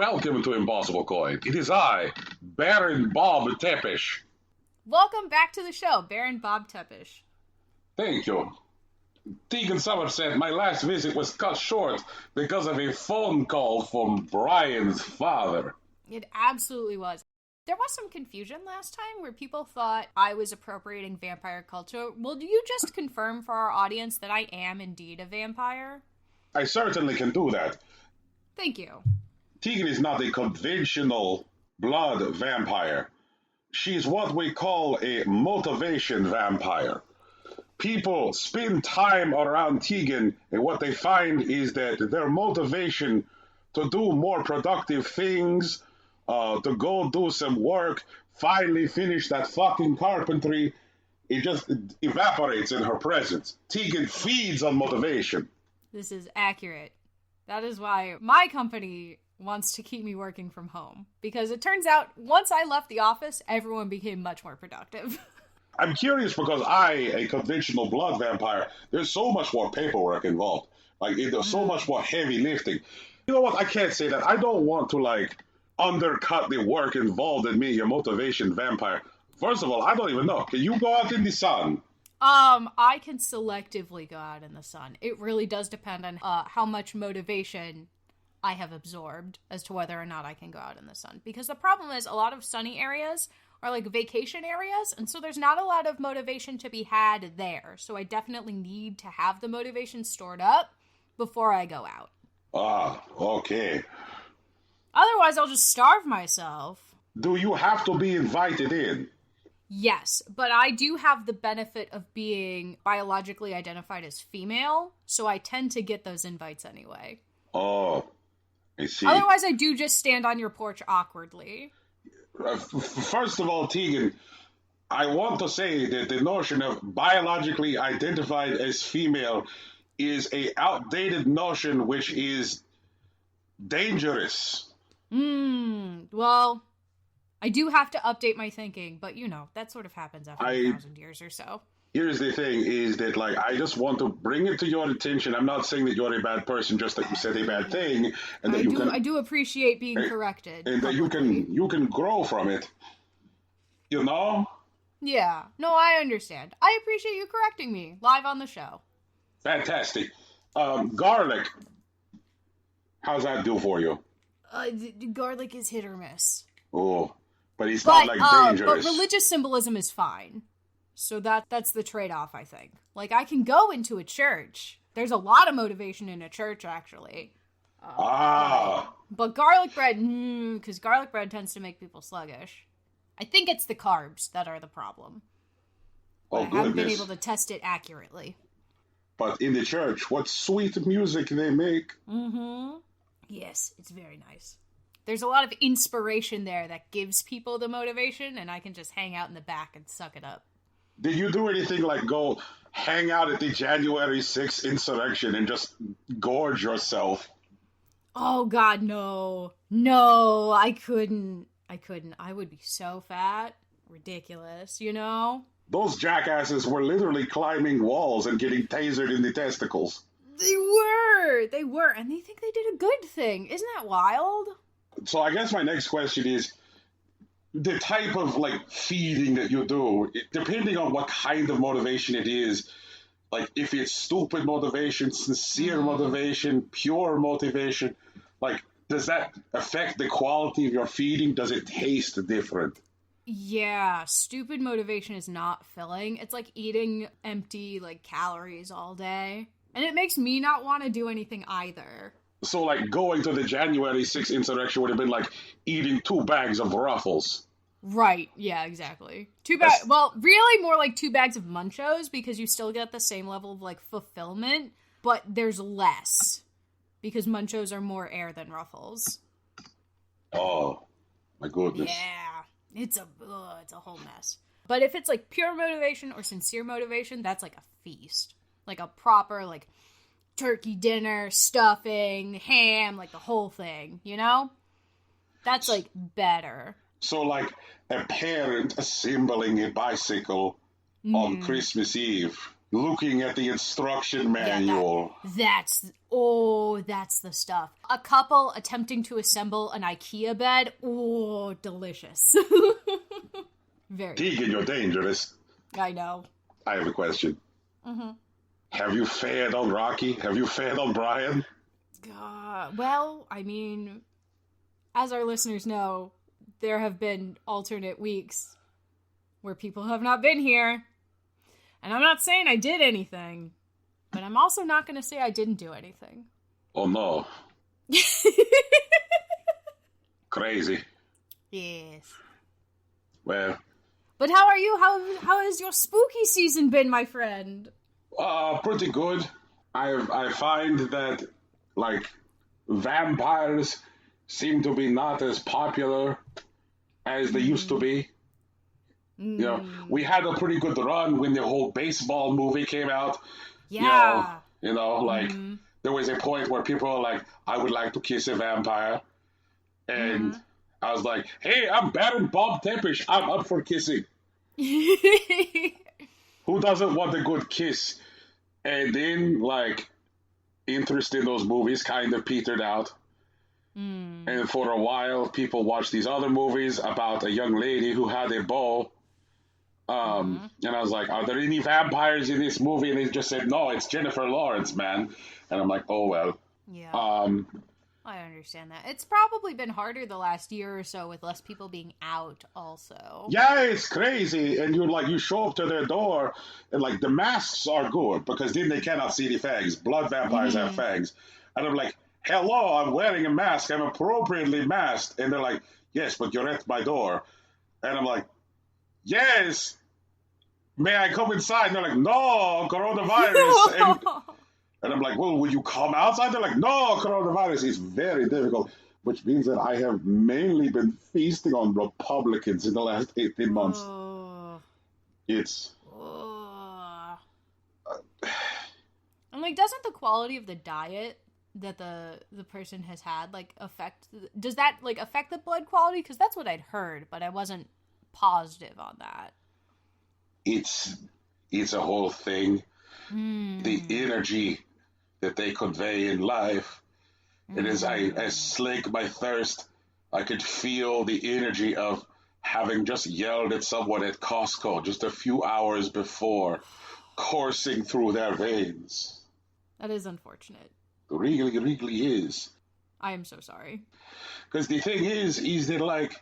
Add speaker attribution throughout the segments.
Speaker 1: Welcome to Impossible Coin. It is I, Baron Bob Tepes.
Speaker 2: Welcome back to the show, Baron Bob Tepes.
Speaker 1: Thank you. Tegan said my last visit was cut short because of a phone call from Brian's father.
Speaker 2: It absolutely was. There was some confusion last time where people thought I was appropriating vampire culture. Will you just confirm for our audience that I am indeed a vampire?
Speaker 1: I certainly can do that.
Speaker 2: Thank you.
Speaker 1: Tegan is not a conventional blood vampire. She's what we call a motivation vampire. People spend time around Tegan, and what they find is that their motivation to do more productive things, to go do some work, finally finish that fucking carpentry, it just evaporates in her presence. Tegan feeds on motivation.
Speaker 2: This is accurate. That is why my company wants to keep me working from home. Because it turns out, once I left the office, everyone became much more productive.
Speaker 1: I'm curious because a conventional blood vampire, there's so much more paperwork involved. There's so much more heavy lifting. You know what? I can't say that. I don't want to, undercut the work involved in being a motivation vampire. First of all, I don't even know. Can you go out in the sun?
Speaker 2: I can selectively go out in the sun. It really does depend on how much motivation I have absorbed as to whether or not I can go out in the sun. Because the problem is a lot of sunny areas are vacation areas, and so there's not a lot of motivation to be had there. So I definitely need to have the motivation stored up before I go out.
Speaker 1: Ah, okay.
Speaker 2: Otherwise, I'll just starve myself.
Speaker 1: Do you have to be invited in?
Speaker 2: Yes, but I do have the benefit of being biologically identified as female, so I tend to get those invites anyway.
Speaker 1: Oh, I see.
Speaker 2: Otherwise, I do just stand on your porch awkwardly.
Speaker 1: First of all, Tegan, I want to say that the notion of biologically identified as female is a outdated notion which is dangerous.
Speaker 2: Well, I do have to update my thinking, but that sort of happens after 1,000 years or so.
Speaker 1: Here's the thing is that, I just want to bring it to your attention. I'm not saying that you're a bad person, just that you said a bad thing. And
Speaker 2: I do appreciate being corrected.
Speaker 1: And that you can grow from it. You know?
Speaker 2: Yeah. No, I understand. I appreciate you correcting me live on the show.
Speaker 1: Fantastic. Garlic. How's that do for you?
Speaker 2: Garlic is hit or miss.
Speaker 1: Oh, but he's not dangerous.
Speaker 2: But religious symbolism is fine. So that's the trade-off, I think. I can go into a church. There's a lot of motivation in a church, actually. But garlic bread, because garlic bread tends to make people sluggish. I think it's the carbs that are the problem. But I haven't been able to test it accurately.
Speaker 1: But in the church, what sweet music they make.
Speaker 2: Mm-hmm. Yes, it's very nice. There's a lot of inspiration there that gives people the motivation, and I can just hang out in the back and suck it up.
Speaker 1: Did you do anything like go hang out at the January 6th insurrection and just gorge yourself?
Speaker 2: Oh, God, no. No, I couldn't. I would be so fat. Ridiculous,
Speaker 1: Those jackasses were literally climbing walls and getting tasered in the testicles.
Speaker 2: They were, and they think they did a good thing. Isn't that wild?
Speaker 1: So I guess my next question is, the type of, feeding that you do, depending on what kind of motivation it is, if it's stupid motivation, sincere motivation, pure motivation, does that affect the quality of your feeding? Does it taste different?
Speaker 2: Yeah, stupid motivation is not filling. It's like eating empty, calories all day. And it makes me not want to do anything either.
Speaker 1: So, going to the January 6th insurrection would have been eating 2 bags of Ruffles.
Speaker 2: Right, yeah, exactly. 2 bags, well, really more 2 bags of Munchos, because you still get the same level of, fulfillment, but there's less. Because Munchos are more air than Ruffles.
Speaker 1: Oh, my goodness.
Speaker 2: Yeah, it's a whole mess. But if it's, pure motivation or sincere motivation, that's a feast. A proper, turkey dinner, stuffing, ham, the whole thing, That's, better.
Speaker 1: So, a parent assembling a bicycle on Christmas Eve. looking at the instruction manual.
Speaker 2: That's the stuff. A couple attempting to assemble an IKEA bed. Oh, delicious. Very.
Speaker 1: Tegan, you're dangerous.
Speaker 2: I know.
Speaker 1: I have a question.
Speaker 2: Mm-hmm.
Speaker 1: Have you fed on Rocky? Have you fed on Brian?
Speaker 2: Well, I mean, as our listeners know, there have been alternate weeks where people have not been here. And I'm not saying I did anything, but I'm also not going to say I didn't do anything.
Speaker 1: Oh, no. Crazy.
Speaker 2: Yes.
Speaker 1: Well.
Speaker 2: But how are you? How has your spooky season been, my friend?
Speaker 1: Pretty good. I find that, like, vampires seem to be not as popular as they used to be. You know, we had a pretty good run when the whole baseball movie came out.
Speaker 2: Yeah.
Speaker 1: You know, like, there was a point where people were like, I would like to kiss a vampire. And I was like, hey, I'm Baron Bob Tepes. I'm up for kissing. Who doesn't want a good kiss? And then, like, interest in those movies kind of petered out. And for a while, people watched these other movies about a young lady who had a bow. And I was like, are there any vampires in this movie? And they just said, no, it's Jennifer Lawrence, man. And I'm like, oh, well.
Speaker 2: Yeah. I understand that. It's probably been harder the last year or so with less people being out also.
Speaker 1: Yeah, it's crazy. And you show up to their door and, like, the masks are good because then they cannot see the fangs. Blood vampires have fangs. And I'm like, hello, I'm wearing a mask. I'm appropriately masked. And they're like, yes, but you're at my door. And I'm like, yes, may I come inside? And they're like, no, coronavirus. And I'm like, well, will you come outside? They're like, no, coronavirus is very difficult, which means that I have mainly been feasting on Republicans in the last 18 months. It's...
Speaker 2: And, like, doesn't the quality of the diet that the person has had, like, affect... Does that, like, affect the blood quality? Because that's what I'd heard, but I wasn't positive on that.
Speaker 1: It's a whole thing. The energy that they convey in life. And as I slake my thirst, I could feel the energy of having just yelled at someone at Costco just a few hours before, coursing through their veins.
Speaker 2: That is unfortunate.
Speaker 1: It really, really is.
Speaker 2: I am so sorry.
Speaker 1: Because the thing is that, like,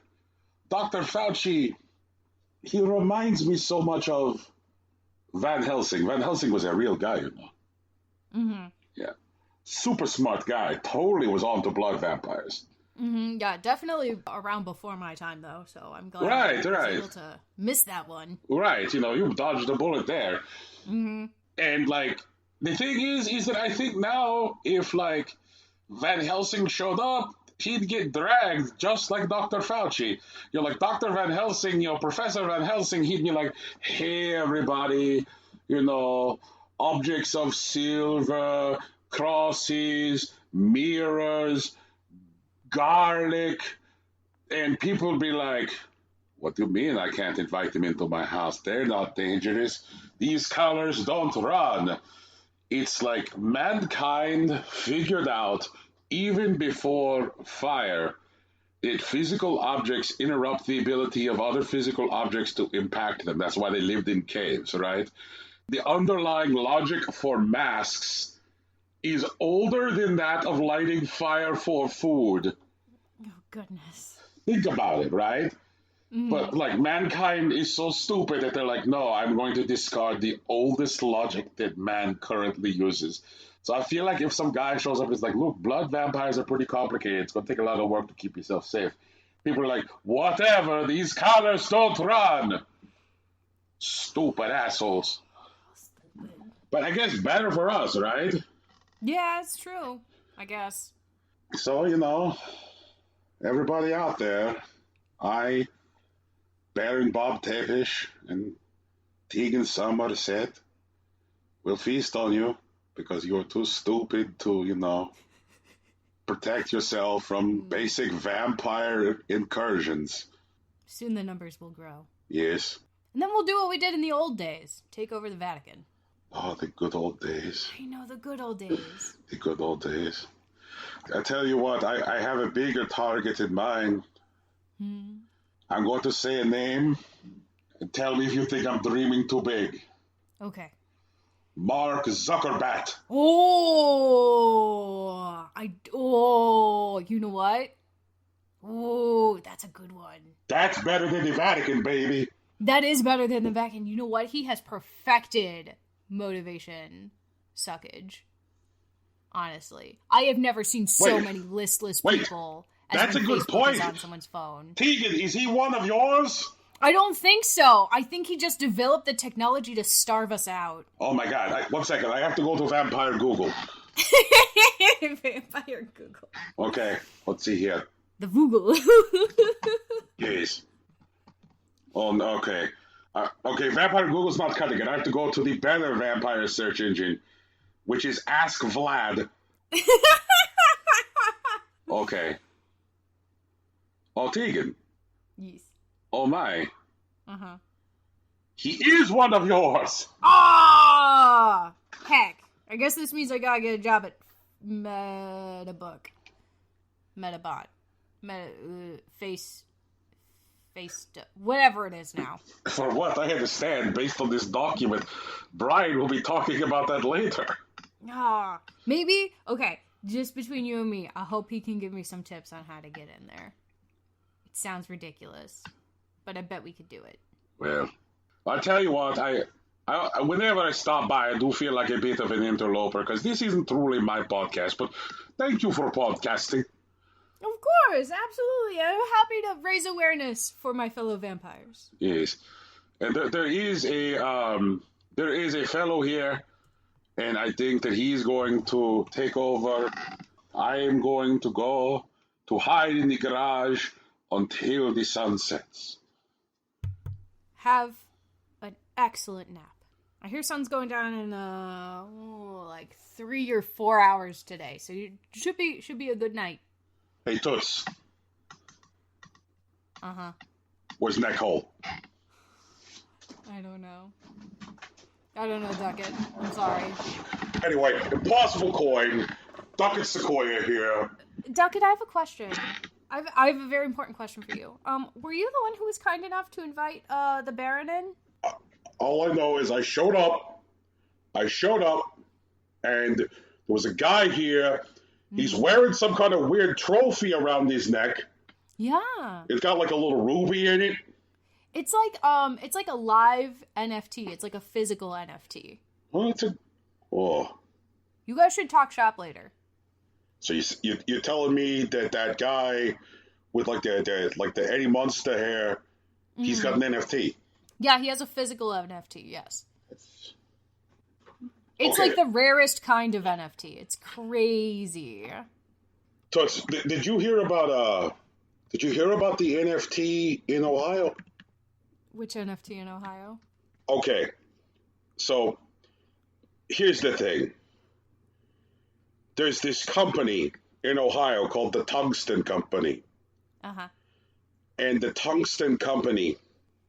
Speaker 1: Dr. Fauci, he reminds me so much of Van Helsing. Van Helsing was a real guy, you know. Yeah. Super smart guy. Totally was on to blood vampires.
Speaker 2: Yeah, definitely around before my time, though, so I'm glad I was able to miss that one.
Speaker 1: Right, you know, you dodged a bullet there. And, like, the thing is that I think now, if, like, Van Helsing showed up, he'd get dragged just like Dr. Fauci. You're like, Dr. Van Helsing, Professor Van Helsing, he'd be like, hey, everybody, objects of silver, crosses, mirrors, garlic. And people would be like, what do you mean I can't invite them into my house? They're not dangerous. These colors don't run. It's like mankind figured out, even before fire, that physical objects interrupt the ability of other physical objects to impact them. That's why they lived in caves, right? The underlying logic for masks is older than that of lighting fire for food.
Speaker 2: Oh, goodness.
Speaker 1: Think about it, right? But, like, mankind is so stupid that they're like, no, I'm going to discard the oldest logic that man currently uses. So I feel like if some guy shows up and is like, look, blood vampires are pretty complicated. It's going to take a lot of work to keep yourself safe. People are like, whatever, these colors don't run. Stupid assholes.
Speaker 2: Stupid.
Speaker 1: But I guess better for us, right?
Speaker 2: Yeah, it's true, I guess.
Speaker 1: So, everybody out there, Baron Bob Tepes and Tegan Somerset will feast on you because you're too stupid to, protect yourself from basic vampire incursions.
Speaker 2: Soon the numbers will grow.
Speaker 1: Yes.
Speaker 2: And then we'll do what we did in the old days. Take over the Vatican.
Speaker 1: Oh, the good old days.
Speaker 2: I know, the good old days.
Speaker 1: The good old days. I tell you what, I have a bigger target in mind. I'm going to say a name and tell me if you think I'm dreaming too big.
Speaker 2: Okay.
Speaker 1: Mark Zuckerberg.
Speaker 2: You know what? Oh, that's a good one.
Speaker 1: That's better than the Vatican, baby.
Speaker 2: That is better than the Vatican. You know what? He has perfected motivation suckage. Honestly, I have never seen so many listless people.
Speaker 1: That's a good
Speaker 2: Facebook
Speaker 1: point.
Speaker 2: is on someone's phone.
Speaker 1: Tegan, is he one of yours?
Speaker 2: I don't think so. I think he just developed the technology to starve us out.
Speaker 1: Oh my god. 1 second. I have to go to Vampire Google.
Speaker 2: Vampire Google.
Speaker 1: Okay. Let's see here.
Speaker 2: The Google.
Speaker 1: Yes. Oh, okay. Okay, Vampire Google's not cutting it. I have to go to the better vampire search engine, which is Ask Vlad. Okay. Oh, Tegan.
Speaker 2: Yes.
Speaker 1: Oh, my.
Speaker 2: Uh-huh.
Speaker 1: He is one of yours.
Speaker 2: Ah! Heck. I guess this means I gotta get a job at Metabot. Whatever it is now.
Speaker 1: For what I understand, based on this document, Brian will be talking about that later.
Speaker 2: Maybe, okay, just between you and me, I hope he can give me some tips on how to get in there. It sounds ridiculous, but I bet we could do it.
Speaker 1: Well, I'll tell you what, I whenever I stop by, I do feel like a bit of an interloper, because this isn't truly my podcast, but thank you for podcasting.
Speaker 2: Of course, absolutely. I'm happy to raise awareness for my fellow vampires.
Speaker 1: Yes, and there is a fellow here, and I think that he's going to take over. I am going to go to hide in the garage until the sun sets.
Speaker 2: Have an excellent nap. I hear sun's going down in like 3 or 4 hours today, so it should be a good night.
Speaker 1: Hey, Toots.
Speaker 2: Uh-huh.
Speaker 1: Where's neck hole?
Speaker 2: I don't know, Duckett. I'm sorry.
Speaker 1: Anyway, impossible coin. Duckett Sequoia here.
Speaker 2: Duckett, I have a question. I have a very important question for you. Were you the one who was kind enough to invite the Baron in?
Speaker 1: All I know is I showed up, and there was a guy here. He's wearing some kind of weird trophy around his neck.
Speaker 2: Yeah.
Speaker 1: It's got like a little ruby in it.
Speaker 2: It's like a live NFT. It's like a physical NFT.
Speaker 1: Oh.
Speaker 2: You guys should talk shop later.
Speaker 1: So you're telling me that guy with like the Eddie Munster hair, he's got an NFT?
Speaker 2: Yeah, he has a physical NFT. Yes. It's
Speaker 1: okay.
Speaker 2: like the rarest kind of NFT. It's crazy.
Speaker 1: Toots, did you hear about the NFT in Ohio?
Speaker 2: Which NFT in Ohio?
Speaker 1: Okay. So here's the thing. There's this company in Ohio called the Tungsten Company.
Speaker 2: Uh-huh.
Speaker 1: And the Tungsten Company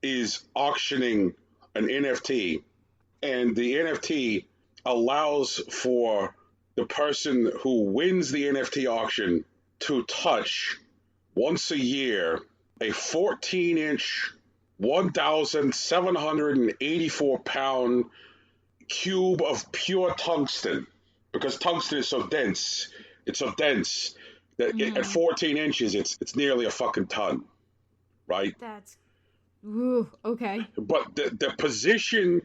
Speaker 1: is auctioning an NFT, and the NFT allows for the person who wins the NFT auction to touch once a year a 14-inch, 1,784-pound cube of pure tungsten. Because tungsten is so dense, that at 14 inches, it's nearly a fucking ton, right?
Speaker 2: That's, okay.
Speaker 1: But the position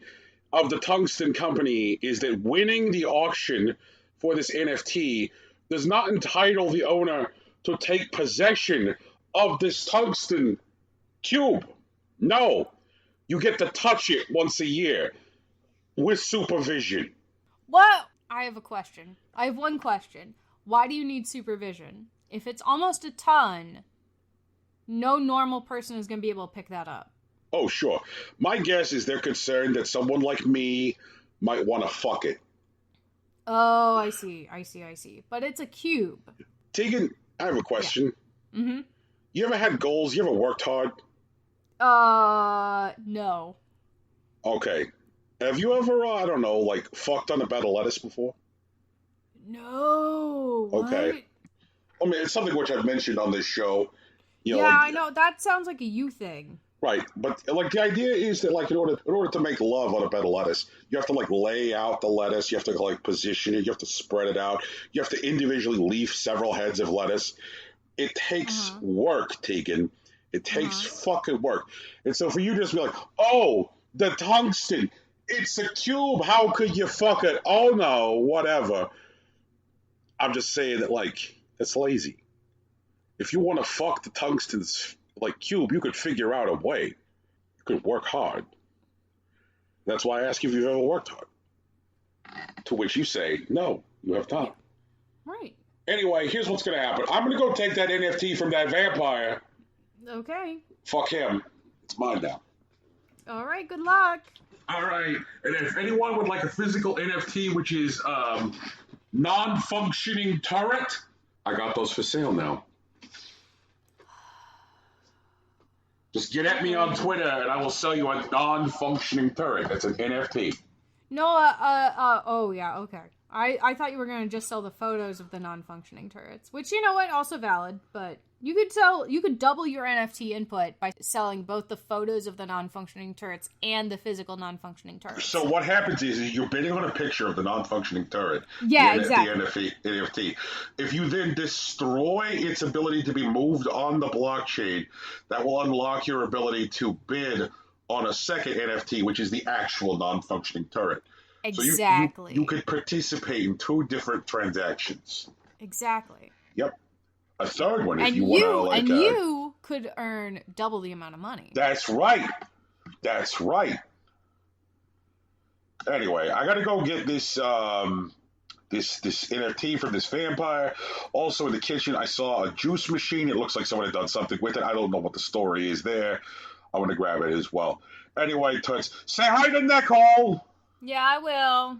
Speaker 1: of the Tungsten Company is that winning the auction for this NFT does not entitle the owner to take possession of this tungsten cube. No, you get to touch it once a year with supervision.
Speaker 2: What? I have a question. I have one question. Why do you need supervision? If it's almost a ton, no normal person is going to be able to pick that up.
Speaker 1: Oh, sure. My guess is they're concerned that someone like me might want to fuck it.
Speaker 2: Oh, I see. But it's a cube.
Speaker 1: Tegan, I have a question.
Speaker 2: Yeah. Mm-hmm.
Speaker 1: You ever had goals? You ever worked hard?
Speaker 2: No.
Speaker 1: Okay. Have you ever, I don't know, like, fucked on a bed of lettuce before?
Speaker 2: No.
Speaker 1: Okay.
Speaker 2: What?
Speaker 1: I mean, it's something which I've mentioned on this show.
Speaker 2: Yeah,
Speaker 1: Like,
Speaker 2: I know. That sounds like a you thing.
Speaker 1: right, but like the idea is that like in order to make love on a bed of lettuce, you have to like lay out the lettuce, you have to like position it, you have to spread it out, you have to individually leaf several heads of lettuce. It takes work, Tegan. It takes fucking work. And so for you to just be like, oh, the tungsten, it's a cube. How could you fuck it? Oh no, whatever. I'm just saying that like that's lazy. If you want to fuck the tungsten's like cube, you could figure out a way. You could work hard. That's why I ask you if you've ever worked hard. To which you say, no, you have time.
Speaker 2: Right.
Speaker 1: Anyway, here's what's going to happen. I'm going to go take that NFT from that vampire.
Speaker 2: Okay.
Speaker 1: Fuck him. It's mine now.
Speaker 2: All right, good luck.
Speaker 1: All right. And if anyone would like a physical NFT, which is non-functioning turret, I got those for sale now. Just get at me on Twitter, and I will sell you a non-functioning turret. That's an NFT.
Speaker 2: No, oh, yeah, okay. I thought you were going to just sell the photos of the non-functioning turrets, which, you know what, also valid, but you could double your NFT input by selling both the photos of the non-functioning turrets and the physical non-functioning turrets.
Speaker 1: So what happens is you're bidding on a picture of the non-functioning turret.
Speaker 2: Yeah, exactly.
Speaker 1: The NFT. If you then destroy its ability to be moved on the blockchain, that will unlock your ability to bid on a second NFT, which is the actual non-functioning turret.
Speaker 2: Exactly.
Speaker 1: So you could participate in two different transactions.
Speaker 2: Exactly.
Speaker 1: Yep. A third one if you want to like...
Speaker 2: And you could earn double the amount of money.
Speaker 1: That's right. That's right. Anyway, I gotta go get this this NFT from this vampire. Also in the kitchen, I saw a juice machine. It looks like someone had done something with it. I don't know what the story is there. I want to grab it as well. Anyway, Toots, say hi to Nicole!
Speaker 2: Yeah, I will.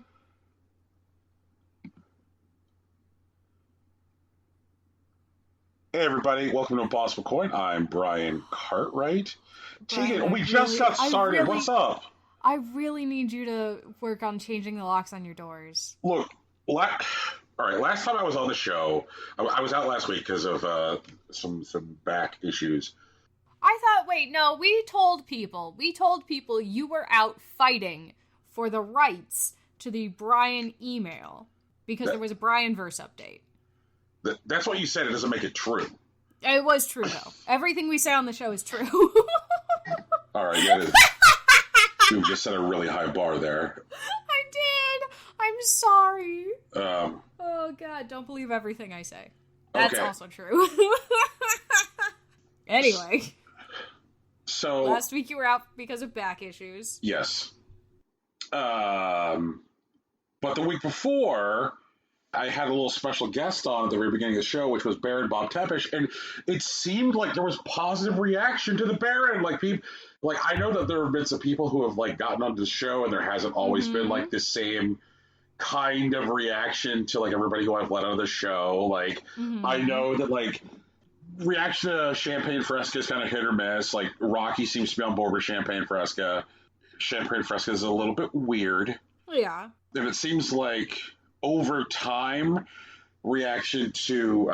Speaker 1: Hey everybody, welcome to Impossible Coin. I'm Brian Cartwright. Tegan, we
Speaker 2: really,
Speaker 1: just got started. What's up?
Speaker 2: I really need you to work on changing the locks on your doors.
Speaker 1: Look, all right, last time I was on the show, I was out last week because of some back issues.
Speaker 2: I thought, wait, no, we told people you were out fighting for the rights to the Brian email because there was a Brian-verse update.
Speaker 1: That's what you said. It doesn't make it true.
Speaker 2: It was true, though. Everything we say on the show is true.
Speaker 1: All right, yeah, you just set a really high bar there.
Speaker 2: I did. I'm sorry.
Speaker 1: Oh,
Speaker 2: God, don't believe everything I say. That's
Speaker 1: okay.
Speaker 2: also true. Anyway.
Speaker 1: So
Speaker 2: last week you were out because of back issues.
Speaker 1: Yes. But the week before, I had a little special guest on at the very beginning of the show, which was Baron Bob Tepes, and it seemed like there was positive reaction to the Baron. Like people, like I know that there have been some people who have like gotten onto the show, and there hasn't always been like the same kind of reaction to like everybody who I've let on the show. Like I know that like reaction to Champagne Fresca is kind of hit or miss. Like Rocky seems to be on board with Champagne Fresca. Champagne Fresca is a little bit weird.
Speaker 2: Yeah.
Speaker 1: And it seems like over time, reaction to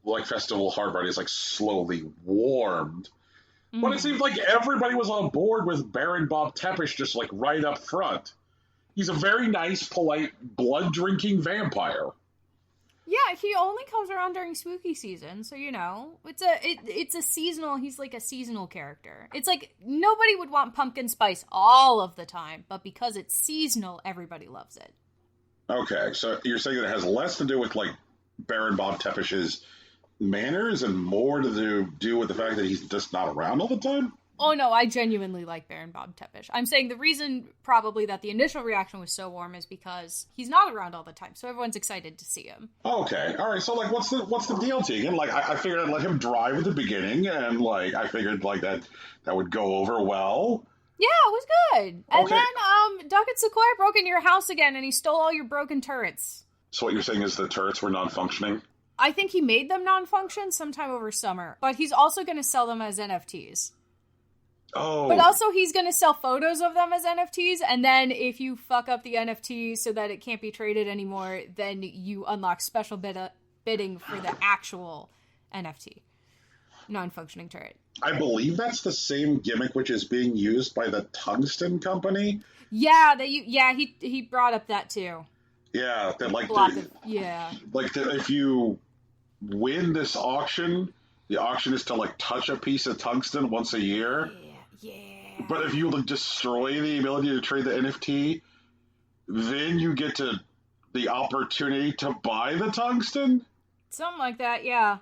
Speaker 1: like Festival Hard Right is like slowly warmed. But it seems like everybody was on board with Baron Bob Tepes just like right up front. He's a very nice, polite, blood-drinking vampire.
Speaker 2: Yeah, he only comes around during spooky season, so you know, it's a seasonal. He's like a seasonal character. It's like nobody would want pumpkin spice all of the time, but because it's seasonal, everybody loves it.
Speaker 1: Okay, so you're saying that it has less to do with like Baron Bob Tepes' manners and more to do with the fact that he's just not around all the time?
Speaker 2: Oh no, I genuinely like Baron Bob Tepes. I'm saying the reason probably that the initial reaction was so warm is because he's not around all the time, so everyone's excited to see him.
Speaker 1: Okay, all right. So like, what's the deal, Tegan? Like, I figured I'd let him drive at the beginning, and like, I figured like that would go over well.
Speaker 2: Yeah, it was good. And then Duckett Sequoia broke into your house again, and he stole all your broken turrets.
Speaker 1: So what you're saying is the turrets were non-functioning?
Speaker 2: I think he made them non-function sometime over summer, but he's also going to sell them as NFTs.
Speaker 1: Oh.
Speaker 2: But also he's going to sell photos of them as NFTs, and then if you fuck up the NFT so that it can't be traded anymore, then you unlock special bidding for the actual NFT. Non-functioning turret.
Speaker 1: I believe that's the same gimmick which is being used by the Tungsten Company.
Speaker 2: Yeah, he brought up that too.
Speaker 1: Yeah, that like if you win this auction, the auction is to like touch a piece of tungsten once a year.
Speaker 2: Yeah.
Speaker 1: But if you like destroy the ability to trade the NFT, then you get the opportunity to buy the tungsten.
Speaker 2: Something like that, yeah.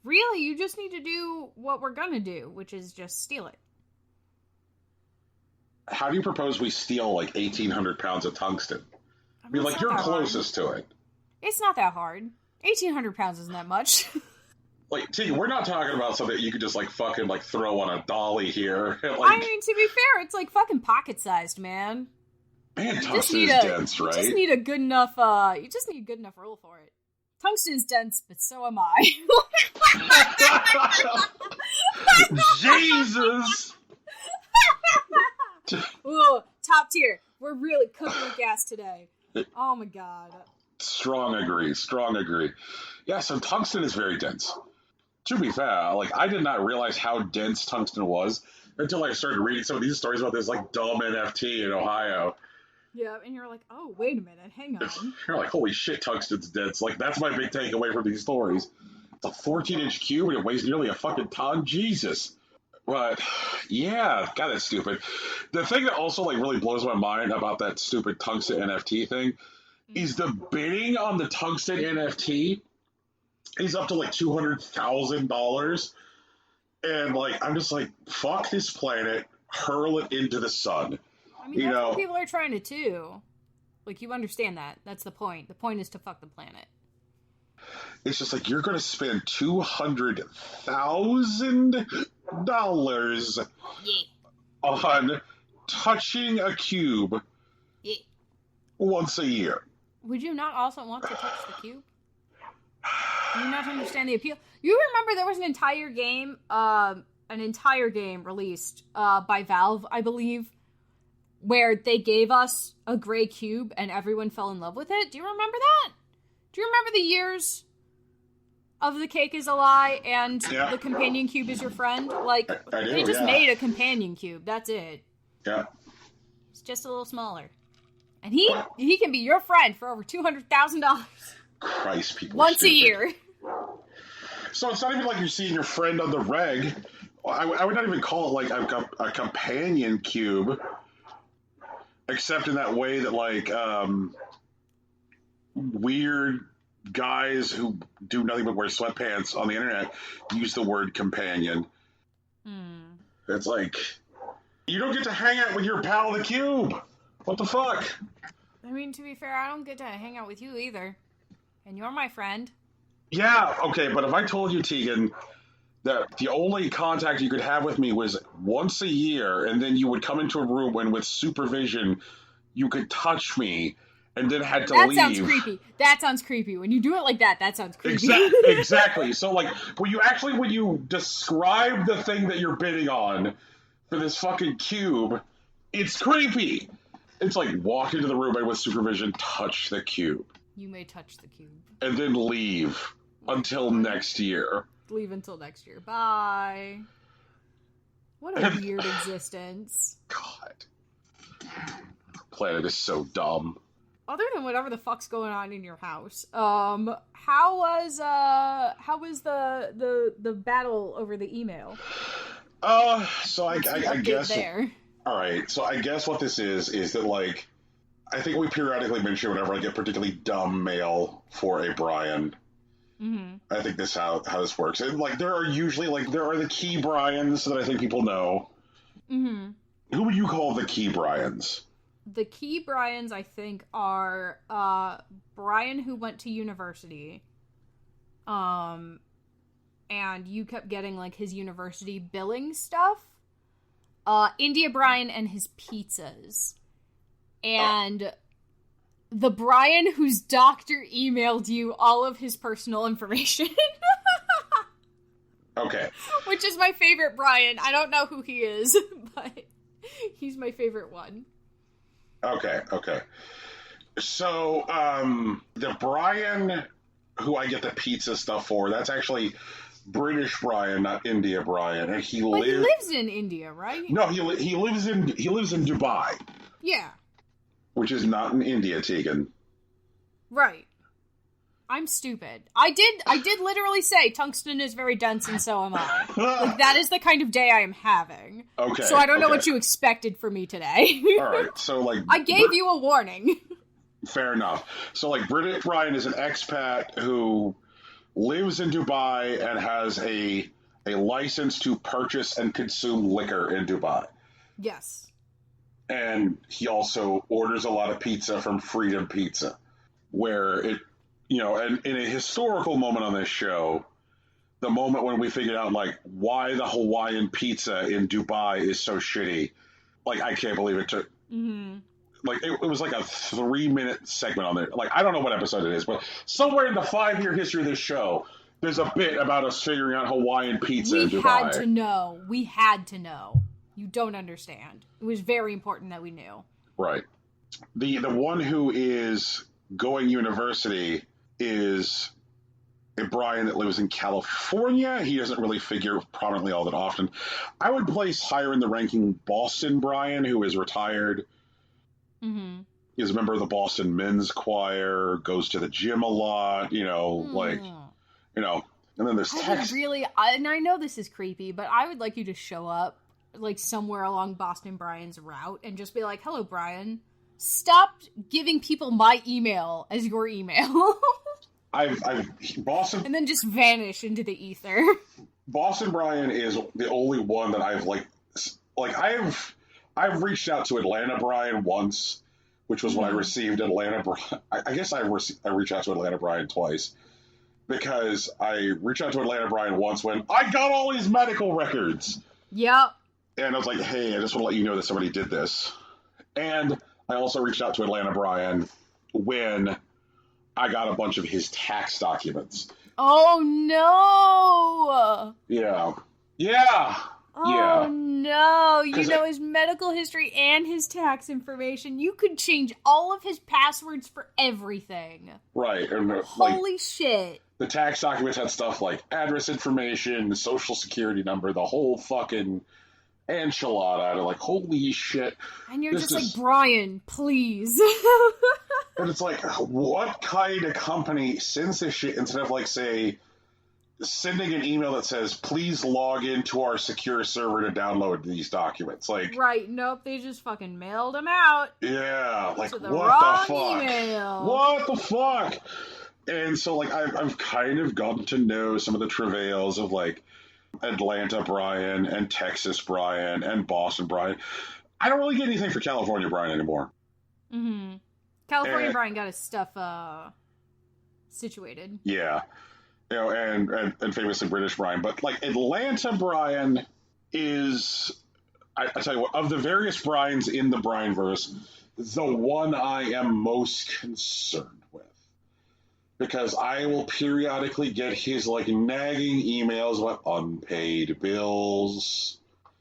Speaker 2: Really, you just need to do what we're gonna do, which is just steal it.
Speaker 1: How do you propose we steal like 1,800 pounds of tungsten? I mean, like, you're closest to it.
Speaker 2: It's not that hard. 1,800 pounds isn't that much.
Speaker 1: Like, Tegan, we're not talking about something that you could just like fucking like throw on a dolly here. Like,
Speaker 2: I mean, to be fair, it's like fucking pocket-sized, man.
Speaker 1: Man, tungsten is dense, right?
Speaker 2: You just need a good enough. You just need a good enough roll for it. Tungsten is dense, but so am I.
Speaker 1: Jesus.
Speaker 2: Ooh, top tier. We're really cooking with gas today. Oh my god.
Speaker 1: Strong agree. Yeah, so tungsten is very dense. To be fair, like, I did not realize how dense tungsten was until I started reading some of these stories about this, like, dumb NFT in Ohio.
Speaker 2: Yeah, and you're like, oh, wait a minute, hang on.
Speaker 1: You're like, holy shit, tungsten's dense. Like, that's my big takeaway from these stories. It's a 14-inch cube, and it weighs nearly a fucking ton. Jesus. But, yeah, God, that's stupid. The thing that also, like, really blows my mind about that stupid tungsten NFT thing is the bidding on the tungsten NFT is up to, like, $200,000. And, like, I'm just like, fuck this planet, hurl it into the sun.
Speaker 2: I mean, that's what people are trying to do. Like, you understand that. That's the point. The point is to fuck the planet.
Speaker 1: It's just like, you're going to spend $200,000 on touching a cube once a year.
Speaker 2: Would you not also want to touch the cube? Do you not understand the appeal? You remember there was an entire game released by Valve, I believe, where they gave us a gray cube and everyone fell in love with it. Do you remember that? Do you remember the years of the cake is a lie and the companion cube is your friend? Like,
Speaker 1: I do,
Speaker 2: they just made a companion cube. That's it.
Speaker 1: Yeah.
Speaker 2: It's just a little smaller. And he can be your friend for over $200,000.
Speaker 1: Christ, people.
Speaker 2: Once a year.
Speaker 1: So it's not even like you're seeing your friend on the reg. I would not even call it like a companion cube, except in that way that like weird guys who do nothing but wear sweatpants on the internet use the word companion. It's like, you don't get to hang out with your pal the cube. What the fuck?
Speaker 2: I mean, to be fair, I don't get to hang out with you either. And you're my friend.
Speaker 1: Yeah, okay, but if I told you, Tegan, that the only contact you could have with me was once a year, and then you would come into a room and with supervision, you could touch me, and then had to leave.
Speaker 2: That sounds creepy. That sounds creepy. When you do it like that sounds creepy.
Speaker 1: Exactly. So, like, when you describe the thing that you're bidding on for this fucking cube, it's creepy. It's like, walk into the room and with supervision, touch the cube.
Speaker 2: You may touch the cube.
Speaker 1: And then leave until next year.
Speaker 2: Leave until next year. Bye. What a weird existence.
Speaker 1: God. The planet is so dumb.
Speaker 2: Other than whatever the fuck's going on in your house, how was the battle over the email?
Speaker 1: So I guess
Speaker 2: there.
Speaker 1: All right, so I guess what this is that, like, I think we periodically mention whenever I get particularly dumb mail for a Brian.
Speaker 2: Mm-hmm.
Speaker 1: I think this how this works. And, like, there are the key Brians that I think people know.
Speaker 2: Mm-hmm.
Speaker 1: Who would you call the key Brians?
Speaker 2: The key Brians, I think, are Brian who went to university. And you kept getting, like, his university billing stuff. India Brian and his pizzas. And the Brian whose doctor emailed you all of his personal information.
Speaker 1: Okay.
Speaker 2: Which is my favorite Brian. I don't know who he is, but he's my favorite one.
Speaker 1: Okay. So, the Brian who I get the pizza stuff for, that's actually British Brian, not India Brian, and he
Speaker 2: lives in India, right?
Speaker 1: No, he lives in Dubai.
Speaker 2: Yeah. Which
Speaker 1: is not in India, Tegan.
Speaker 2: Right. I'm stupid. I did literally say tungsten is very dense and so am I. Like, that is the kind of day I am having.
Speaker 1: Okay.
Speaker 2: So I don't know what you expected from me today.
Speaker 1: Alright, so like...
Speaker 2: I gave you a warning.
Speaker 1: Fair enough. So like British Brian is an expat who lives in Dubai and has a license to purchase and consume liquor in Dubai.
Speaker 2: Yes.
Speaker 1: And he also orders a lot of pizza from Freedom Pizza, where it... and in a historical moment on this show, the moment when we figured out, like, why the Hawaiian pizza in Dubai is so shitty, like, I can't believe it took, like, it was like a 3-minute segment on there. Like, I don't know what episode it is, but somewhere in the 5-year history of this show, there's a bit about us figuring out Hawaiian pizza in Dubai.
Speaker 2: We had to know. You don't understand. It was very important that we knew. Right.
Speaker 1: The one who is going university is a Brian that lives in California. He doesn't really figure prominently all that often. I would place higher in the ranking Boston Brian, who is retired.
Speaker 2: Mm-hmm.
Speaker 1: He's a member of the Boston Men's Choir, goes to the gym a lot, and then there's Tex.
Speaker 2: And I know this is creepy, but I would like you to show up, like, somewhere along Boston Brian's route and just be like, hello, Brian. Stop giving people my email as your email.
Speaker 1: Boston,
Speaker 2: and then just vanish into the ether.
Speaker 1: Boston Brian is the only one that I've reached out to Atlanta Brian once, which was when I received Atlanta Brian. I guess I reached out to Atlanta Brian twice, because I reached out to Atlanta Brian once when I got all his medical records.
Speaker 2: Yep.
Speaker 1: And I was like, hey, I just want to let you know that somebody did this. And I also reached out to Atlanta Brian when I got a bunch of his tax documents.
Speaker 2: Oh, no!
Speaker 1: Yeah.
Speaker 2: Oh, no. You know his medical history and his tax information. You could change all of his passwords for everything.
Speaker 1: Right. And,
Speaker 2: holy shit.
Speaker 1: The tax documents had stuff like address information, social security number, the whole fucking enchilada. And like, holy shit.
Speaker 2: And you're just like, Brian, please.
Speaker 1: But it's like, what kind of company sends this shit instead of, like, say, sending an email that says, please log into our secure server to download these documents? Like,
Speaker 2: right, nope, they just fucking mailed them out.
Speaker 1: Yeah, like,
Speaker 2: to the
Speaker 1: what
Speaker 2: wrong
Speaker 1: the fuck?
Speaker 2: Email.
Speaker 1: What the fuck? And so, like, I've kind of gotten to know some of the travails of, like, Atlanta Brian and Texas Brian and Boston Brian. I don't really get anything for California Brian anymore.
Speaker 2: Mm-hmm. California Brian got his stuff situated.
Speaker 1: Yeah. And famously British Brian. But, like, Atlanta Brian is, I tell you what, of the various Brians in the Brianverse, the one I am most concerned with. Because I will periodically get his, like, nagging emails about unpaid bills.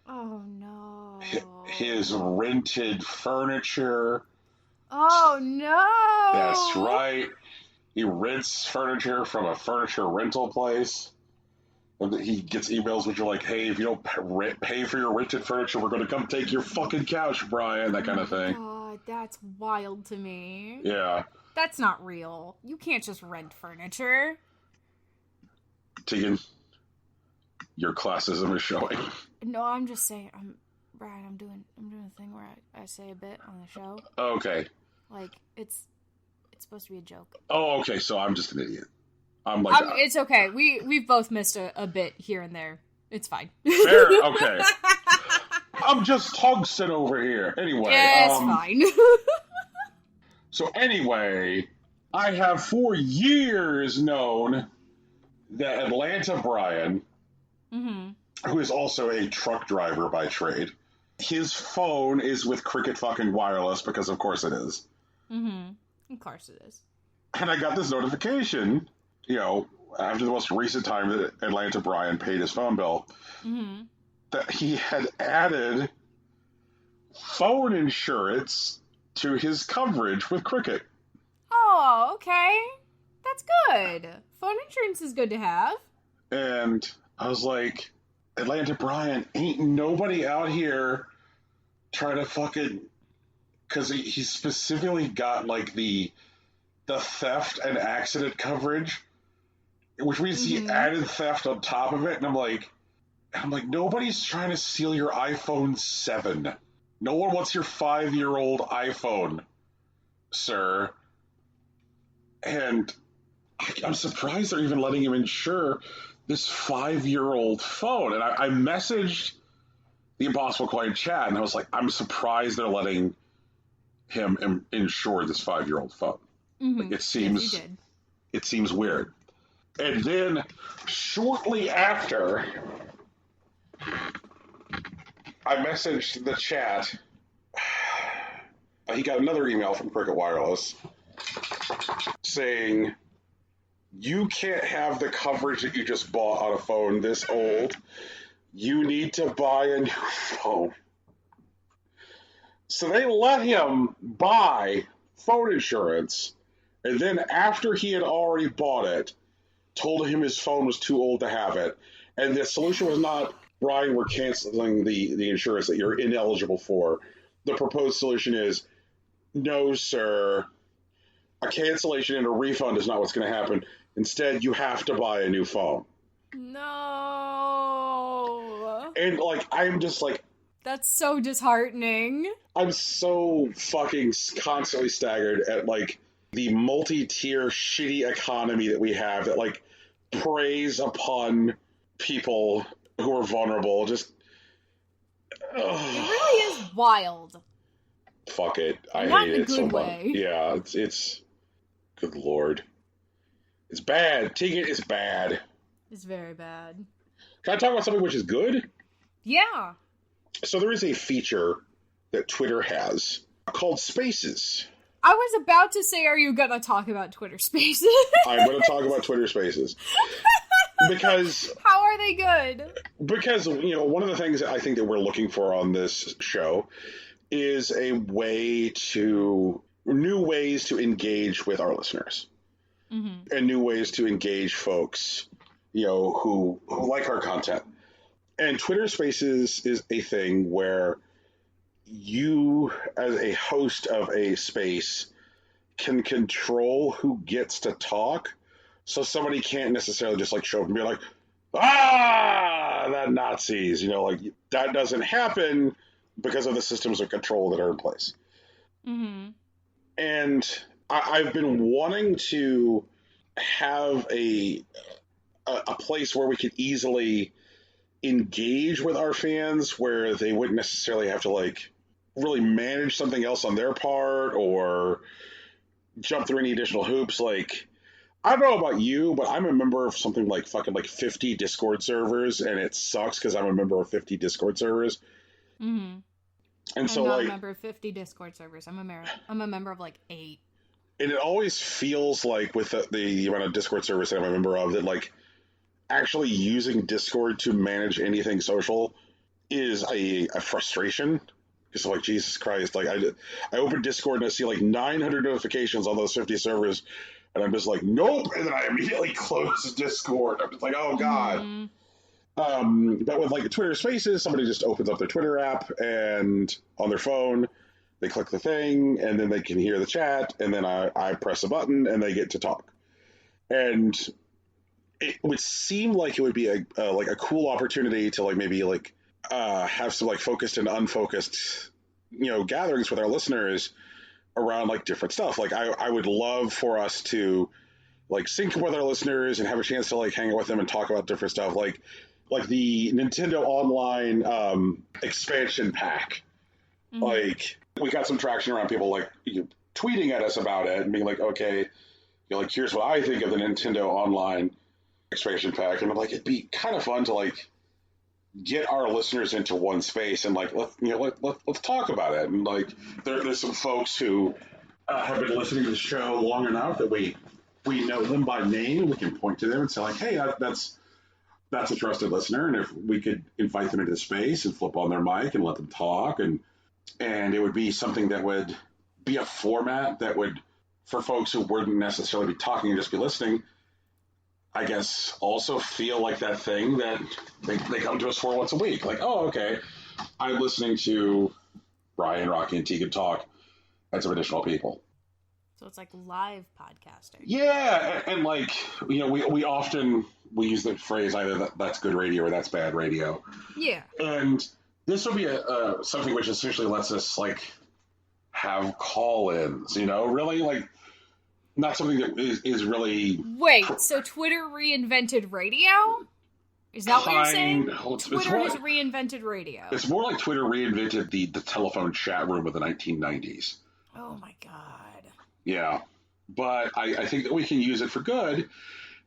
Speaker 2: Oh, no.
Speaker 1: His rented furniture.
Speaker 2: Oh, no.
Speaker 1: That's right. He rents furniture from a furniture rental place. And he gets emails which are like, hey, if you don't pay for your rented furniture, we're going to come take your fucking couch, Brian. That kind of thing.
Speaker 2: God, that's wild to me.
Speaker 1: Yeah.
Speaker 2: That's not real. You can't just rent furniture.
Speaker 1: Tegan, your classism is showing.
Speaker 2: No, I'm just saying, Brian, I'm doing a thing where I say a bit on the show.
Speaker 1: Okay.
Speaker 2: Like, it's supposed to be a joke.
Speaker 1: Oh, okay, so I'm just an idiot. I'm like...
Speaker 2: it's okay. We've both missed a bit here and there. It's fine.
Speaker 1: Fair, okay. I'm just tungsten over here. Anyway.
Speaker 2: Yeah, it's fine.
Speaker 1: So anyway, I have for years known that Atlanta Brian, who is also a truck driver by trade, his phone is with Cricket fucking Wireless, because of course it is.
Speaker 2: Mm-hmm. Of course it is.
Speaker 1: And I got this notification, after the most recent time that Atlanta Brian paid his phone bill, that he had added phone insurance to his coverage with Cricket.
Speaker 2: Oh, okay. That's good. Phone insurance is good to have.
Speaker 1: And I was like, Atlanta Brian, ain't nobody out here trying to fucking... Because he specifically got, like, the theft and accident coverage, which means he added theft on top of it. And I'm like, nobody's trying to steal your iPhone 7. No one wants your 5-year-old iPhone, sir. And I'm surprised they're even letting him insure this 5-year-old phone. And I messaged the Impossible Coin chat, and I was like, I'm surprised they're letting him insure this 5-year-old phone. Like, it seems weird. And then shortly after, I messaged the chat. He got another email from Cricket Wireless saying, you can't have the coverage that you just bought on a phone this old. You need to buy a new phone. So they let him buy phone insurance, and then after he had already bought it, told him his phone was too old to have it. And the solution was not, Brian, we're canceling the insurance that you're ineligible for. The proposed solution is, no, sir, a cancellation and a refund is not what's going to happen. Instead, you have to buy a new phone.
Speaker 2: No.
Speaker 1: And, like, I'm just like...
Speaker 2: That's so disheartening.
Speaker 1: I'm so fucking constantly staggered at, like, the multi-tier shitty economy that we have that, like, preys upon people who are vulnerable. Just...
Speaker 2: It really is wild.
Speaker 1: Fuck it. I
Speaker 2: Not
Speaker 1: hate it so much.
Speaker 2: Way.
Speaker 1: Yeah, it's... Good lord. It's bad. Tegan, it's bad.
Speaker 2: It's very bad.
Speaker 1: Can I talk about something which is good?
Speaker 2: Yeah.
Speaker 1: So there is a feature that Twitter has called Spaces.
Speaker 2: I was about to say, are you going to talk about Twitter Spaces?
Speaker 1: I'm going to talk about Twitter Spaces. Because...
Speaker 2: How are they good?
Speaker 1: Because, you know, one of the things that I think that we're looking for on this show is a way to... new ways to engage with our listeners. Mm-hmm. And new ways to engage folks, you know, who like our content. And Twitter Spaces is a thing where you, as a host of a space, can control who gets to talk. So somebody can't necessarily just, like, show up and be like, that Nazis, you know, like, that doesn't happen because of the systems of control that are in place. Mm-hmm. And I've been wanting to have a place where we could easily engage with our fans, where they wouldn't necessarily have to, like, really manage something else on their part or jump through any additional hoops. Like, I don't know about you, but I'm a member of something like fucking like 50 Discord servers, and it sucks because I'm a member of 50 Discord servers. Mm-hmm. And so,
Speaker 2: I'm not
Speaker 1: like,
Speaker 2: a member of 50 Discord servers. I'm a member of like 8.
Speaker 1: And it always feels like with the amount of Discord servers that I'm a member of that, like, actually using Discord to manage anything social is a frustration. Because, like, Jesus Christ, like, I open Discord and I see like 900 notifications on those 50 servers, and I'm just like, nope, and then I immediately close Discord. I'm just like, oh god. Mm-hmm. But with, like, Twitter Spaces, somebody just opens up their Twitter app and on their phone, they click the thing, and then they can hear the chat, and then I press a button, and they get to talk. And it would seem like it would be a cool opportunity to, like, maybe, like, have some, like, focused and unfocused, you know, gatherings with our listeners around, like, different stuff. Like, I would love for us to, like, sync with our listeners and have a chance to, like, hang out with them and talk about different stuff. Like the Nintendo Online expansion pack. Mm-hmm. Like, we got some traction around people, like, tweeting at us about it and being like, okay, you know, like, here's what I think of the Nintendo Online expansion pack. And I'm like, it'd be kind of fun to, like, get our listeners into one space and, like, let's talk about it. And, like, there's some folks who have been listening to the show long enough that we we know them by name. We can point to them and say, like, hey, that's a trusted listener. And if we could invite them into the space and flip on their mic and let them talk, and it would be something that would be a format that would, for folks who wouldn't necessarily be talking and just be listening, I guess also feel like that thing that they come to us for once a week. Like, oh, okay, I'm listening to Brian, Rocky, and Tegan talk and some additional people.
Speaker 2: So it's like live podcasting.
Speaker 1: Yeah, and like, you know, we often use the phrase either that's good radio or that's bad radio.
Speaker 2: Yeah.
Speaker 1: And this will be something which essentially lets us like have call-ins, you know, really like not something that is really...
Speaker 2: Wait, so Twitter reinvented radio? Is that what you're saying? Twitter has reinvented radio.
Speaker 1: It's more like Twitter reinvented the telephone chat room of the 1990s.
Speaker 2: Oh my god.
Speaker 1: Yeah, but I think that we can use it for good,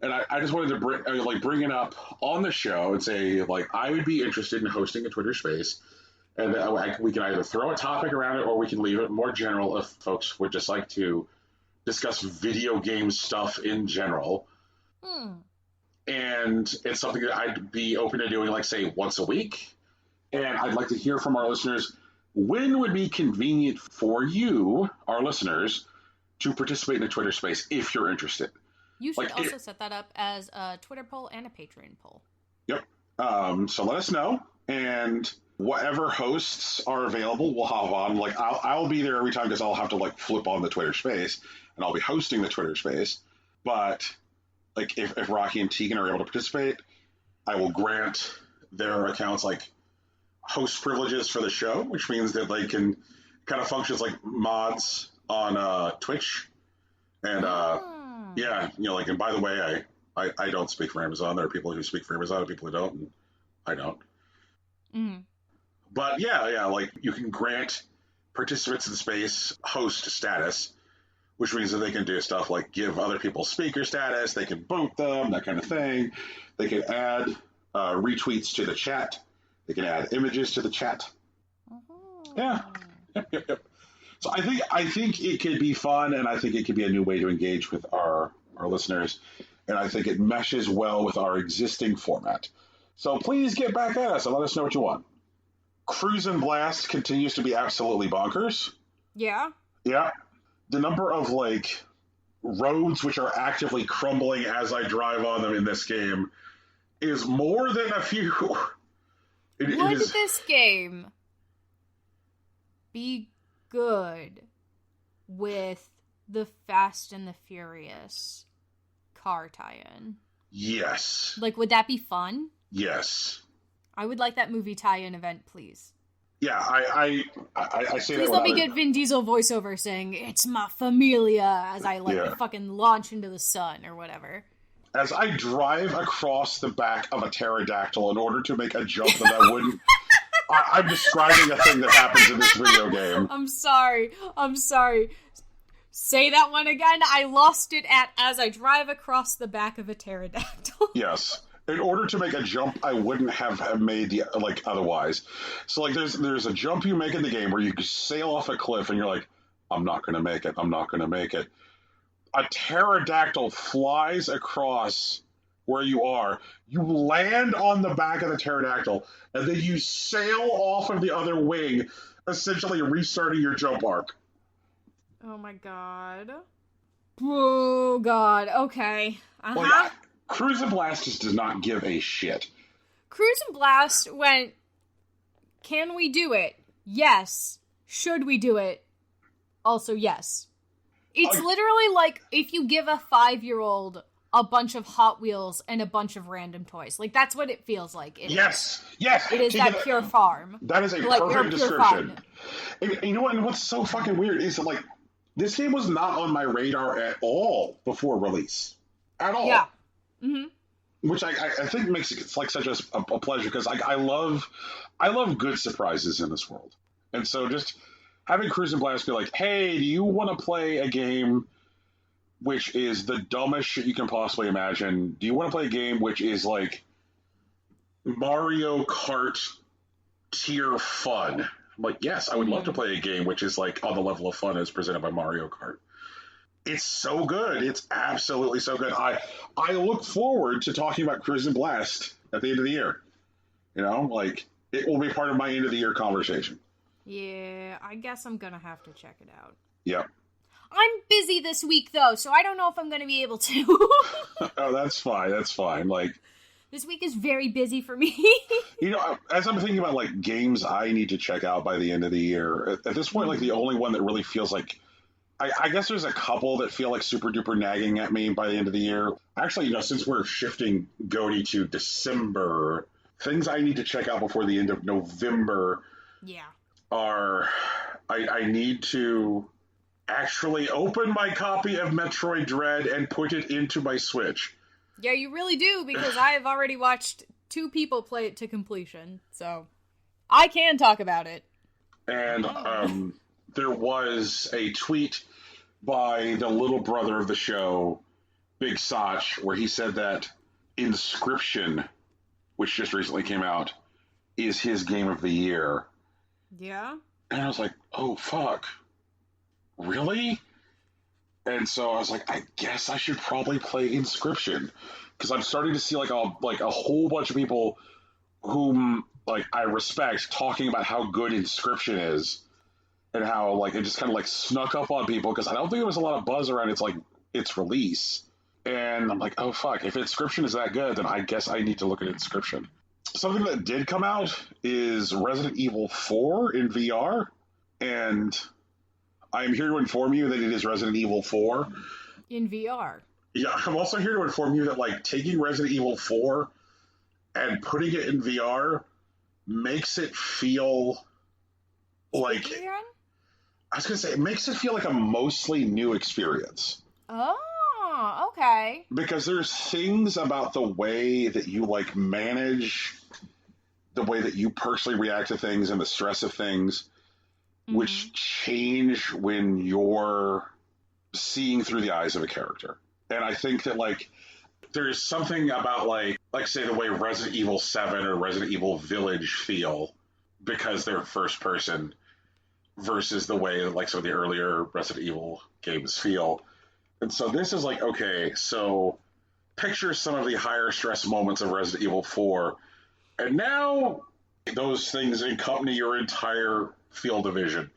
Speaker 1: and I just wanted to bring it up on the show and say, like, I would be interested in hosting a Twitter space, and we can either throw a topic around it or we can leave it more general if folks would just like to discuss video game stuff in general. And it's something that I'd be open to doing, like, say, once a week, and I'd like to hear from our listeners, when would be convenient for you, our listeners, to participate in a Twitter space if you're interested.
Speaker 2: You should also set that up as a Twitter poll and a Patreon poll.
Speaker 1: Yep. So let us know, and whatever hosts are available, we'll hop on. Like, I'll be there every time because I'll have to like flip on the Twitter space, and I'll be hosting the Twitter space. But like, if Rocky and Tegan are able to participate, I will grant their accounts like host privileges for the show, which means that they can kind of function as like mods on Twitch, and yeah, you know, like, and by the way, I don't speak for Amazon. There are people who speak for Amazon and people who don't, and I don't. But yeah, like, you can grant participants in the space host status, which means that they can do stuff like give other people speaker status, they can vote them, that kind of thing. They can add retweets to the chat. They can add images to the chat. Yeah. Yep. So I think it could be fun, and I think it could be a new way to engage with our listeners, and I think it meshes well with our existing format. So please get back at us and let us know what you want. Cruise and Blast continues to be absolutely bonkers.
Speaker 2: Yeah?
Speaker 1: Yeah. The number of, like, roads which are actively crumbling as I drive on them in this game is more than a few.
Speaker 2: Would this game be good with the Fast and the Furious car tie-in?
Speaker 1: Yes.
Speaker 2: Like, would that be fun?
Speaker 1: Yes.
Speaker 2: I would like that movie tie-in event, please.
Speaker 1: Yeah, I say that.
Speaker 2: Please let me get Vin Diesel voiceover saying, "It's my familia," as I fucking launch into the sun or whatever.
Speaker 1: As I drive across the back of a pterodactyl in order to make a jump that I wouldn't. I'm describing a thing that happens in this video game.
Speaker 2: I'm sorry. Say that one again. I lost it at as I drive across the back of a pterodactyl.
Speaker 1: Yes. In order to make a jump I wouldn't have made otherwise. So like there's a jump you make in the game where you sail off a cliff and you're like, I'm not going to make it. A pterodactyl flies across where you are. You land on the back of the pterodactyl, and then you sail off of the other wing, essentially restarting your jump arc.
Speaker 2: Oh my god. Oh god, okay.
Speaker 1: Like, Cruise and Blast just does not give a shit.
Speaker 2: Cruise and Blast went, can we do it? Yes. Should we do it? Also, yes. It's literally like if you give a 5-year-old a bunch of Hot Wheels and a bunch of random toys. Like, that's what it feels like.
Speaker 1: Yes.
Speaker 2: It is that pure farm.
Speaker 1: That is a perfect description. And you know what? And what's so fucking weird is that, like, this game was not on my radar at all before release. At all.
Speaker 2: Yeah. Mm-hmm.
Speaker 1: Which I think makes it like such a pleasure, because I love good surprises in this world. And so just having Cruise and Blast be like, hey, do you want to play a game which is the dumbest shit you can possibly imagine? Do you want to play a game which is like Mario Kart tier fun? I'm like, yes, I would love to play a game which is like on the level of fun as presented by Mario Kart. It's so good. It's absolutely so good. I look forward to talking about Crimson Blast at the end of the year. You know, like it will be part of my end of the year conversation.
Speaker 2: Yeah, I guess I'm gonna have to check it out.
Speaker 1: Yep.
Speaker 2: I'm busy this week though, so I don't know if I'm gonna be able to.
Speaker 1: Oh, that's fine. That's fine. Like
Speaker 2: this week is very busy for me.
Speaker 1: you know, as I'm thinking about like games I need to check out by the end of the year, at this point, like the only one that really feels like I guess there's a couple that feel like super duper nagging at me by the end of the year. Actually, you know, since we're shifting Goaty to December, things I need to check out before the end of November
Speaker 2: Yeah.
Speaker 1: are I need to actually open my copy of Metroid Dread and put it into my Switch.
Speaker 2: Yeah, you really do, because I have already watched 2 people play it to completion, so I can talk about it.
Speaker 1: And there was a tweet by the little brother of the show, Big Sach, where he said that Inscription, which just recently came out, is his game of the year.
Speaker 2: Yeah?
Speaker 1: And I was like, oh, fuck. Really? And so I was like, I guess I should probably play Inscription. Because I'm starting to see like a whole bunch of people whom like I respect talking about how good Inscription is. And how like it just kind of like snuck up on people because I don't think there was a lot of buzz around its release. And I'm like, oh fuck, if Inscription is that good, then I guess I need to look at Inscription. Something that did come out is Resident Evil 4 in VR, and I am here to inform you that it is Resident Evil 4
Speaker 2: in VR.
Speaker 1: Yeah, I'm also here to inform you that like taking Resident Evil 4 and putting it in VR makes it feel like I was going to say, it makes it feel like a mostly new experience.
Speaker 2: Oh, okay.
Speaker 1: Because there's things about the way that you, like, manage the way that you personally react to things and the stress of things, which change when you're seeing through the eyes of a character. And I think that, like, there's something about, like, say, the way Resident Evil 7 or Resident Evil Village feel because they're first person versus the way like some of the earlier Resident Evil games feel. And so this is like, okay, so picture some of the higher stress moments of Resident Evil 4, and now those things accompany your entire field of vision.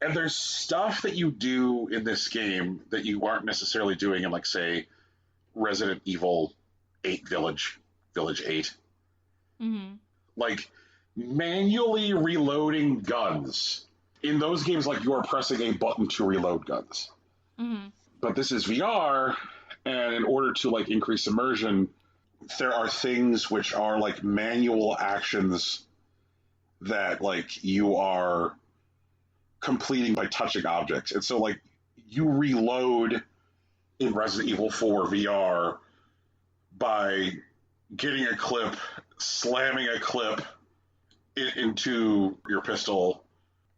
Speaker 1: And there's stuff that you do in this game that you aren't necessarily doing in, like, say, Resident Evil 8 Village 8.
Speaker 2: Mm-hmm.
Speaker 1: Like, manually reloading guns. In those games, like, you are pressing a button to reload guns.
Speaker 2: Mm-hmm.
Speaker 1: But this is VR, and in order to, like, increase immersion, there are things which are, like, manual actions that, like, you are completing by touching objects. And so, like, you reload in Resident Evil 4 VR by getting a clip, slamming a clip into your pistol,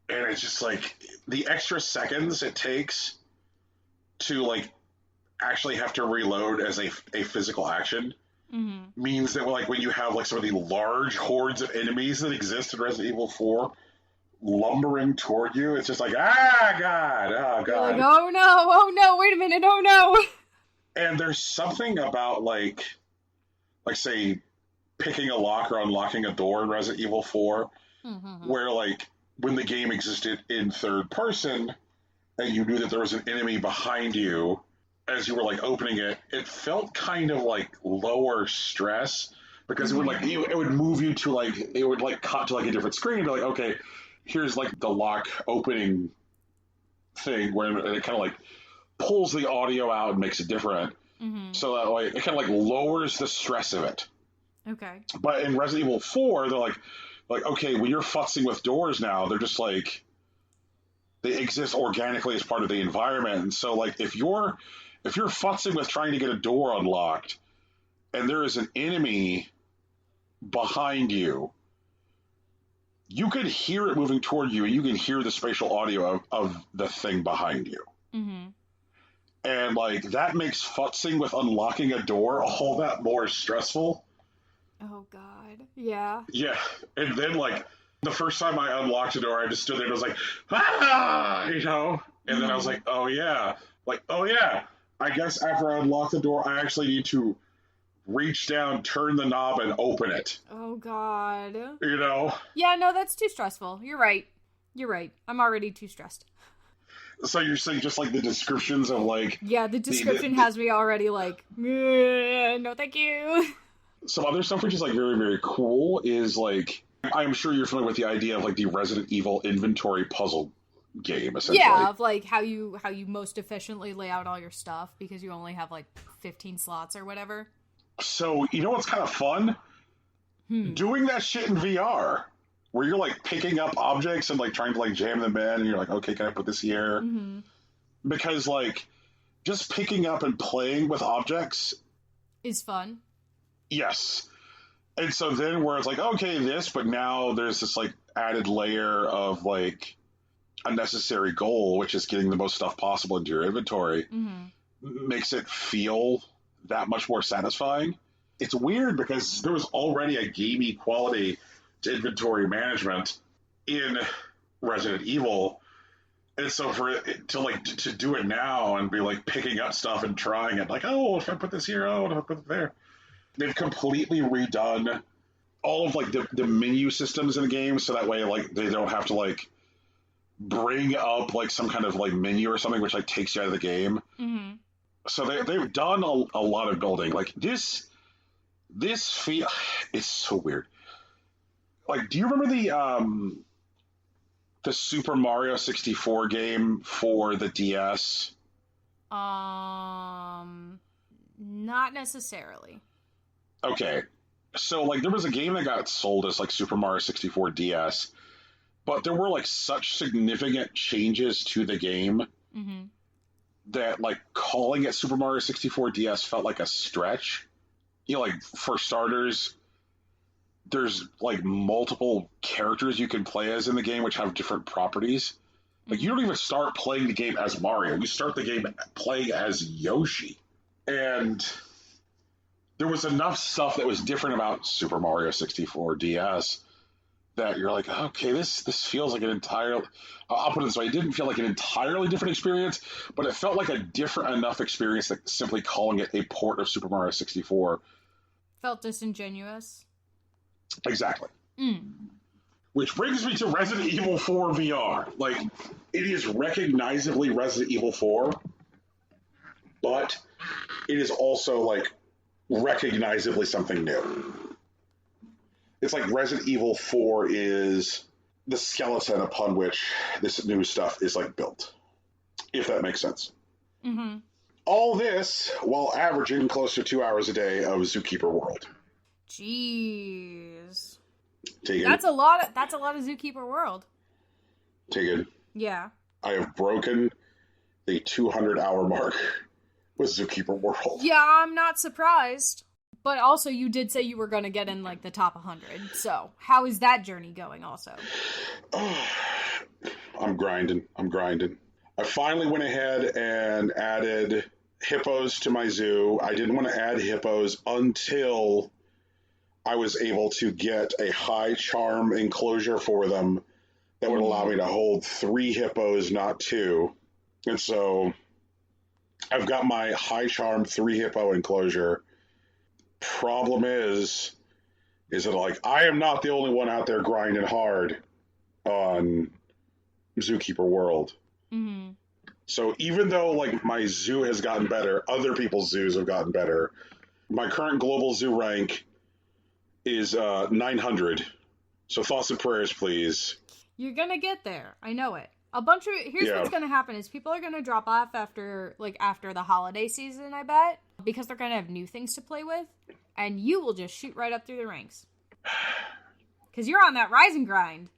Speaker 1: and it's just like the extra seconds it takes to like actually have to reload as a physical action means that like when you have like some of the large hordes of enemies that exist in Resident Evil 4 lumbering toward you, it's just like, ah, God, oh, God.
Speaker 2: You're like, oh no, wait a minute, oh no.
Speaker 1: And there's something about like say picking a lock or unlocking a door in Resident Evil 4 where like when the game existed in third person and you knew that there was an enemy behind you as you were like opening it, it felt kind of like lower stress because it would like it would move you to like it would like cut to like a different screen and be like, okay, here's like the lock opening thing where it kind of like pulls the audio out and makes it different. So that like it kind of like lowers the stress of it.
Speaker 2: Okay.
Speaker 1: But in Resident Evil 4, they're like, okay, when you're futzing with doors now, they're just like, they exist organically as part of the environment. And so, like, if you're futzing with trying to get a door unlocked, and there is an enemy behind you, you can hear it moving toward you, and you can hear the spatial audio of the thing behind you. And, like, that makes futzing with unlocking a door all that more stressful.
Speaker 2: Oh, God. Yeah.
Speaker 1: Yeah. And then, like, the first time I unlocked a door, I just stood there and was like, ah, you know? And then I was like, oh, yeah, Like, oh yeah, I guess after I unlock the door, I actually need to reach down, turn the knob, and open it.
Speaker 2: Oh, God.
Speaker 1: You know?
Speaker 2: Yeah, no, that's too stressful. You're right. I'm already too stressed.
Speaker 1: So you're saying just like the descriptions of like...
Speaker 2: Yeah, the description has me already like, no thank you.
Speaker 1: Some other stuff which is like very, very cool is like, I'm sure you're familiar with the idea of like the Resident Evil inventory puzzle game, essentially.
Speaker 2: Yeah, of like how you most efficiently lay out all your stuff because you only have like 15 slots or whatever.
Speaker 1: So, you know what's kind of fun? Doing that shit in VR. Where you're like picking up objects and like trying to like jam them in, and you're like, okay, can I put this here?
Speaker 2: Mm-hmm.
Speaker 1: Because like just picking up and playing with objects
Speaker 2: is fun.
Speaker 1: Yes. And so then where it's like, okay, this, but now there's this like added layer of like a necessary goal, which is getting the most stuff possible into your inventory, makes it feel that much more satisfying. It's weird because there was already a gamey quality to inventory management in Resident Evil, and so for it to do it now and be like picking up stuff and trying it, like, oh, if I put this here, oh, if I put it there, they've completely redone all of like the menu systems in the game, so that way like they don't have to like bring up like some kind of like menu or something which like takes you out of the game. So they've done a lot of building. Like this feel, it's so weird. Like, do you remember the Super Mario 64 game for the DS?
Speaker 2: Not necessarily.
Speaker 1: Okay. So, like, there was a game that got sold as, like, Super Mario 64 DS, but there were, like, such significant changes to the game that, like, calling it Super Mario 64 DS felt like a stretch. You know, like, for starters, there's like multiple characters you can play as in the game which have different properties. Like you don't even start playing the game as Mario. You start the game playing as Yoshi. And there was enough stuff that was different about Super Mario 64 DS that you're like, okay, this feels like an entirely... I'll put it this way, it didn't feel like an entirely different experience, but it felt like a different enough experience that simply calling it a port of Super Mario 64
Speaker 2: felt disingenuous.
Speaker 1: Exactly. Which brings me to Resident Evil 4 VR. Like, it is recognizably Resident Evil 4, but it is also, like, recognizably something new. It's like Resident Evil 4 is the skeleton upon which this new stuff is, like, built. If that makes sense. All this while averaging close to 2 hours a day of Zookeeper World.
Speaker 2: Jeez.
Speaker 1: Tegan.
Speaker 2: That's a lot of Zookeeper World.
Speaker 1: Tegan.
Speaker 2: Yeah.
Speaker 1: I have broken the 200-hour mark with Zookeeper World.
Speaker 2: Yeah, I'm not surprised. But also, you did say you were going to get in, like, the top 100. So, how is that journey going also?
Speaker 1: I'm grinding. I finally went ahead and added hippos to my zoo. I didn't want to add hippos until I was able to get a high charm enclosure for them that would allow me to hold 3 hippos, not 2. And so I've got my high charm 3 hippo enclosure. Problem is that like I am not the only one out there grinding hard on Zookeeper World. So even though like my zoo has gotten better, other people's zoos have gotten better. My current global zoo rank is 900. So thoughts and prayers, please.
Speaker 2: You're gonna get there. I know it. Here's what's gonna happen is people are gonna drop off after the holiday season, I bet, because they're gonna have new things to play with, and you will just shoot right up through the ranks. Because you're on that rise and grind.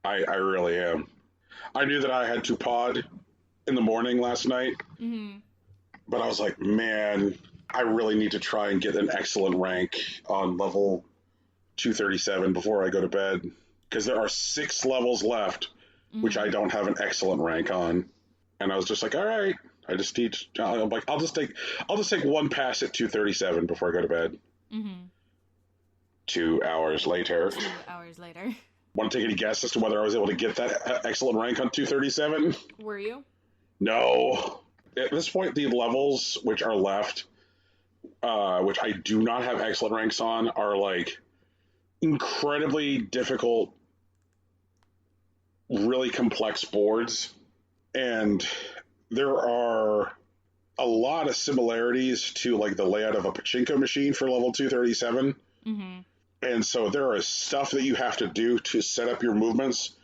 Speaker 1: I really am. I knew that I had to pod in the morning last night, but I was like, man, I really need to try and get an excellent rank on level 237 before I go to bed, because there are 6 levels left which I don't have an excellent rank on. And I was just like, all right, I just need to, I'm like, I'll just take one pass at 237 before I go to bed. 2 hours later.
Speaker 2: 2 hours later.
Speaker 1: Want to take any guess as to whether I was able to get that excellent rank on 237?
Speaker 2: Were you?
Speaker 1: No. at this point, the levels which are left, which I do not have excellent ranks on, are like incredibly difficult, really complex boards. And there are a lot of similarities to like the layout of a pachinko machine for level 237.
Speaker 2: Mm-hmm.
Speaker 1: And so there is stuff that you have to do to set up your movements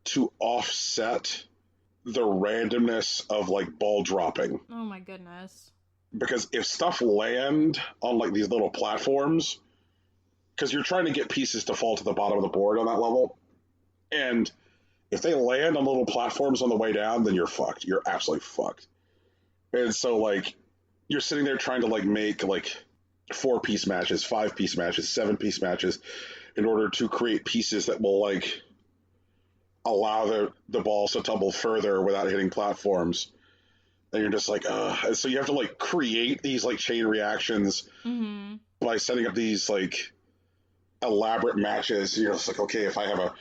Speaker 1: to offset the randomness of like ball dropping.
Speaker 2: Oh my goodness.
Speaker 1: Because if stuff land on like these little platforms, because you're trying to get pieces to fall to the bottom of the board on that level, and if they land on little platforms on the way down, then you're fucked. You're absolutely fucked. And so like you're sitting there trying to like make like 4-piece matches, 5-piece matches, 7-piece matches in order to create pieces that will like allow the balls to tumble further without hitting platforms. And you're just like, and so you have to like create these like chain reactions by setting up these like elaborate matches. You're just like, okay, if I have a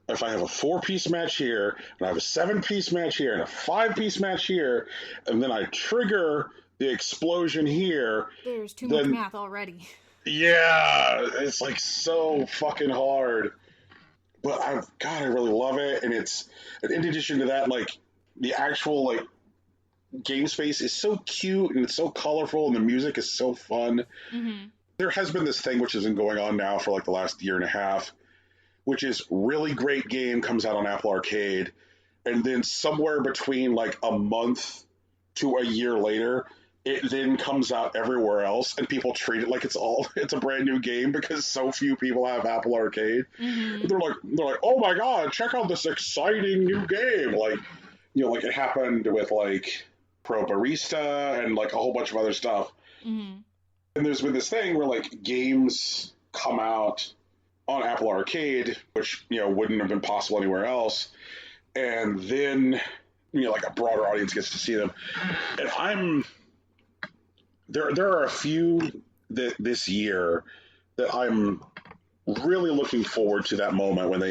Speaker 1: 4-piece match here, and I have a 7-piece match here, and a 5-piece match here, and then I trigger the explosion here.
Speaker 2: There's too much math already.
Speaker 1: Yeah, it's like so fucking hard. But I really love it, and in addition to that, like the actual like game space is so cute and it's so colorful, and the music is so fun.
Speaker 2: Mm-hmm.
Speaker 1: There has been this thing which has been going on now for like the last year and a half, which is really great game comes out on Apple Arcade, and then somewhere between like a month to a year later, it then comes out everywhere else, and people treat it like it's a brand new game because so few people have Apple Arcade.
Speaker 2: Mm-hmm.
Speaker 1: They're like, oh my god, check out this exciting new game! Like, you know, like it happened with like Pro Barista and like a whole bunch of other stuff.
Speaker 2: Mm-hmm.
Speaker 1: And there's been this thing where like games come out on Apple Arcade, which, you know, wouldn't have been possible anywhere else, and then, you know, like a broader audience gets to see them. And there are a few this year that I'm really looking forward to that moment when they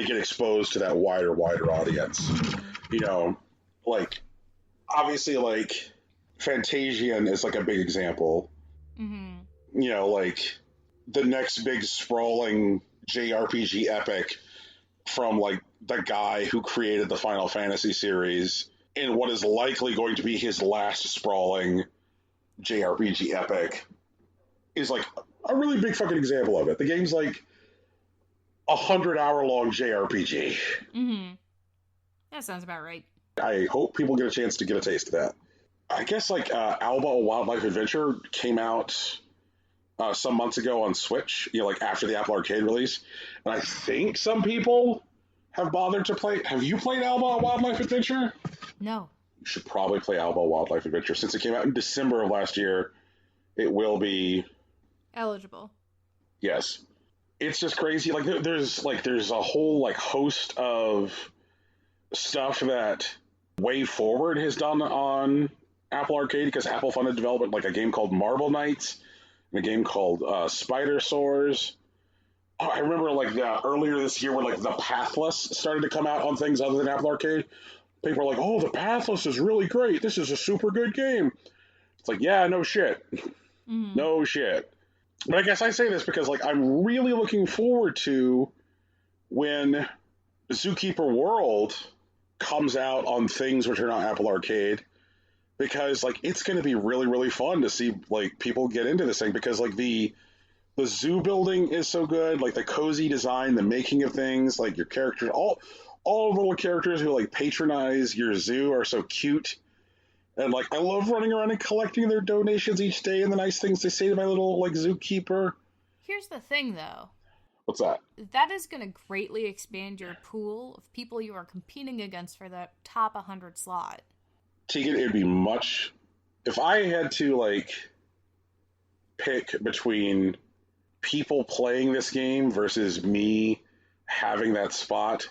Speaker 1: get exposed to that wider audience. You know, like obviously like Fantasian is like a big example.
Speaker 2: Mm-hmm.
Speaker 1: You know, like the next big sprawling JRPG epic from like the guy who created the Final Fantasy series in what is likely going to be his last sprawling JRPG epic is like a really big fucking example of it. The game's like 100-hour long JRPG.
Speaker 2: Mm-hmm. That sounds about right.
Speaker 1: I hope people get a chance to get a taste of that. I guess like Alba: A Wildlife Adventure came out some months ago on Switch, you know, like after the Apple Arcade release, and I think some people have bothered to play. Have you played Alba: A Wildlife Adventure?
Speaker 2: No.
Speaker 1: You should probably play Alba: A Wildlife Adventure. Since it came out in December of last year, it will be
Speaker 2: eligible.
Speaker 1: Yes. It's just crazy. Like there's a whole like host of stuff that Way Forward has done on Apple Arcade because Apple funded development, like a game called Marble Knights and a game called Spider Soars. Oh, I remember like earlier this year when like the Pathless started to come out on things other than Apple Arcade. People are like, oh, the Pathless is really great. This is a super good game. It's like, yeah, no shit.
Speaker 2: Mm-hmm.
Speaker 1: No shit. But I guess I say this because like I'm really looking forward to when Zookeeper World comes out on things which are not Apple Arcade, because like it's going to be really, really fun to see like people get into this thing because like the zoo building is so good, like the cozy design, the making of things, like your characters, all the little characters who like patronize your zoo are so cute. And like I love running around and collecting their donations each day and the nice things they say to my little like zookeeper.
Speaker 2: Here's the thing though.
Speaker 1: What's that?
Speaker 2: That is going to greatly expand your pool of people you are competing against for the top 100 slot.
Speaker 1: Tegan, it'd be much... If I had to, like, pick between people playing this game versus me having that spot,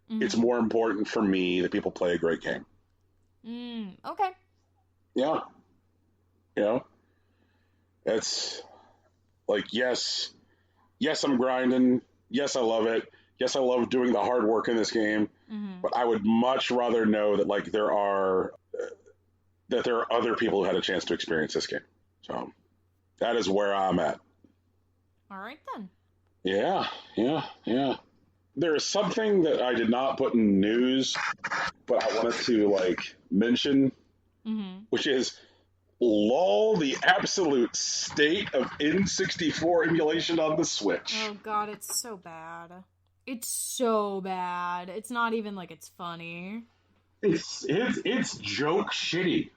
Speaker 1: it's more important for me that people play a great game.
Speaker 2: Okay.
Speaker 1: Yeah. You know? It's like, yes, I'm grinding. Yes, I love it. Yes, I love doing the hard work in this game. But I would much rather know that, like, there are that there are other people who had a chance to experience this game. So that is where I'm at.
Speaker 2: All right, then.
Speaker 1: Yeah. There is something that I did not put in news, but I wanted to mention, which is lol, the absolute state of N64 emulation on the Switch.
Speaker 2: Oh god, it's so bad. It's so bad. It's not even like it's funny.
Speaker 1: It's joke shitty.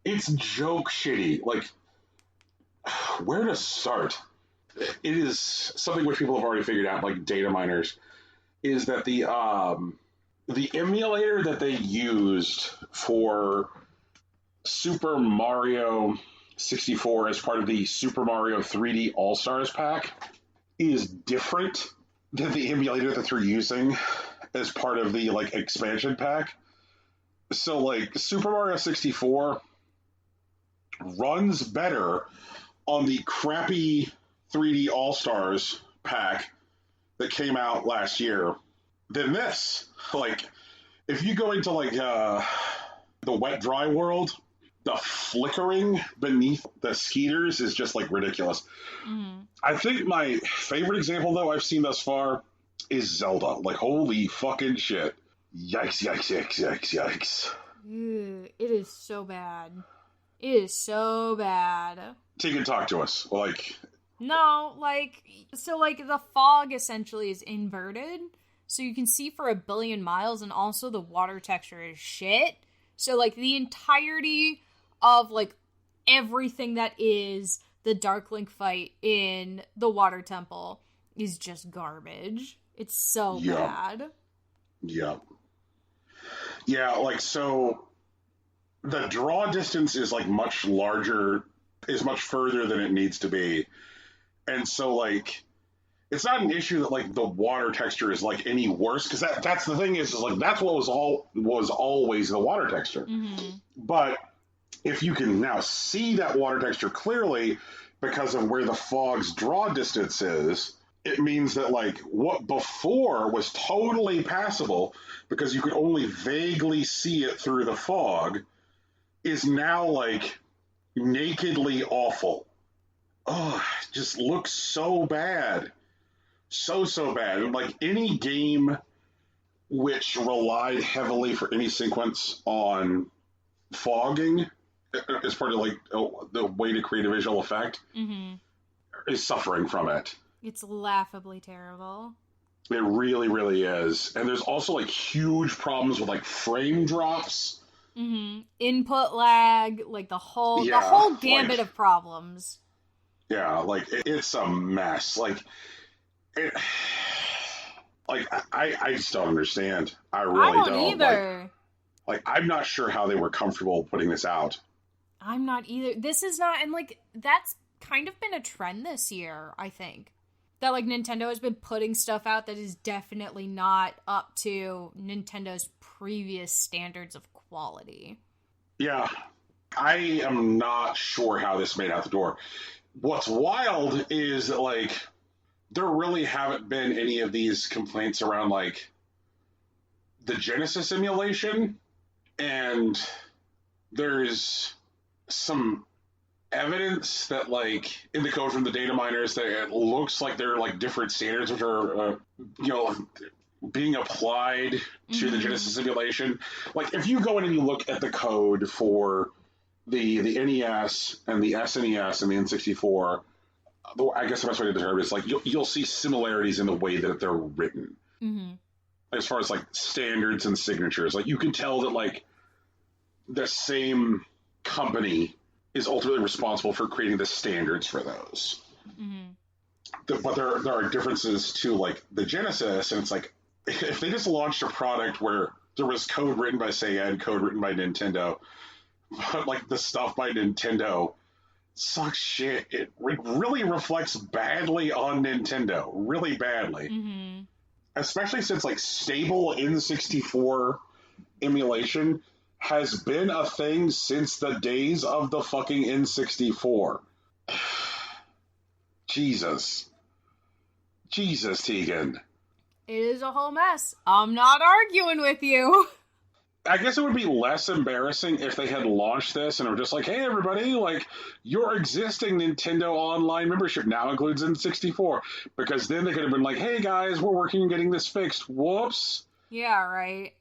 Speaker 1: It's joke shitty. Like, where to start? It is something which people have already figured out, like data miners, is that the emulator that they used for Super Mario 64 as part of the Super Mario 3D All-Stars pack is different than the emulator that they're using as part of the expansion pack. So Super Mario 64 runs better on the crappy 3D All-Stars pack that came out last year than this. If you go into the wet dry world, the flickering beneath the skeeters is just ridiculous. I think my favorite example though I've seen thus far is Zelda. Holy fucking shit. Yikes.
Speaker 2: Ew, it is so bad. It is so bad.
Speaker 1: Tegan, talk to us.
Speaker 2: No, the fog essentially is inverted, so you can see for a billion miles, and also the water texture is shit. So, the entirety of, everything that is the Darklink fight in the Water Temple is just garbage. It's so bad.
Speaker 1: Yeah. Yeah, so the draw distance is, much larger, is much further than it needs to be. And so, it's not an issue that, the water texture is, any worse, because that's the thing is that's what was always the water texture. But if you can now see that water texture clearly because of where the fog's draw distance is, it means that, what before was totally passable because you could only vaguely see it through the fog is now, nakedly awful. Oh, it just looks so bad. So bad. Any game which relied heavily for any sequence on fogging as part of the way to create a visual effect is suffering from it.
Speaker 2: It's laughably terrible.
Speaker 1: It really, really is. And there's also huge problems with frame drops.
Speaker 2: Input lag, the whole gambit of problems.
Speaker 1: Yeah, it's a mess. I just don't understand. I really don't.
Speaker 2: Either.
Speaker 1: I'm not sure how they were comfortable putting this out.
Speaker 2: I'm not either. This is not, and that's kind of been a trend this year, I think. That Nintendo has been putting stuff out that is definitely not up to Nintendo's previous standards of quality.
Speaker 1: Yeah, I am not sure how this made out the door. What's wild is that there really haven't been any of these complaints around the Genesis emulation, and there's some evidence that in the code from the data miners that it looks like there are different standards which are being applied to the Genesis emulation. If you go in and you look at the code for the NES and the SNES and the N64, I guess the best way to describe it is you'll see similarities in the way that they're written. As far as standards and signatures, you can tell that the same company is ultimately responsible for creating the standards for those. But there are differences to the Genesis, and it's if they just launched a product where there was code written by Sega and code written by Nintendo, but the stuff by Nintendo sucks shit. It really reflects badly on Nintendo, really badly. Especially since stable N64 emulation has been a thing since the days of the fucking N64. Jesus, Tegan.
Speaker 2: It is a whole mess. I'm not arguing with you.
Speaker 1: I guess it would be less embarrassing if they had launched this and were just like, hey, everybody, like, your existing Nintendo Online membership now includes N64. Because then they could have been like, hey, guys, we're working on getting this fixed. Whoops.
Speaker 2: Yeah, right.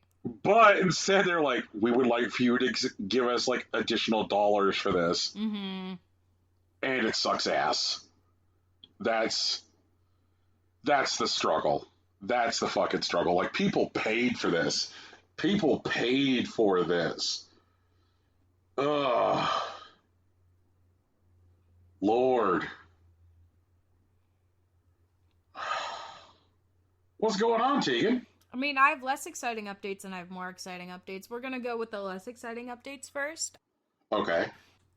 Speaker 1: But instead, they're like, we would like for you to give us, like, additional dollars for this.
Speaker 2: Mm-hmm.
Speaker 1: And it sucks ass. That's the struggle. That's the fucking struggle. Like, people paid for this. People paid for this. Ugh. Lord. What's going on, Tegan?
Speaker 2: I mean, I have less exciting updates and I have more exciting updates. We're gonna go with the less exciting updates first.
Speaker 1: Okay.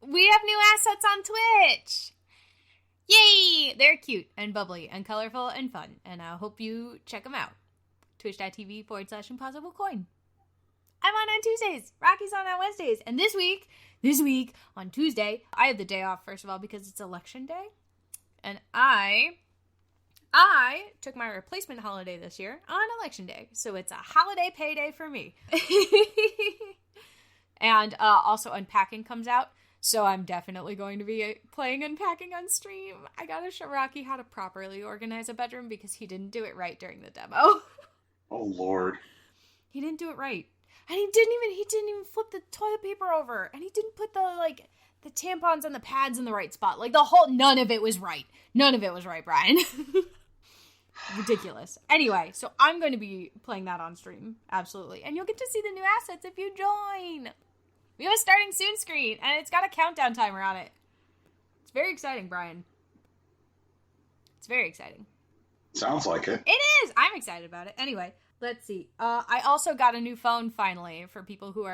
Speaker 2: We have new assets on Twitch! Yay! They're cute and bubbly and colorful and fun, and I hope you check them out. Twitch.tv/impossiblecoin. I'm on Tuesdays. Rocky's on Wednesdays. And this week, on Tuesday, I have the day off, first of all, because it's election day. And I took my replacement holiday this year on election day. So it's a holiday payday for me. And also Unpacking comes out. So I'm definitely going to be playing Unpacking on stream. I gotta show Rocky how to properly organize a bedroom because he didn't do it right during the demo.
Speaker 1: Oh, Lord.
Speaker 2: He didn't do it right. And he didn't even flip the toilet paper over. And he didn't put the tampons and the pads in the right spot. Like, none of it was right. None of it was right, Brian. Ridiculous. Anyway, so I'm going to be playing that on stream. Absolutely. And you'll get to see the new assets if you join. We have a starting soon screen, and it's got a countdown timer on it. It's very exciting, Brian. It's very exciting.
Speaker 1: Sounds like it.
Speaker 2: It is! I'm excited about it. Anyway. Let's see. I also got a new phone finally for people who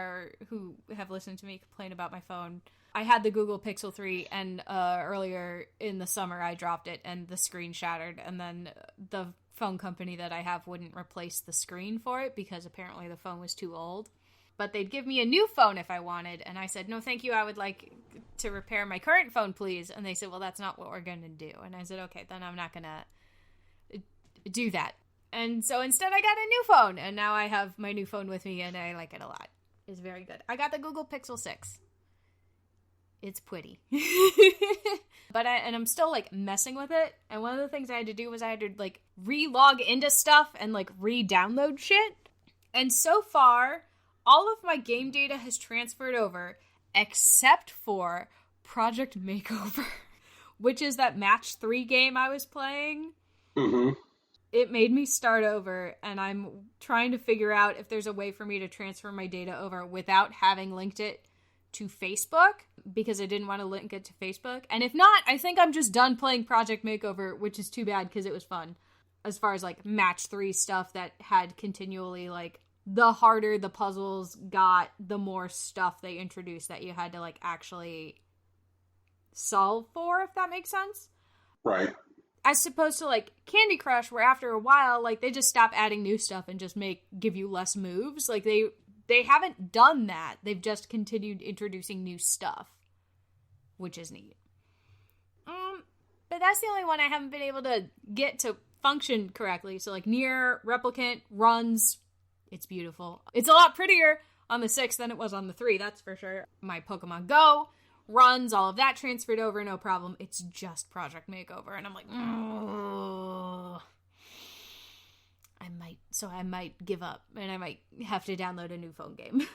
Speaker 2: have listened to me complain about my phone. I had the Google Pixel 3 and earlier in the summer I dropped it and the screen shattered, and then the phone company that I have wouldn't replace the screen for it because apparently the phone was too old. But they'd give me a new phone if I wanted, and I said, no thank you, I would like to repair my current phone, please. And they said, well, that's not what we're going to do. And I said, okay, then I'm not going to do that. And so instead I got a new phone, and now I have my new phone with me, and I like it a lot. It's very good. I got the Google Pixel 6. It's pretty. But I'm still, like, messing with it, and one of the things I had to do was I had to, like, re-log into stuff and, like, re-download shit. And so far, all of my game data has transferred over, except for Project Makeover, which is that Match 3 game I was playing.
Speaker 1: Mm-hmm.
Speaker 2: It made me start over, and I'm trying to figure out if there's a way for me to transfer my data over without having linked it to Facebook, because I didn't want to link it to Facebook. And if not, I think I'm just done playing Project Makeover, which is too bad because it was fun. As far as, like, Match 3 stuff that had continually, like, the harder the puzzles got, the more stuff they introduced that you had to, like, actually solve for, if that makes sense.
Speaker 1: Right.
Speaker 2: As opposed to, like, Candy Crush, where after a while, like, they just stop adding new stuff and just give you less moves. Like, they haven't done that. They've just continued introducing new stuff, which is neat. But that's the only one I haven't been able to get to function correctly. So, like, Nier Replicant runs. It's beautiful. It's a lot prettier on the 6 than it was on the 3, that's for sure. My Pokemon Go runs, all of that transferred over, no problem. It's just Project Makeover, and I'm like, I might give up, and I might have to download a new phone game.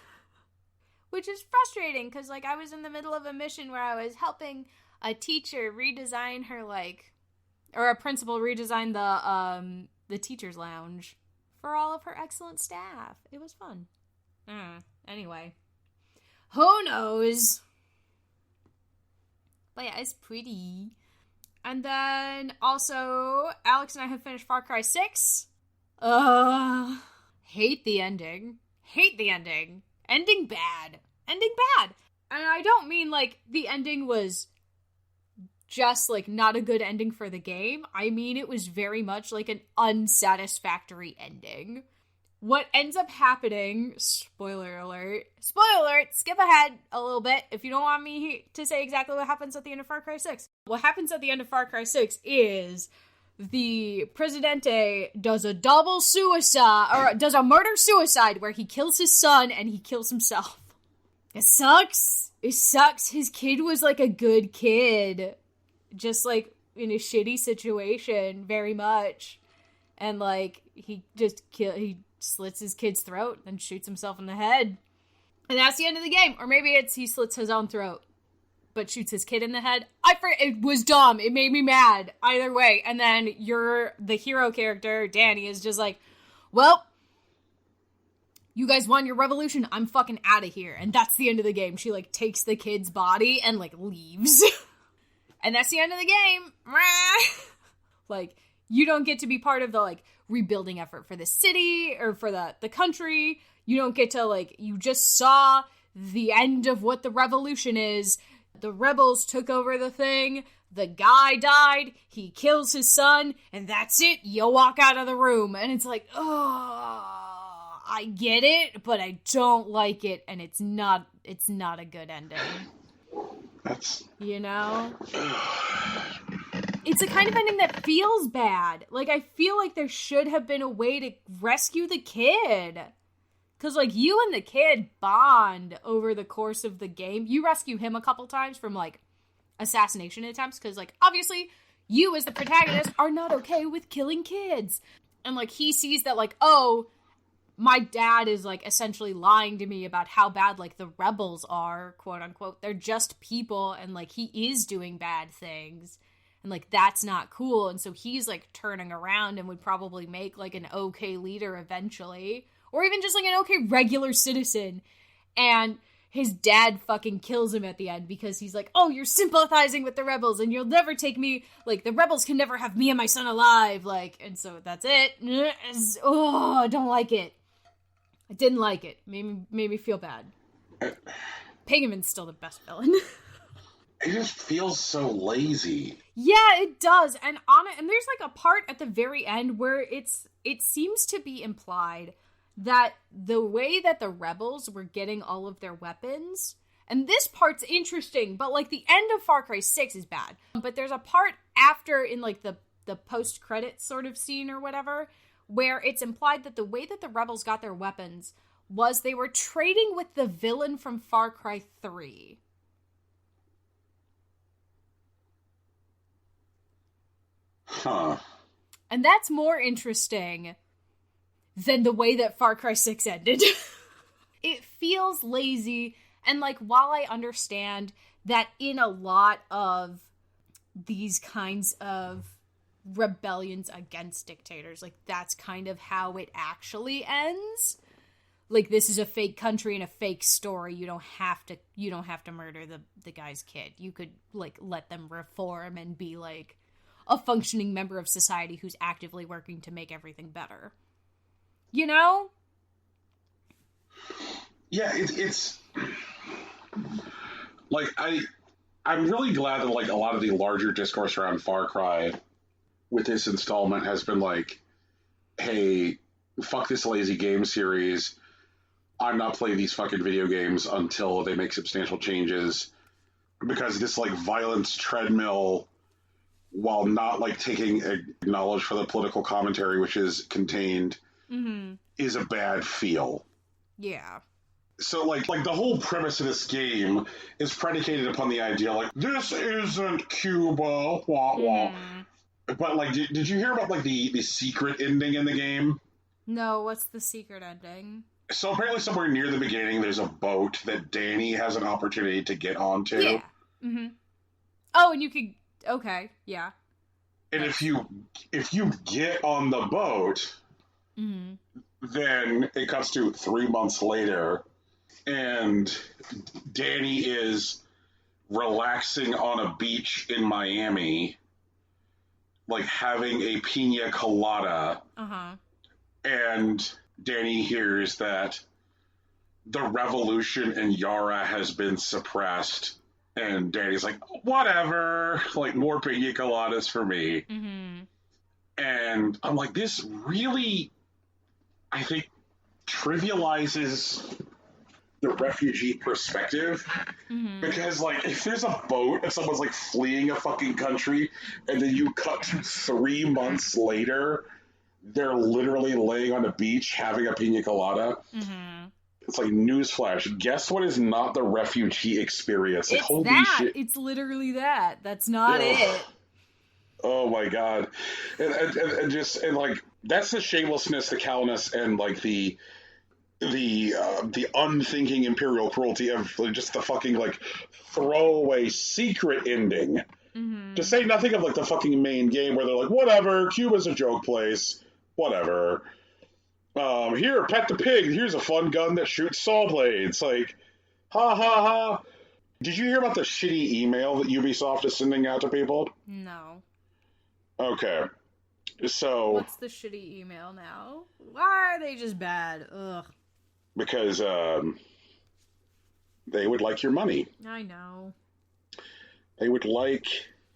Speaker 2: Which is frustrating, because, like, I was in the middle of a mission where I was helping a teacher redesign her, like, or a principal redesign the teacher's lounge for all of her excellent staff. It was fun. Anyway. Who knows? But yeah, it's pretty. And then also, Alex and I have finished Far Cry 6. Hate the ending. Ending bad. And I don't mean, like, the ending was just, like, not a good ending for the game. I mean, it was very much, like, an unsatisfactory ending. What ends up happening, spoiler alert, skip ahead a little bit if you don't want me to say exactly what happens at the end of Far Cry 6. What happens at the end of Far Cry 6 is the Presidente does a double suicide, or does a murder-suicide where he kills his son and he kills himself. It sucks. It sucks. His kid was, like, a good kid. Just, like, in a shitty situation, very much. And, like, he slits his kid's throat and shoots himself in the head. And that's the end of the game. Or maybe it's he slits his own throat, but shoots his kid in the head. It was dumb. It made me mad. Either way. And then the hero character, Danny, is just like, well, you guys want your revolution? I'm fucking out of here. And that's the end of the game. She, like, takes the kid's body and, like, leaves. And that's the end of the game. Like, you don't get to be part of the, like, rebuilding effort for the city or for the country. You don't get to, like, you just saw the end of what the revolution is. The rebels took over the thing. The guy died. He kills his son. And that's it. You walk out of the room. And it's like, oh, I get it, but I don't like it. And it's not a good ending.
Speaker 1: That's...
Speaker 2: You know? It's a kind of ending that feels bad. Like, I feel like there should have been a way to rescue the kid. Because, like, you and the kid bond over the course of the game. You rescue him a couple times from, like, assassination attempts. Because, like, obviously, you as the protagonist are not okay with killing kids. And, like, he sees that, like, oh, my dad is, like, essentially lying to me about how bad, like, the rebels are, quote unquote. They're just people, and, like, he is doing bad things. And, like, that's not cool. And so he's, like, turning around and would probably make, like, an okay leader eventually. Or even just, like, an okay regular citizen. And his dad fucking kills him at the end because he's like, oh, you're sympathizing with the rebels and you'll never take me, like, the rebels can never have me and my son alive. Like, and so that's it. Oh, I don't like it. I didn't like it. Made me feel bad. Pagan's still the best villain.
Speaker 1: It just feels so lazy.
Speaker 2: Yeah, it does. And there's, like, a part at the very end where it seems to be implied that the way that the rebels were getting all of their weapons, and this part's interesting, but, like, the end of Far Cry 6 is bad. But there's a part after, in, like, the post-credits sort of scene or whatever, where it's implied that the way that the rebels got their weapons was they were trading with the villain from Far Cry 3.
Speaker 1: Huh.
Speaker 2: And that's more interesting than the way that Far Cry 6 ended. It feels lazy, and, like, while I understand that in a lot of these kinds of rebellions against dictators, like, that's kind of how it actually ends. Like, this is a fake country and a fake story. You don't have to murder the guy's kid. You could, like, let them reform and be, like, a functioning member of society who's actively working to make everything better. You know?
Speaker 1: Yeah, it's like, I'm really glad that, like, a lot of the larger discourse around Far Cry with this installment has been like, hey, fuck this lazy game series. I'm not playing these fucking video games until they make substantial changes, because this, like, violence treadmill, while not, like, taking acknowledge for the political commentary which is contained, is a bad feel.
Speaker 2: Yeah.
Speaker 1: So, like the whole premise of this game is predicated upon the idea, like, this isn't Cuba, wah wah. But, like, did you hear about, like, the secret ending in the game?
Speaker 2: No, what's the secret ending?
Speaker 1: So apparently somewhere near the beginning there's a boat that Danny has an opportunity to get onto.
Speaker 2: Yeah. Mm-hmm. Oh, and you could... Okay, yeah.
Speaker 1: And if you get on the boat, then it cuts to 3 months later, and Danny is relaxing on a beach in Miami, like, having a pina colada. And Danny hears that the revolution in Yara has been suppressed. And Danny's like, whatever, like, more pina coladas for me. And I'm like, this really, I think, trivializes
Speaker 3: the refugee perspective. Because, like, if there's a boat and someone's, like, fleeing a fucking country, and then you cut to 3 months later, they're literally laying on the beach having a pina colada. It's like, newsflash. Guess what is not the refugee experience?
Speaker 2: It's
Speaker 3: Holy
Speaker 2: that.
Speaker 3: shit.
Speaker 2: It's literally that. That's not it.
Speaker 3: Oh my god. And just, and like, that's the shamelessness, the callousness, and like the unthinking imperial cruelty of just the fucking, like, throwaway secret ending. To say nothing of, like, the fucking main game where they're like, whatever, Cuba's a joke place, whatever. Here, pet the pig, here's a fun gun that shoots saw blades. Like, ha ha ha. Did you hear about the shitty email that Ubisoft is sending out to people?
Speaker 2: No.
Speaker 3: Okay. So...
Speaker 2: What's the shitty email now? Why are they just bad? Ugh.
Speaker 3: Because, they would like your money.
Speaker 2: I know.
Speaker 3: They would like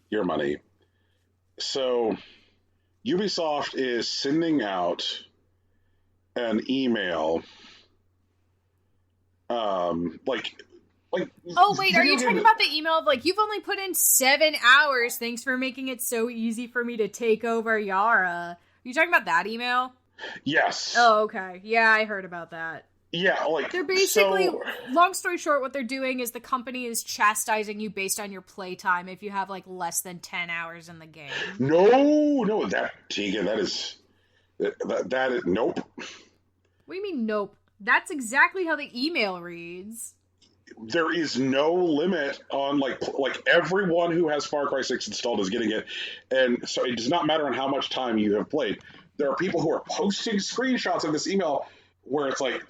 Speaker 3: your money. So, Ubisoft is sending out an email,
Speaker 2: Oh, wait, are you talking about the email of, like, you've only put in 7 hours, thanks for making it so easy for me to take over Yara? Are you talking about that email?
Speaker 3: Yes.
Speaker 2: Oh, okay. Yeah, I heard about that.
Speaker 3: Yeah, like...
Speaker 2: They're basically, long story short, what they're doing is the company is chastising you based on your playtime if you have, like, less than 10 hours in the game.
Speaker 3: No, that, Tegan, that is, nope.
Speaker 2: What do you mean, nope? That's exactly how the email reads.
Speaker 3: There is no limit on, like everyone who has Far Cry 6 installed is getting it, and so it does not matter on how much time you have played. There are people who are posting screenshots of this email where it's like,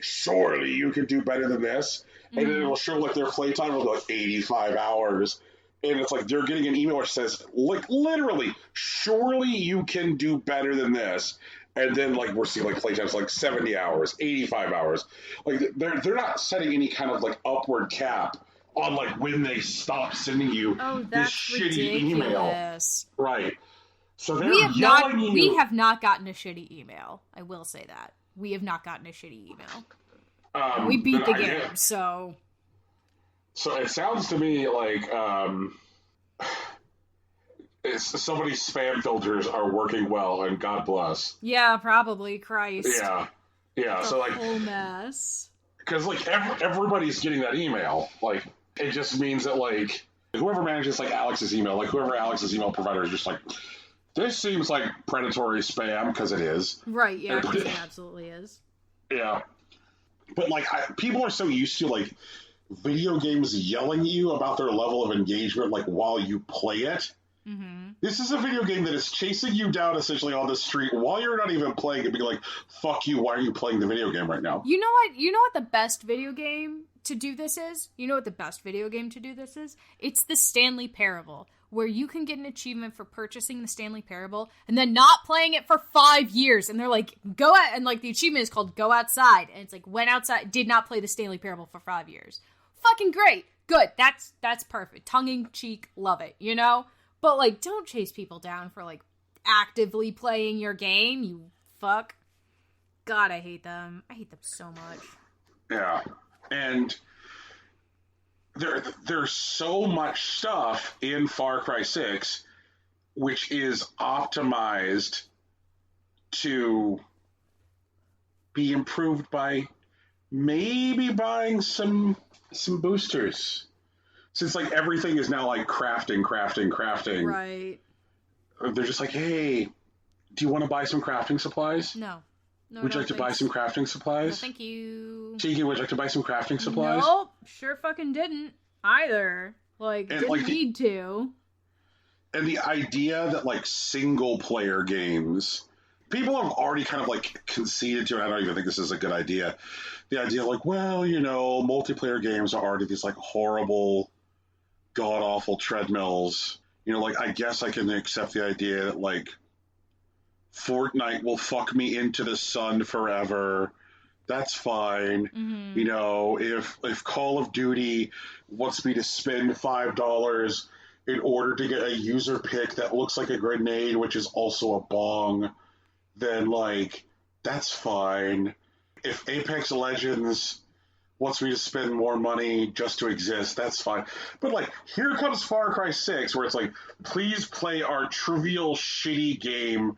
Speaker 3: surely you can do better than this, and then it'll show, like, their playtime will be like 85 hours, and it's like they're getting an email which says, like, literally, surely you can do better than this. And then, like, we're seeing, like, playtimes like 70 hours, 85 hours. Like, they're not setting any kind of, like, upward cap on, like, when they stop sending you this shitty email. Right. So they're yelling you.
Speaker 2: We have not gotten a shitty email. I will say that. We have not gotten a shitty email. We beat the game, so...
Speaker 3: So it sounds to me like, somebody's spam filters are working well, and God bless.
Speaker 2: Yeah, probably. Christ.
Speaker 3: Yeah. So, like,
Speaker 2: whole mess.
Speaker 3: Because, like, everybody's getting that email. Like, it just means that, like, whoever manages, like, Alex's email, like, whoever Alex's email provider is just like, this seems like predatory spam, because it is.
Speaker 2: Right, yeah, because it absolutely is.
Speaker 3: Yeah. But, like, people are so used to, like, video games yelling at you about their level of engagement, like, while you play it. This is a video game that is chasing you down essentially on the street while you're not even playing it, being like, fuck you, why are you playing the video game right now?
Speaker 2: You know what the best video game to do this is? It's the Stanley Parable, where you can get an achievement for purchasing the Stanley Parable and then not playing it for 5 years. And they're like, go out, and, like, the achievement is called Go Outside. And it's like, went outside, did not play the Stanley Parable for 5 years. Fucking great. Good. That's perfect. Tongue-in-cheek. Love it. You know? But, like, don't chase people down for, like, actively playing your game, you fuck. God, I hate them. I hate them so much.
Speaker 3: Yeah. And there's so much stuff in Far Cry 6 which is optimized to be improved by maybe buying some boosters. Since, like, everything is now, like, crafting.
Speaker 2: Right.
Speaker 3: They're just like, hey, do you want to buy some crafting supplies?
Speaker 2: No.
Speaker 3: Would you like to buy some crafting supplies?
Speaker 2: No, thank you.
Speaker 3: Tegan, would you like to buy some crafting supplies?
Speaker 2: Nope. Sure fucking didn't. Either. Like, and, didn't like, need to.
Speaker 3: And the idea that, like, single-player games... People have already kind of, like, conceded to it. I don't even think this is a good idea. The idea, like, well, you know, multiplayer games are already these, like, horrible... god-awful treadmills. You know, like, I guess I can accept the idea that, like, Fortnite will fuck me into the sun forever. That's fine. You know, if Call of Duty wants me to spend $5 in order to get a user pick that looks like a grenade, which is also a bong, then, like, that's fine. If Apex Legends
Speaker 1: wants me to spend more money just to exist, that's fine. But, like, here comes Far Cry 6, where it's like, please play our trivial, shitty game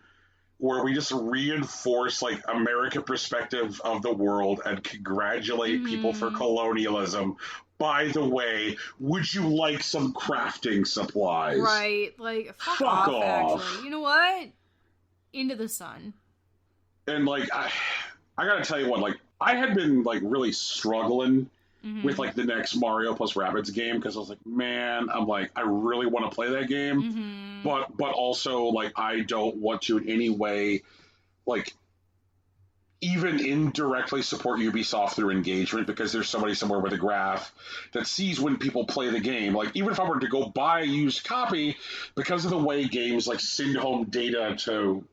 Speaker 1: where we just reinforce, like, American perspective of the world and congratulate people for colonialism. By the way, would you like some crafting supplies?
Speaker 2: Right, like, fuck off, actually. You know what? Into the sun.
Speaker 1: And, like, I gotta tell you what, like, I had been, like, really struggling with, like, the next Mario plus Rabbids game, because I was like, man, I'm like, I really want to play that game, but also, like, I don't want to in any way, like, even indirectly support Ubisoft through engagement, because there's somebody somewhere with a graph that sees when people play the game. Like, even if I were to go buy a used copy, because of the way games, like, send home data to...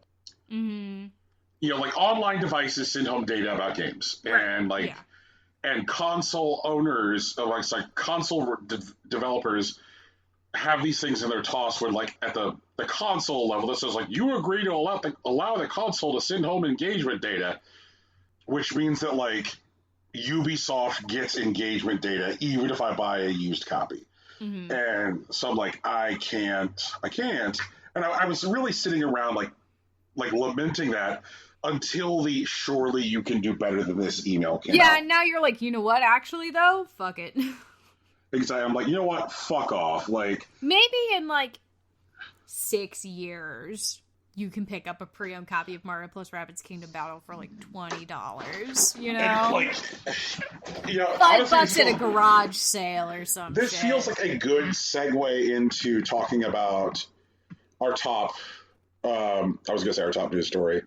Speaker 1: You know, like, online devices send home data about games, and like, and console owners, like console developers, have these things in their toss where, like, at the console level, this says like, you agree to allow the console to send home engagement data, which means that, like, Ubisoft gets engagement data even if I buy a used copy, and so I'm like, I can't, and I was really sitting around like lamenting that. Until the surely you can do better than this email came out.
Speaker 2: Now you're like, you know what, actually, though? Fuck it.
Speaker 1: Exactly. I'm like, you know what? Fuck off. Like,
Speaker 2: maybe in, like, 6 years, you can pick up a pre-owned copy of Mario plus Rabbids Kingdom Battle for, like, $20, you know?
Speaker 1: And, like, you know,
Speaker 2: $5 at a garage sale or something.
Speaker 1: This feels like a good segue into talking about our top, I was going to say our top news story.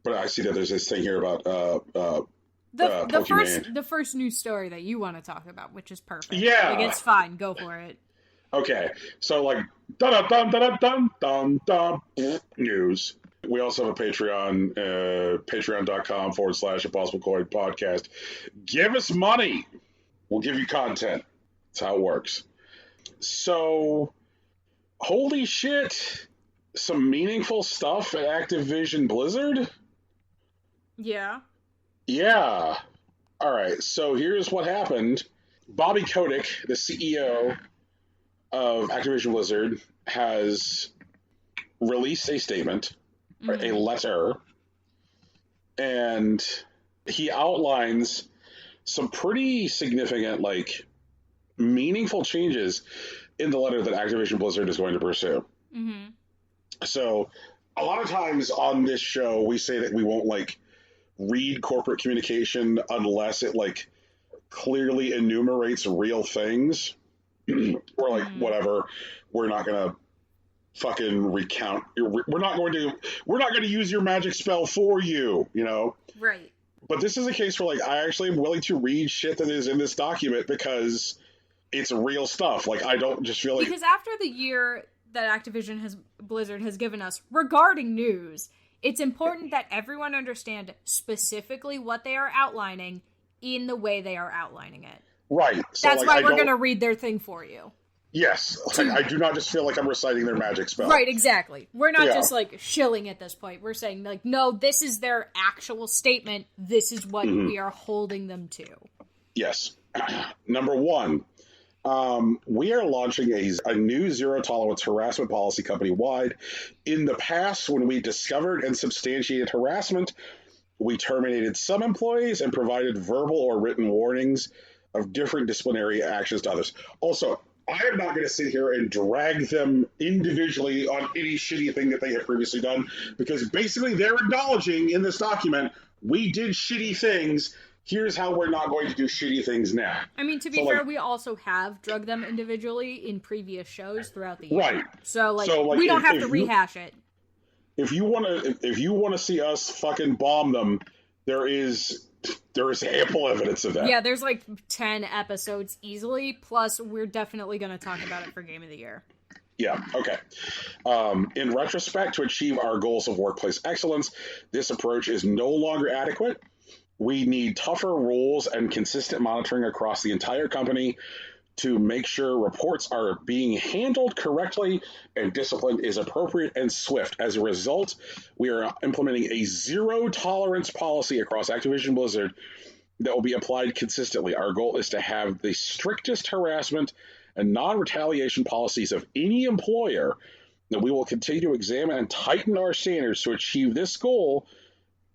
Speaker 1: But I see that there's this thing here about
Speaker 2: the first news story that you want to talk about, which is perfect.
Speaker 1: Yeah,
Speaker 2: like, it's fine. Go for it.
Speaker 1: Okay, so like dun dun dun dun dun dun news. We also have a Patreon, patreon.com/Impossible Coin Podcast. Give us money. We'll give you content. That's how it works. So, holy shit, some meaningful stuff at Activision Blizzard.
Speaker 2: Yeah.
Speaker 1: Yeah. All right. So here's what happened. Bobby Kotick, the CEO of Activision Blizzard, has released a statement, a letter, and he outlines some pretty significant, like, meaningful changes in the letter that Activision Blizzard is going to pursue. So a lot of times on this show, we say that we won't, like, read corporate communication unless it, like, clearly enumerates real things. We're like, whatever, we're not going to fucking recount. We're not going to use your magic spell for you, you know?
Speaker 2: Right.
Speaker 1: But this is a case where, like, I actually am willing to read shit that is in this document because it's real stuff. Like, I don't just feel like...
Speaker 2: Because after the year that Blizzard has given us regarding news, it's important that everyone understand specifically what they are outlining in the way they are outlining it.
Speaker 1: Right. So,
Speaker 2: that's why we're going to read their thing for you.
Speaker 1: Yes. Like, I do not just feel like I'm reciting their magic spell.
Speaker 2: Right, exactly. We're not just, like, shilling at this point. We're saying, like, no, this is their actual statement. This is what we are holding them to. Yes.
Speaker 1: Number one, we are launching a new zero-tolerance harassment policy company-wide. In the past, when we discovered and substantiated harassment, we terminated some employees and provided verbal or written warnings of different disciplinary actions to others. Also, I am not going to sit here and drag them individually on any shitty thing that they have previously done, because basically they're acknowledging in this document, we did shitty things. Here's how we're not going to do shitty things now.
Speaker 2: I mean, to be fair, we also have drugged them individually in previous shows throughout the year.
Speaker 1: Right.
Speaker 2: So, we don't have to rehash it.
Speaker 1: If you want to see us fucking bomb them, there is ample evidence of that.
Speaker 2: Yeah, there's like 10 episodes easily, plus we're definitely going to talk about it for Game of the Year.
Speaker 1: Yeah, okay. In retrospect, to achieve our goals of workplace excellence, this approach is no longer adequate. We need tougher rules and consistent monitoring across the entire company to make sure reports are being handled correctly and discipline is appropriate and swift. As a result, we are implementing a zero-tolerance policy across Activision Blizzard
Speaker 3: that will be applied consistently. Our goal is to have the strictest harassment and non-retaliation policies of any employer, that we will continue to examine and tighten our standards to achieve this goal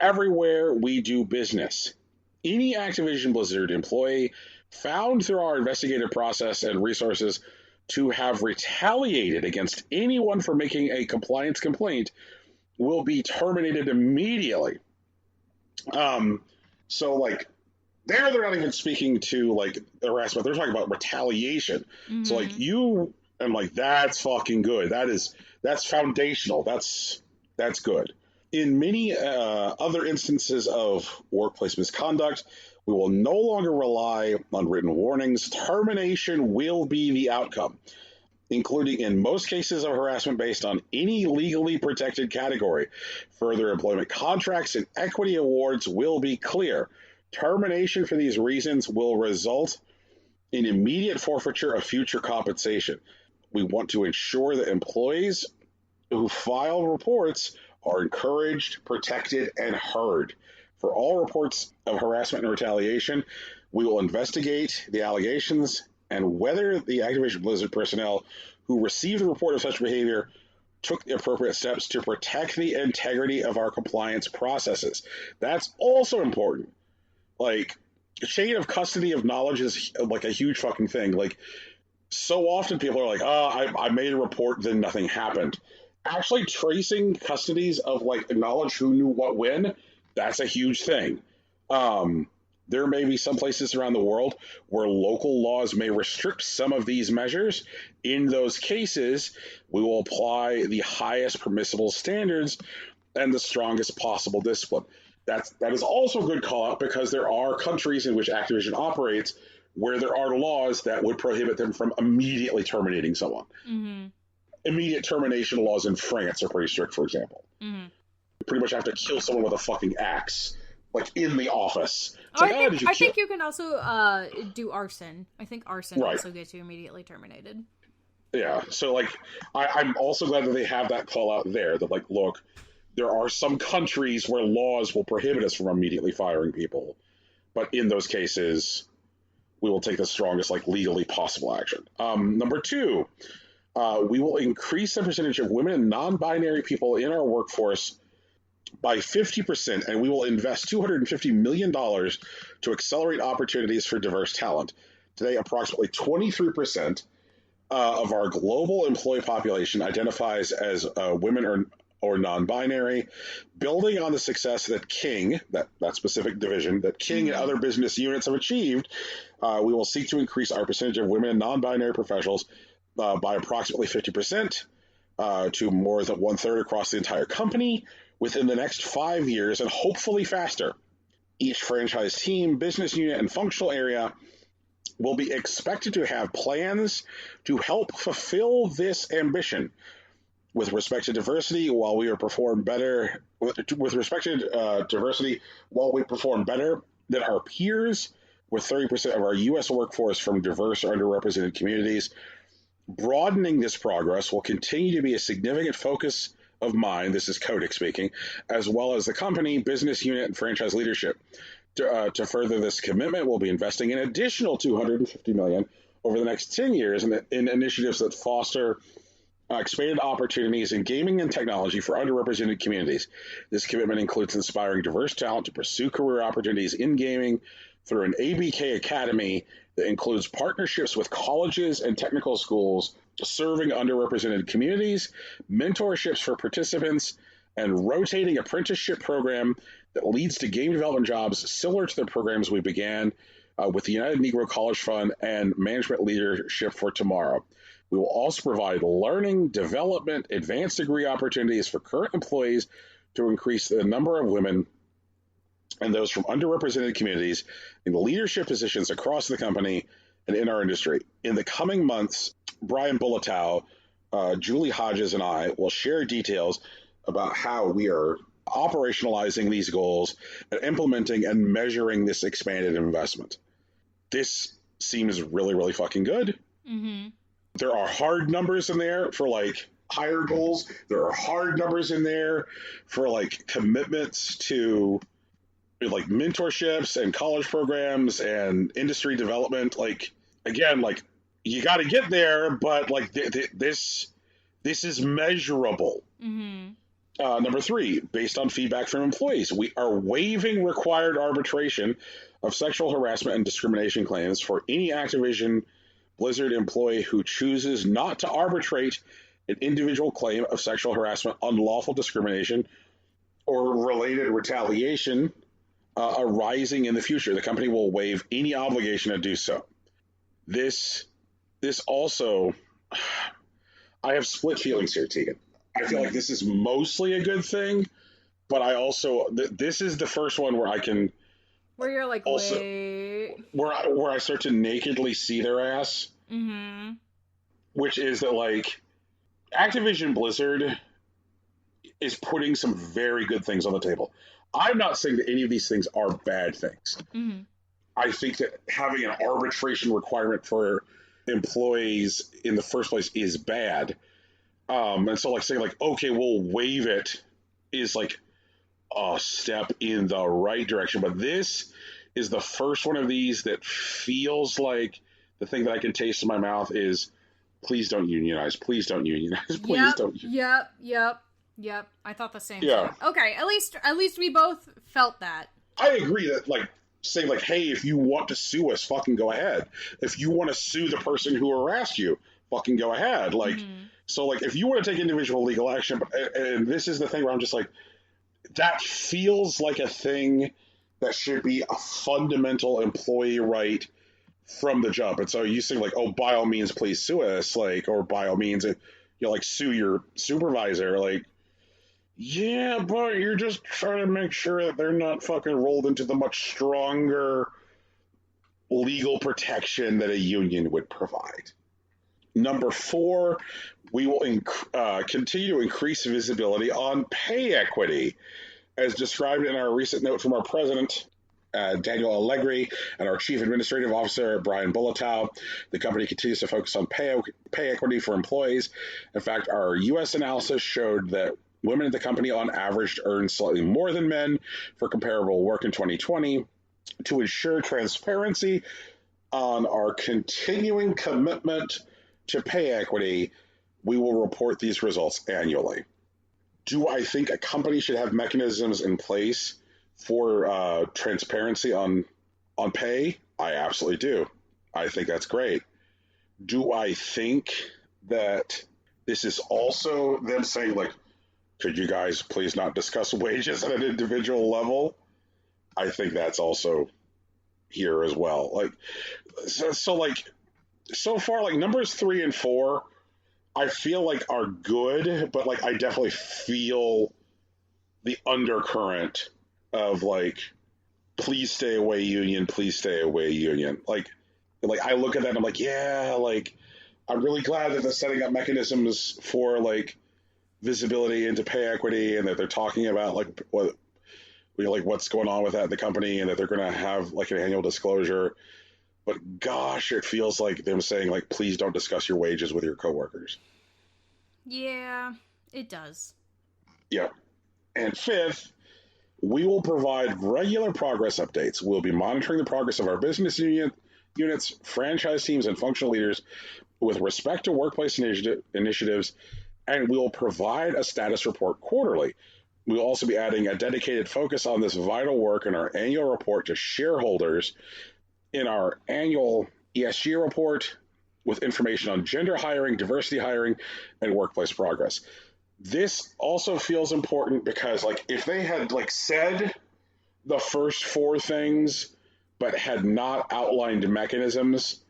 Speaker 3: everywhere we do business. Any Activision Blizzard employee found through our investigative process and resources to have retaliated against anyone for making a compliance complaint will be terminated immediately. So, like, they're not even speaking to, like, harassment. They're talking about retaliation.
Speaker 2: Mm-hmm.
Speaker 3: So, like, I'm like, that's fucking good. That's foundational. That's good. In many other instances of workplace misconduct, we will no longer rely on written warnings. Termination will be the outcome, including in most cases of harassment based on any legally protected category. Further employment contracts and equity awards will be clear. Termination for these reasons will result in immediate forfeiture of future compensation. We want to ensure that employees who file reports are encouraged, protected, and heard. For all reports of harassment and retaliation, we will investigate the allegations and whether the Activision Blizzard personnel who received the report of such behavior took the appropriate steps to protect the integrity of our compliance processes. That's also important. Like, chain of custody of knowledge is like a huge fucking thing. Like, so often people are like, I made a report, then nothing happened. Actually tracing custodies of, like, knowledge who knew what when, that's a huge thing. There may be some places around the world where local laws may restrict some of these measures. In those cases, we will apply the highest permissible standards and the strongest possible discipline. That is also a good call out, because there are countries in which Activision operates where there are laws that would prohibit them from immediately terminating someone.
Speaker 2: Mm-hmm.
Speaker 3: Immediate termination laws in France are pretty strict, for example.
Speaker 2: Mm-hmm.
Speaker 3: You pretty much have to kill someone with a fucking axe, like, in the office.
Speaker 2: I think you can also do arson. I think arson also gets you immediately terminated.
Speaker 3: Yeah, so, like, I'm also glad that they have that call out there, that, like, look, there are some countries where laws will prohibit us from immediately firing people, but in those cases, we will take the strongest, like, legally possible action. Number 2, we will increase the percentage of women and non-binary people in our workforce by 50%, and we will invest $250 million to accelerate opportunities for diverse talent. Today, approximately 23% of our global employee population identifies as women or non-binary. Building on the success that King, that specific division, that King and other business units have achieved, we will seek to increase our percentage of women and non-binary professionals by approximately 50% to more than 1/3 across the entire company within the next 5 years, and hopefully faster. Each franchise team, business unit, and functional area will be expected to have plans to help fulfill this ambition. With respect to diversity, while we perform better than our peers, with 30% of our U.S. workforce from diverse or underrepresented communities, broadening this progress will continue to be a significant focus of mine. This is Kotick speaking, as well as the company, business unit, and franchise leadership. To further this commitment, we'll be investing an additional $250 million over the next 10 years in initiatives that foster expanded opportunities in gaming and technology for underrepresented communities. This commitment includes inspiring diverse talent to pursue career opportunities in gaming through an ABK Academy that includes partnerships with colleges and technical schools serving underrepresented communities, mentorships for participants, and rotating apprenticeship program that leads to game development jobs similar to the programs we began with the United Negro College Fund and Management Leadership for Tomorrow. We will also provide learning, development, advanced degree opportunities for current employees to increase the number of women and those from underrepresented communities in leadership positions across the company and in our industry. In the coming months, Brian Bullatow, Julie Hodges, and I will share details about how we are operationalizing these goals and implementing and measuring this expanded investment. This seems really, really fucking good.
Speaker 2: Mm-hmm.
Speaker 3: There are hard numbers in there for, like, higher goals. There are hard numbers in there for, like, commitments to, like mentorships and college programs and industry development. Like, again, like, you got to get there, but like this is measurable. Number 3, based on feedback from employees, we are waiving required arbitration of sexual harassment and discrimination claims for any Activision Blizzard employee who chooses not to arbitrate an individual claim of sexual harassment, unlawful discrimination, or related retaliation arising in the future. The company will waive any obligation to do so. This also, I have split feelings here, Tegan. I feel like this is mostly a good thing, but I also, this is the first one where I can...
Speaker 2: Where you're like,
Speaker 3: also,
Speaker 2: wait...
Speaker 3: Where I start to nakedly see their ass. Which is that, like, Activision Blizzard is putting some very good things on the table. I'm not saying that any of these things are bad things. I think that having an arbitration requirement for employees in the first place is bad. And so, like, saying, like, okay, we'll waive it is, like, a step in the right direction. But this is the first one of these that feels like the thing that I can taste in my mouth is, please don't unionize. Please don't unionize. Please don't.
Speaker 2: Yep. I thought the same thing. Okay, at least we both felt that.
Speaker 3: I agree that, like, saying, like, hey, if you want to sue us, fucking go ahead. If you want to sue the person who harassed you, fucking go ahead. Like, so, like, if you want to take individual legal action, and this is the thing where I'm just like, that feels like a thing that should be a fundamental employee right from the jump. And so you say, like, oh, by all means, please sue us, like, or by all means, like, sue your supervisor, like, yeah, but you're just trying to make sure that they're not fucking rolled into the much stronger legal protection that a union would provide. Number 4, we will continue to increase visibility on pay equity, as described in our recent note from our president, Daniel Allegri, and our chief administrative officer, Brian Bulatow. The company continues to focus on pay equity for employees. In fact, our U.S. analysis showed that women at the company on average earned slightly more than men for comparable work in 2020. To ensure transparency on our continuing commitment to pay equity, we will report these results annually. Do I think a company should have mechanisms in place for transparency on pay? I absolutely do. I think that's great. Do I think that this is also them saying, like, could you guys please not discuss wages at an individual level? I think that's also here as well. Like, so like, so far, like, numbers 3 and 4, I feel like are good, but, like, I definitely feel the undercurrent of, like, please stay away union, please stay away union. Like I look at that and I'm like, yeah, like, I'm really glad that they're setting up mechanisms for, like, visibility into pay equity, and that they're talking about, like, what's going on with that in the company, and that they're going to have, like, an annual disclosure. But gosh, it feels like them saying, like, please don't discuss your wages with your coworkers.
Speaker 2: Yeah, it does.
Speaker 3: Yeah. And 5th, we will provide regular progress updates. We'll be monitoring the progress of our business units, franchise teams, and functional leaders with respect to workplace initiatives, and we'll provide a status report quarterly. We'll also be adding a dedicated focus on this vital work in our annual report to shareholders in our annual ESG report, with information on gender hiring, diversity hiring, and workplace progress. This also feels important because, like, if they had, like, said the first 4 things but had not outlined mechanisms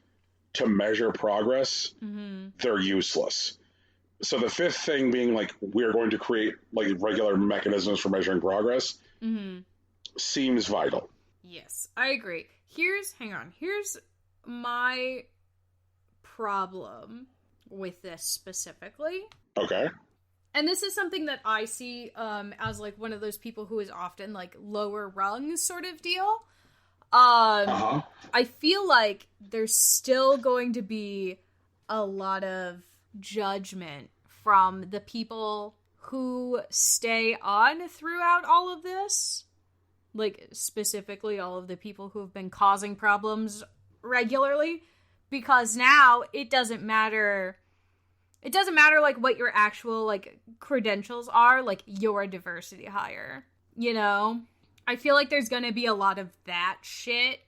Speaker 3: to measure progress, they're useless. So the 5th thing being, like, we're going to create, like, regular mechanisms for measuring progress seems vital.
Speaker 2: Yes, I agree. Here's my problem with this specifically.
Speaker 3: Okay.
Speaker 2: And this is something that I see as, like, one of those people who is often, like, lower rung sort of deal. I feel like there's still going to be a lot of judgment from the people who stay on throughout all of this. like, specifically all of the people who have been causing problems regularly, because now it doesn't matter, like, what your actual, like, credentials are, like, you're a diversity hire, you know? I feel like there's gonna be a lot of that shit,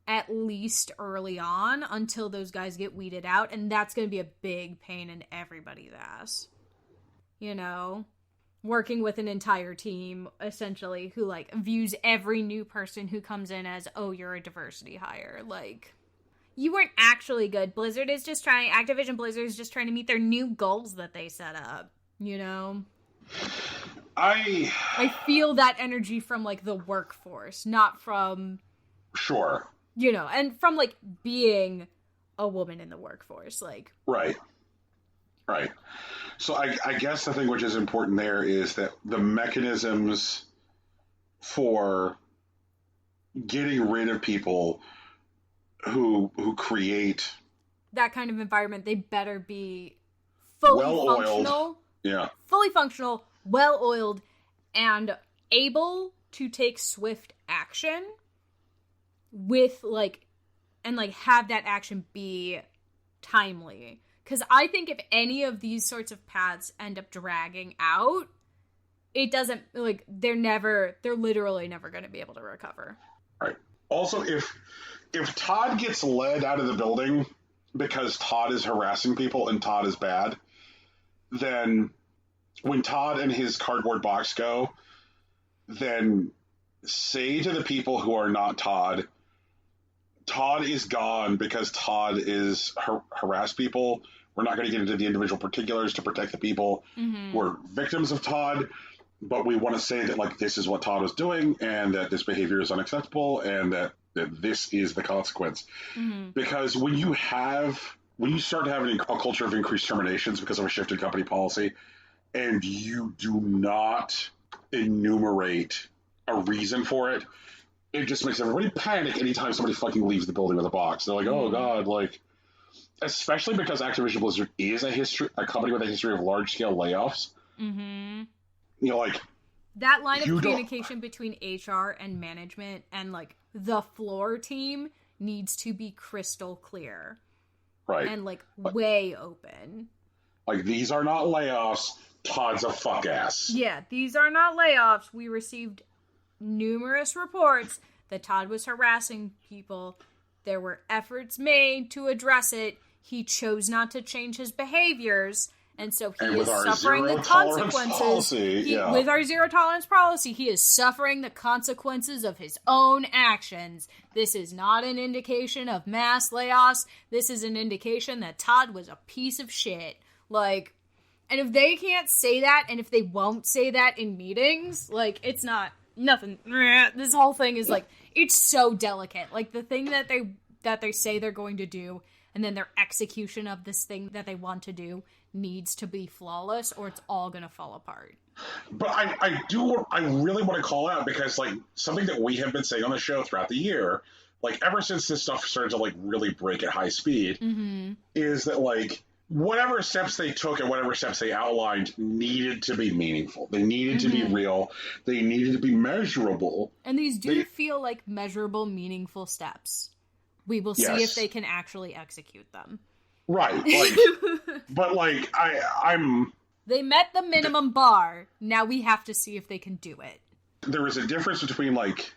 Speaker 2: at least early on, until those guys get weeded out, and that's gonna be a big pain in everybody's ass. You know? Working with an entire team, essentially, who, like, views every new person who comes in as, oh, you're a diversity hire. Like, you weren't actually good. Activision Blizzard is just trying to meet their new goals that they set up, you know? I feel that energy from, like, the workforce, not from...
Speaker 1: Sure.
Speaker 2: You know, and from, like, being a woman in the workforce, like...
Speaker 1: Right. So I guess the thing which is important there is that the mechanisms for getting rid of people who create...
Speaker 2: that kind of environment, they better be fully functional.
Speaker 1: Yeah.
Speaker 2: Fully functional, well-oiled, and able to take swift action with, like, and, like, have that action be timely. Because I think if any of these sorts of paths end up dragging out, it doesn't, like, they're literally never going to be able to recover.
Speaker 1: Right. Also, if Todd gets led out of the building because Todd is harassing people and Todd is bad, then when Todd and his cardboard box go, then say to the people who are not Todd is gone because Todd is harassed people. We're not going to get into the individual particulars to protect the people who are victims of Todd, but we want to say that, like, this is what Todd was doing and that this behavior is unacceptable and that this is the consequence. Because when you start having a culture of increased terminations because of a shift in company policy and you do not enumerate a reason for it, it just makes everybody panic anytime somebody fucking leaves the building with a box. They're like, oh god, like, especially because Activision Blizzard is a company with a history of large-scale layoffs. You know, like...
Speaker 2: that line of communication between HR and management and, like, the floor team needs to be crystal clear.
Speaker 1: Right.
Speaker 2: And, like, way open.
Speaker 1: Like, these are not layoffs. Todd's a fuck-ass.
Speaker 2: Yeah, these are not layoffs. We received numerous reports that Todd was harassing people. There were efforts made to address it. He chose not to change his behaviors, and so he is suffering the consequences. With our zero tolerance policy, he is suffering the consequences of his own actions. This is not an indication of mass layoffs. This is an indication that Todd was a piece of shit. Like, and if they can't say that, and if they won't say that in meetings, like, it's not... nothing. This whole thing is, like, it's so delicate. Like, the thing that they say they're going to do, and then their execution of this thing that they want to do needs to be flawless, or it's all gonna fall apart.
Speaker 1: But I really want to call out, because, like, something that we have been saying on the show throughout the year, like, ever since this stuff started to, like, really break at high speed, is that, like, whatever steps they took and whatever steps they outlined needed to be meaningful. They needed to be real. They needed to be measurable.
Speaker 2: And these feel like measurable, meaningful steps. We will see if they can actually execute them.
Speaker 1: Right. Like, but, like, I'm...
Speaker 2: They met the minimum bar. Now we have to see if they can do it.
Speaker 1: There is a difference between, like,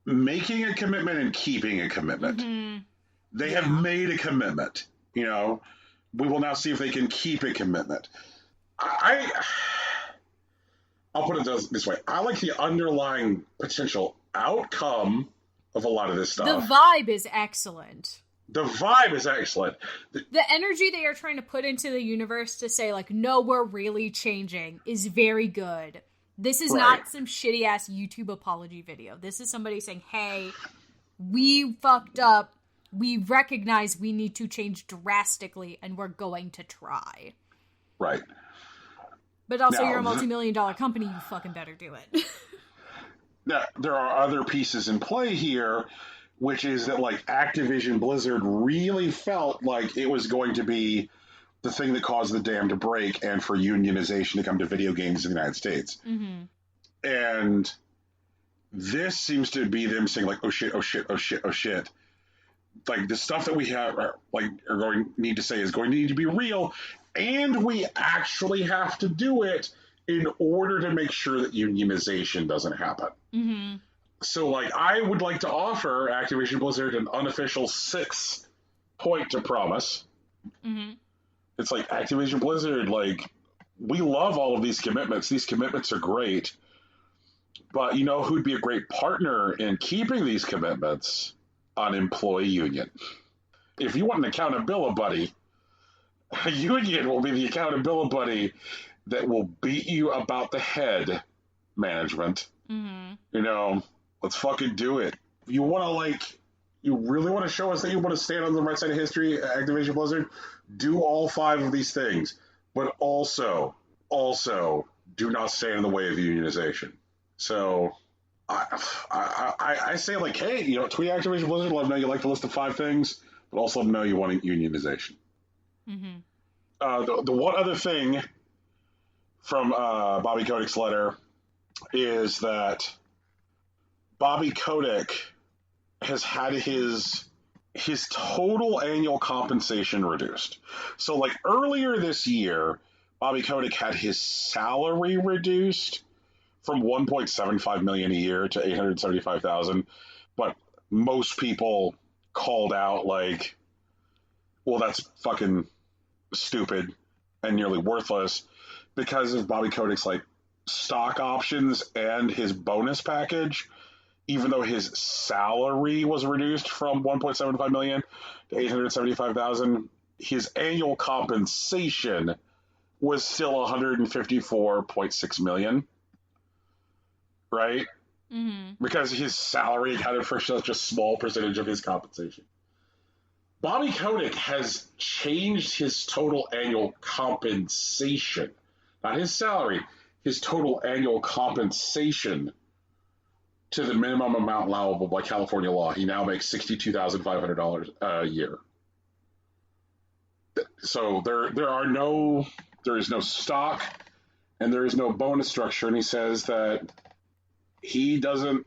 Speaker 1: making a commitment and keeping a commitment. They have made a commitment, you know? We will now see if they can keep a commitment. I'll put it this way. I like the underlying potential outcome of a lot of this stuff.
Speaker 2: The vibe is excellent.
Speaker 1: The vibe is excellent.
Speaker 2: The energy they are trying to put into the universe to say, like, no, we're really changing is very good. This is not some shitty-ass YouTube apology video. This is somebody saying, hey, we fucked up. We recognize we need to change drastically, and we're going to try.
Speaker 1: Right.
Speaker 2: But also, now, you're a multi-million-dollar company, you fucking better do it.
Speaker 1: Now, there are other pieces in play here, which is that, like, Activision Blizzard really felt like it was going to be the thing that caused the dam to break and for unionization to come to video games in the United States. And
Speaker 3: this seems to be them saying like, oh shit, oh shit, oh shit, oh shit. Like the stuff that we have, are going to need to say is going to need to be real, and we actually have to do it in order to make sure that unionization doesn't happen.
Speaker 2: Mm-hmm.
Speaker 3: So, like, I would like to offer Activision Blizzard an unofficial 6 point to promise.
Speaker 2: Mm-hmm.
Speaker 3: It's like, Activision Blizzard, like, we love all of these commitments. These commitments are great. But you know who'd be a great partner in keeping these commitments? An employee union. If you want an accountability buddy, a union will be the accountability buddy that will beat you about the head, management.
Speaker 2: Mm-hmm.
Speaker 3: You know, let's fucking do it. You want to, like, you really want to show us that you want to stand on the right side of history, Activision Blizzard? Do all 5 of these things. But also, do not stand in the way of unionization. So, I say, like, hey, you know, tweet Activision Blizzard, let them know you like the list of 5 things, but also let them know you want unionization.
Speaker 2: Mm-hmm.
Speaker 3: The one other thing from Bobby Kotick's letter is that Bobby Kotick has had his total annual compensation reduced. So, like, earlier this year, Bobby Kotick had his salary reduced from $1.75 million a year to $875,000, but most people called out like, well, that's fucking stupid and nearly worthless because of Bobby Kotick's like stock options and his bonus package. Even though his salary was reduced from $1.75 million to $875,000, his annual compensation was still $154.6 million. Right?
Speaker 2: Mm-hmm.
Speaker 3: Because his salary accounted for such a small percentage of his compensation. Bobby Kotick has changed his total annual compensation, not his salary, his total annual compensation to the minimum amount allowable by California law. He now makes $62,500 a year. So there is no stock and there is no bonus structure, and he says that he doesn't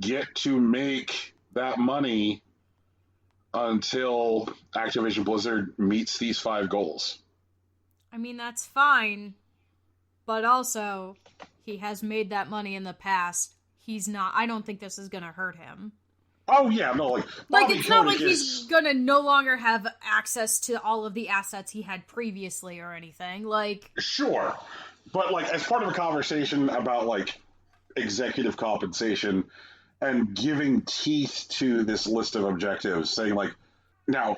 Speaker 3: get to make that money until Activision Blizzard meets these 5 goals.
Speaker 2: I mean, that's fine, but also, he has made that money in the past. I don't think this is gonna hurt him.
Speaker 3: Oh, yeah, no, like
Speaker 2: it's not like he's gonna no longer have access to all of the assets he had previously or anything, like...
Speaker 3: Sure, but, like, as part of a conversation about, like, executive compensation and giving teeth to this list of objectives, saying, like, now,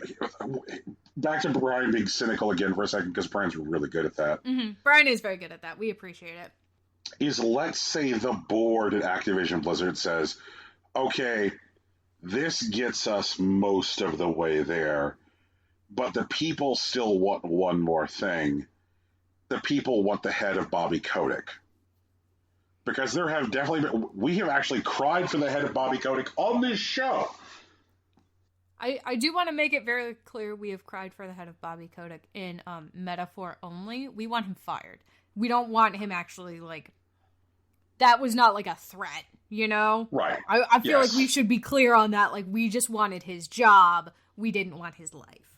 Speaker 3: back to Brian being cynical again for a second, because Brian's really good at that.
Speaker 2: Mm-hmm. Brian is very good at that. We appreciate it.
Speaker 3: Is, let's say the board at Activision Blizzard says, okay, this gets us most of the way there, but the people still want one more thing. The people want the head of Bobby Kotick. Because there have definitely been, we have actually cried for the head of Bobby Kotick on this show.
Speaker 2: I do want to make it very clear we have cried for the head of Bobby Kotick in metaphor only. We want him fired. We don't want him actually, like, that was not like a threat, you know?
Speaker 3: Right.
Speaker 2: I feel like we should be clear on that. Like, we just wanted his job. We didn't want his life.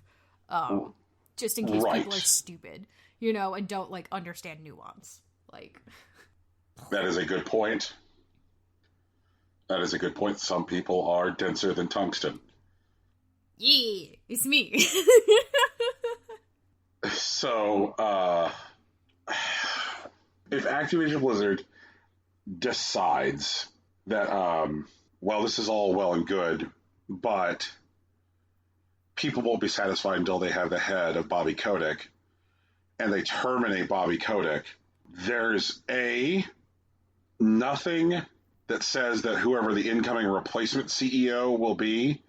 Speaker 2: Just in case people are stupid, you know, and don't, like, understand nuance. Like...
Speaker 3: That is a good point. Some people are denser than tungsten.
Speaker 2: Yeah, it's me.
Speaker 3: So, if Activision Blizzard decides that, well, this is all well and good, but people won't be satisfied until they have the head of Bobby Kotick, and they terminate Bobby Kotick, there's nothing that says that whoever the incoming replacement CEO will be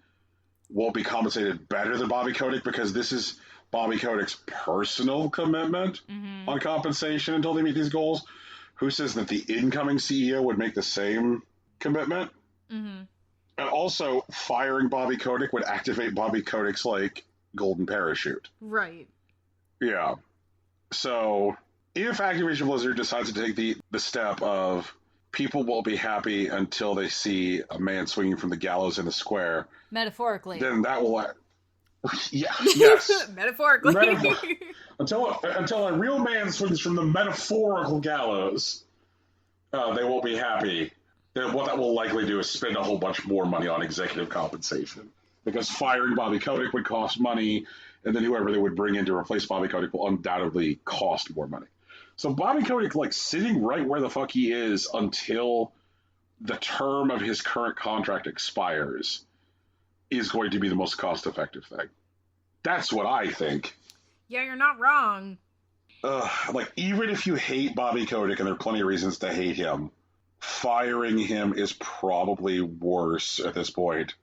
Speaker 3: won't be compensated better than Bobby Kotick, because this is Bobby Kotick's personal commitment on compensation until they meet these goals. Who says that the incoming CEO would make the same commitment?
Speaker 2: Mm-hmm.
Speaker 3: And also, firing Bobby Kotick would activate Bobby Kotick's, like, golden parachute.
Speaker 2: Right.
Speaker 3: Yeah. So, if Activision Blizzard decides to take the step of
Speaker 1: people will be happy until they see a man swinging from the gallows in a square.
Speaker 2: Metaphorically.
Speaker 1: Then that will... Yeah, yes.
Speaker 2: Metaphorically.
Speaker 1: Until a real man swings from the metaphorical gallows, they won't be happy. Then what that will likely do is spend a whole bunch more money on executive compensation. Because firing Bobby Kotick would cost money, and then whoever they would bring in to replace Bobby Kotick will undoubtedly cost more money. So Bobby Kotick, like, sitting right where the fuck he is until the term of his current contract expires is going to be the most cost-effective thing. That's what I think.
Speaker 2: Yeah, you're not wrong.
Speaker 1: Like, even if you hate Bobby Kotick, and there are plenty of reasons to hate him, firing him is probably worse at this point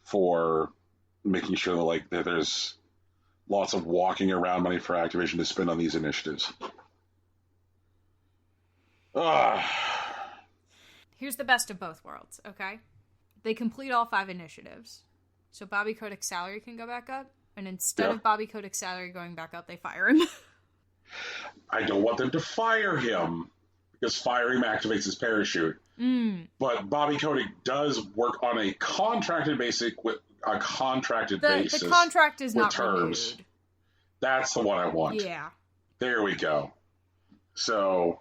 Speaker 1: for making sure that, like, that there's lots of walking around money for Activision to spend on these initiatives.
Speaker 2: Here's the best of both worlds, okay? They complete all 5 initiatives. So Bobby Kotick's salary can go back up, and instead of Bobby Kotick's salary going back up, they fire him.
Speaker 1: I don't want them to fire him, because firing him activates his parachute. But Bobby Kotick does work on a contracted basis with a contracted basis.
Speaker 2: The contract is not
Speaker 1: terms.
Speaker 2: renewed.
Speaker 1: That's the one I want.
Speaker 2: Yeah.
Speaker 1: There we go. So,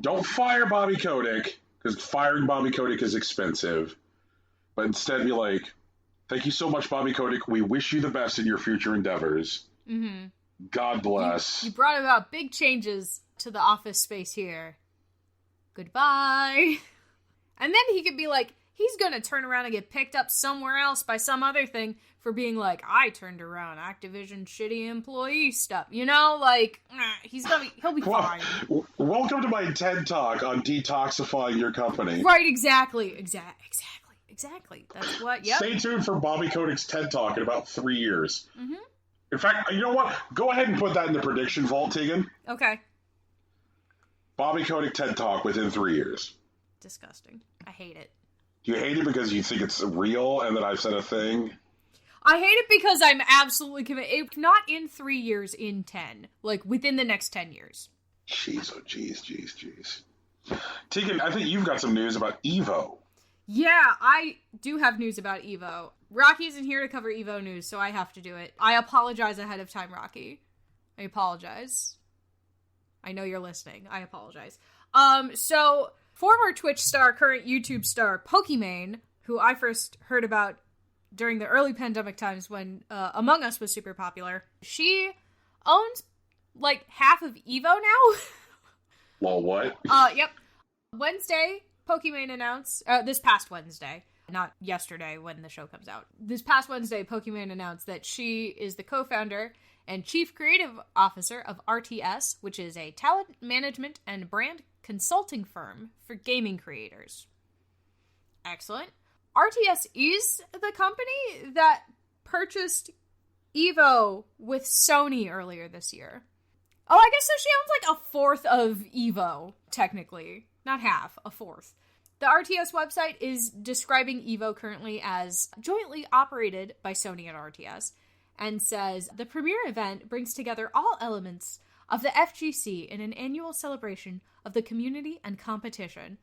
Speaker 1: don't fire Bobby Kotick, because firing Bobby Kotick is expensive. But instead be like, thank you so much, Bobby Kotick. We wish you the best in your future endeavors. Mm-hmm. God bless.
Speaker 2: You brought about big changes to the office space here. Goodbye. And then he could be like, he's gonna turn around and get picked up somewhere else by some other thing for being like, I turned around Activision shitty employee stuff. You know, like, he'll be fine.
Speaker 1: Welcome to my TED Talk on detoxifying your company.
Speaker 2: Right, exactly. Exactly. That's what, yep.
Speaker 1: Stay tuned for Bobby Kotick's TED Talk in about 3 years. Mm-hmm. In fact, you know what? Go ahead and put that in the prediction vault, Tegan.
Speaker 2: Okay.
Speaker 1: Bobby Kotick TED Talk within 3 years.
Speaker 2: Disgusting. I hate it.
Speaker 1: Do you hate it because you think it's real and that I've said a thing?
Speaker 2: I hate it because I'm absolutely committed. If not in 3 years, in 10. Like, within the next 10 years.
Speaker 1: Jeez. Tegan, I think you've got some news about Evo.
Speaker 2: Yeah, I do have news about Evo. Rocky isn't here to cover Evo news, so I have to do it. I apologize ahead of time, Rocky. I apologize. I know you're listening. I apologize. So, former Twitch star, current YouTube star, Pokimane, who I first heard about during the early pandemic times when Among Us was super popular, she owns, like, half of Evo now.
Speaker 1: Well, what?
Speaker 2: Yep. Wednesday, Pokimane announced, this past Wednesday, not yesterday when the show comes out. This past Wednesday, Pokimane announced that she is the co-founder and chief creative officer of RTS, which is a talent management and brand consulting firm for gaming creators. Excellent. RTS is the company that purchased Evo with Sony earlier this year. Oh, I guess so she owns like a fourth of Evo, technically. Not half, a fourth. The RTS website is describing Evo currently as jointly operated by Sony and RTS, and says, the premiere event brings together all elements of the FGC in an annual celebration of the community and competition.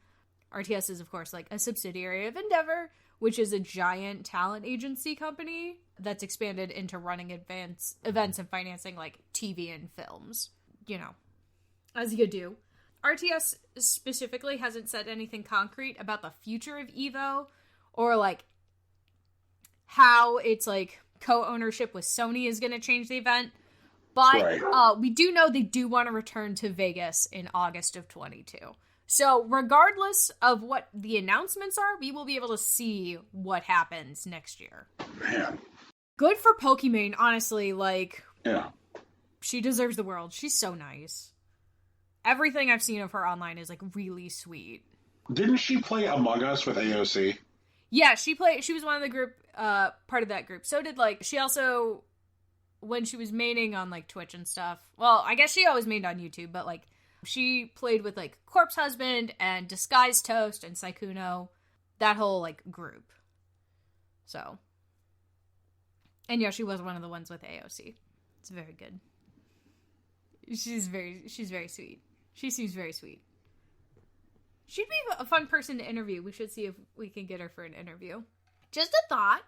Speaker 2: RTS is, of course, like a subsidiary of Endeavor, which is a giant talent agency company that's expanded into running events and financing, like, TV and films. You know, as you do. RTS specifically hasn't said anything concrete about the future of Evo, or, like, how it's, like, co-ownership with Sony is going to change the event. But
Speaker 1: right.
Speaker 2: We do know they do want to return to Vegas in August of 22. So regardless of what the announcements are, we will be able to see what happens next year.
Speaker 1: Man.
Speaker 2: Good for Pokimane, honestly. Like,
Speaker 1: yeah.
Speaker 2: She deserves the world. She's so nice. Everything I've seen of her online is, like, really sweet.
Speaker 1: Didn't she play Among Us with AOC?
Speaker 2: Yeah, she was one of the group, part of that group. So did, like, she also, when she was maining on, like, Twitch and stuff, well, I guess she always mained on YouTube, but, like, she played with, like, Corpse Husband and Disguised Toast and Saikuno, that whole, like, group. So. And yeah, she was one of the ones with AOC. It's very good. She's very sweet. She seems very sweet. She'd be a fun person to interview. We should see if we can get her for an interview. Just a thought.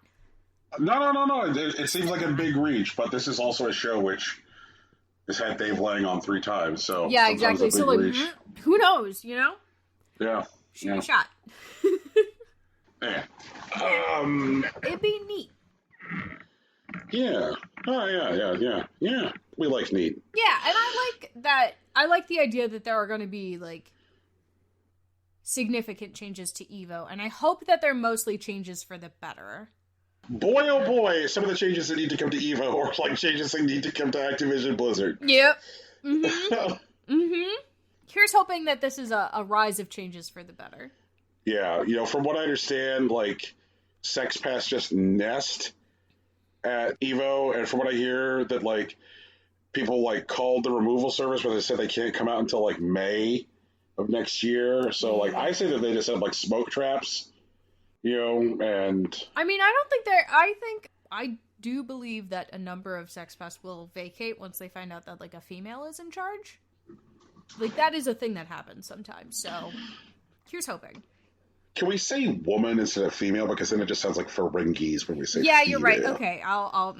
Speaker 3: No. It seems like a big reach, but this is also a show which has had Dave Lang on 3 times, so
Speaker 2: yeah, exactly. So like,
Speaker 3: reach.
Speaker 2: Who knows? You know?
Speaker 3: Yeah.
Speaker 2: Shoot a shot.
Speaker 3: Yeah.
Speaker 2: It'd be neat.
Speaker 3: Yeah. Oh, yeah. We like neat.
Speaker 2: Yeah, and I like that. I like the idea that there are going to be, like, significant changes to EVO, and I hope that they're mostly changes for the better.
Speaker 3: Boy, oh boy, some of the changes that need to come to EVO are like changes that need to come to Activision Blizzard.
Speaker 2: Yep. Here's hoping that this is a rise of changes for the better.
Speaker 3: Yeah, from what I understand, like, Sex Pass just nest at EVO, and from what I hear, that, like, people, like, called the removal service, but they said they can't come out until, like, May of next year. So, like, I say that they just have, like, smoke traps, and...
Speaker 2: I mean, I do believe that a number of Sex Pass will vacate once they find out that, like, a female is in charge. Like, that is a thing that happens sometimes, so here's hoping.
Speaker 3: Can we say woman instead of female? Because then it just sounds like Ferengis when we say
Speaker 2: yeah,
Speaker 3: female.
Speaker 2: You're right. Okay, I'll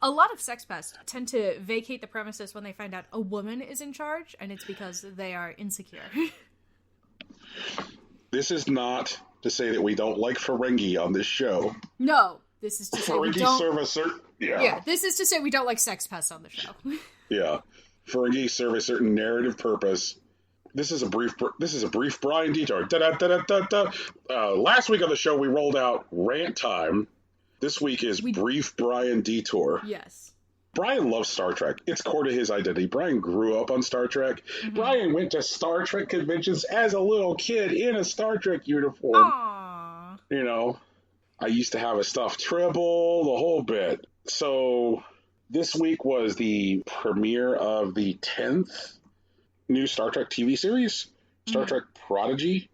Speaker 2: A lot of Sex Pass tend to vacate the premises when they find out a woman is in charge, and it's because they are insecure.
Speaker 3: This is not to say that we don't like Ferengi on this show.
Speaker 2: No, this is to say we don't...
Speaker 3: Yeah,
Speaker 2: this is to say we don't like Sex Pass on the show.
Speaker 3: Yeah. Ferengi serve a certain narrative purpose. This is a brief Brian detour. Last week on the show we rolled out Rant Time. This week is Brief Brian Detour.
Speaker 2: Yes.
Speaker 3: Brian loves Star Trek. It's core to his identity. Brian grew up on Star Trek. Mm-hmm. Brian went to Star Trek conventions as a little kid in a Star Trek uniform.
Speaker 2: Aww.
Speaker 3: I used to have a stuffed Tribble, the whole bit. So this week was the premiere of the 10th new Star Trek TV series, Star Trek Prodigy.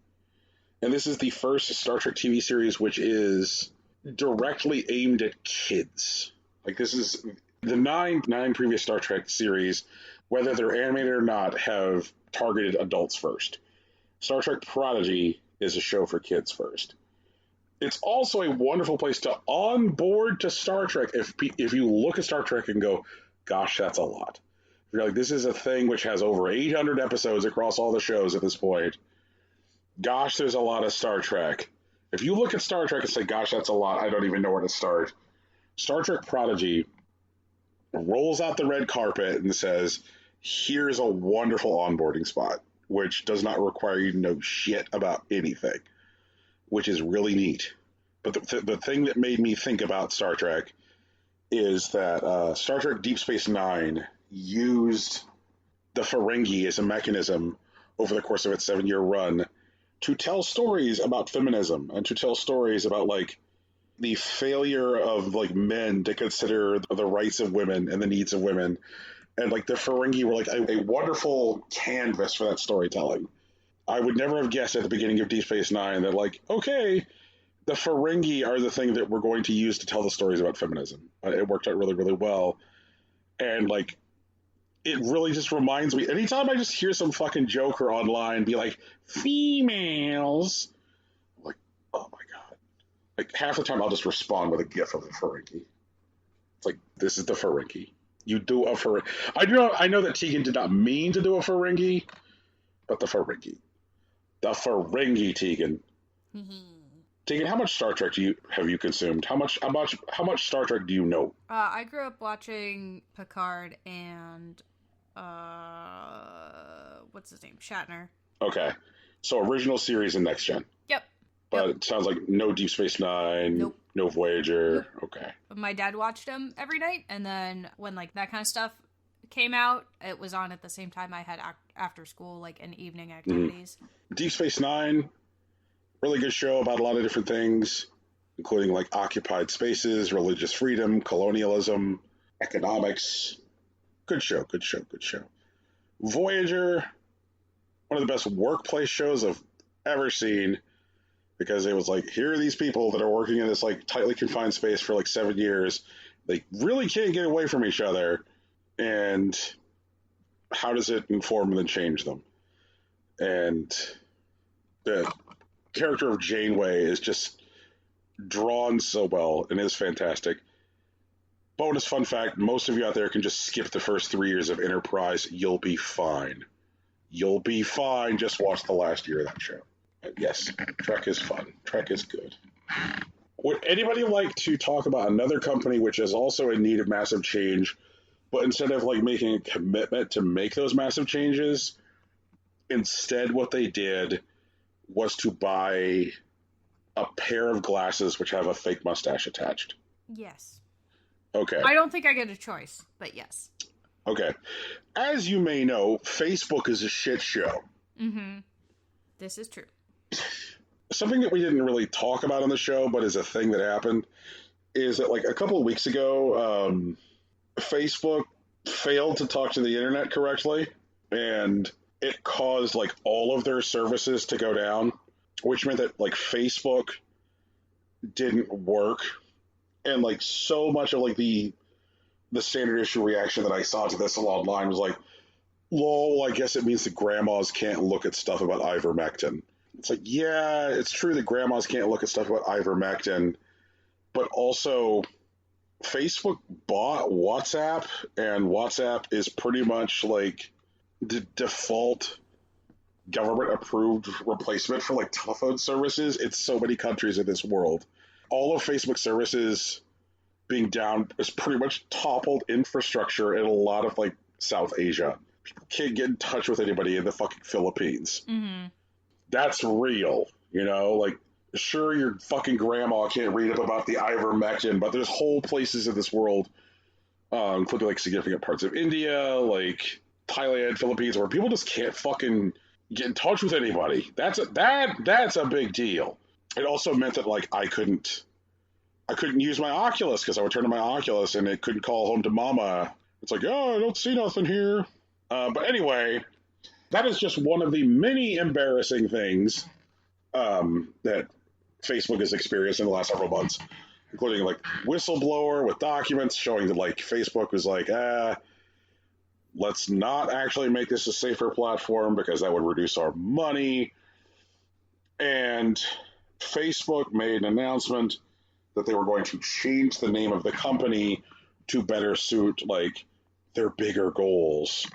Speaker 3: And this is the first Star Trek TV series which is directly aimed at kids. Like, this is the nine previous Star Trek series, whether they're animated or not, have targeted adults first. Star Trek Prodigy is a show for kids first. It's also a wonderful place to onboard to Star Trek if you look at Star Trek and go, gosh, that's a lot. You're like, this is a thing which has over 800 episodes across all the shows at this point. Gosh, there's a lot of Star Trek. If you look at Star Trek and say, gosh, that's a lot, I don't even know where to start. Star Trek Prodigy rolls out the red carpet and says, here's a wonderful onboarding spot, which does not require you to know shit about anything, which is really neat. But the thing that made me think about Star Trek is that Star Trek Deep Space Nine used the Ferengi as a mechanism over the course of its 7-year run to tell stories about feminism and to tell stories about, like, the failure of, like, men to consider the rights of women and the needs of women. And, like, the Ferengi were, like, a wonderful canvas for that storytelling. I would never have guessed at the beginning of Deep Space Nine that, like, okay, the Ferengi are the thing that we're going to use to tell the stories about feminism. It worked out really, really well. And, like, it really just reminds me, anytime I just hear some fucking joker online be like, females, I'm like, oh my god. Like, half the time I'll just respond with a gif of the Ferengi. It's like, this is the Ferengi. You do a Ferengi. I know that Tegan did not mean to do a Ferengi, but the Ferengi. The Ferengi, Tegan. Tegan, how much Star Trek have you consumed? How much Star Trek do you know?
Speaker 2: I grew up watching Picard and what's his name? Shatner.
Speaker 3: Okay. So original series and next gen.
Speaker 2: Yep.
Speaker 3: But it sounds like no Deep Space Nine,
Speaker 2: nope.
Speaker 3: No Voyager.
Speaker 2: Nope.
Speaker 3: Okay.
Speaker 2: My dad watched them every night, and then when, like, that kind of stuff came out, it was on at the same time I had after school, like, and evening activities.
Speaker 3: Deep Space Nine, really good show about a lot of different things, including, like, occupied spaces, religious freedom, colonialism, economics. Good show. Voyager, one of the best workplace shows I've ever seen, because it was like, here are these people that are working in this, like, tightly confined space for, like, 7 years. They really can't get away from each other. And how does it inform and then change them? And the character of Janeway is just drawn so well and is fantastic. Bonus fun fact, most of you out there can just skip the first 3 years of Enterprise. You'll be fine. You'll be fine. Just watch the last year of that show. But yes, Trek is fun. Trek is good. Would anybody like to talk about another company which is also in need of massive change, but instead of like making a commitment to make those massive changes, instead what they did was to buy a pair of glasses which have a fake mustache attached?
Speaker 2: Yes.
Speaker 3: Okay.
Speaker 2: I don't think I get a choice, but yes.
Speaker 3: Okay. As you may know, Facebook is a shit show.
Speaker 2: Mm-hmm. This is true.
Speaker 3: Something that we didn't really talk about on the show, but is a thing that happened, is that like a couple of weeks ago, Facebook failed to talk to the internet correctly, and it caused like all of their services to go down, which meant that like Facebook didn't work. And like so much of like the standard issue reaction that I saw to this online was like, lol, I guess it means that grandmas can't look at stuff about ivermectin. It's like, yeah, it's true that grandmas can't look at stuff about ivermectin, but also Facebook bought WhatsApp, and WhatsApp is pretty much like the default government-approved replacement for like telephone services in so many countries in this world. All of Facebook services being down is pretty much toppled infrastructure in a lot of like South Asia. People can't get in touch with anybody in the fucking Philippines.
Speaker 2: Mm-hmm.
Speaker 3: That's real, you know? Like, sure, your fucking grandma can't read up about the ivermectin, but there's whole places in this world, including like significant parts of India, like Thailand, Philippines, where people just can't fucking get in touch with anybody. That's a big deal. It also meant that like I couldn't use my Oculus because I would turn to my Oculus and it couldn't call home to mama. It's like, oh, I don't see nothing here. But anyway, that is just one of the many embarrassing things that Facebook has experienced in the last several months, including like whistleblower with documents showing that like Facebook was like, let's not actually make this a safer platform because that would reduce our money. And Facebook made an announcement that they were going to change the name of the company to better suit like their bigger goals.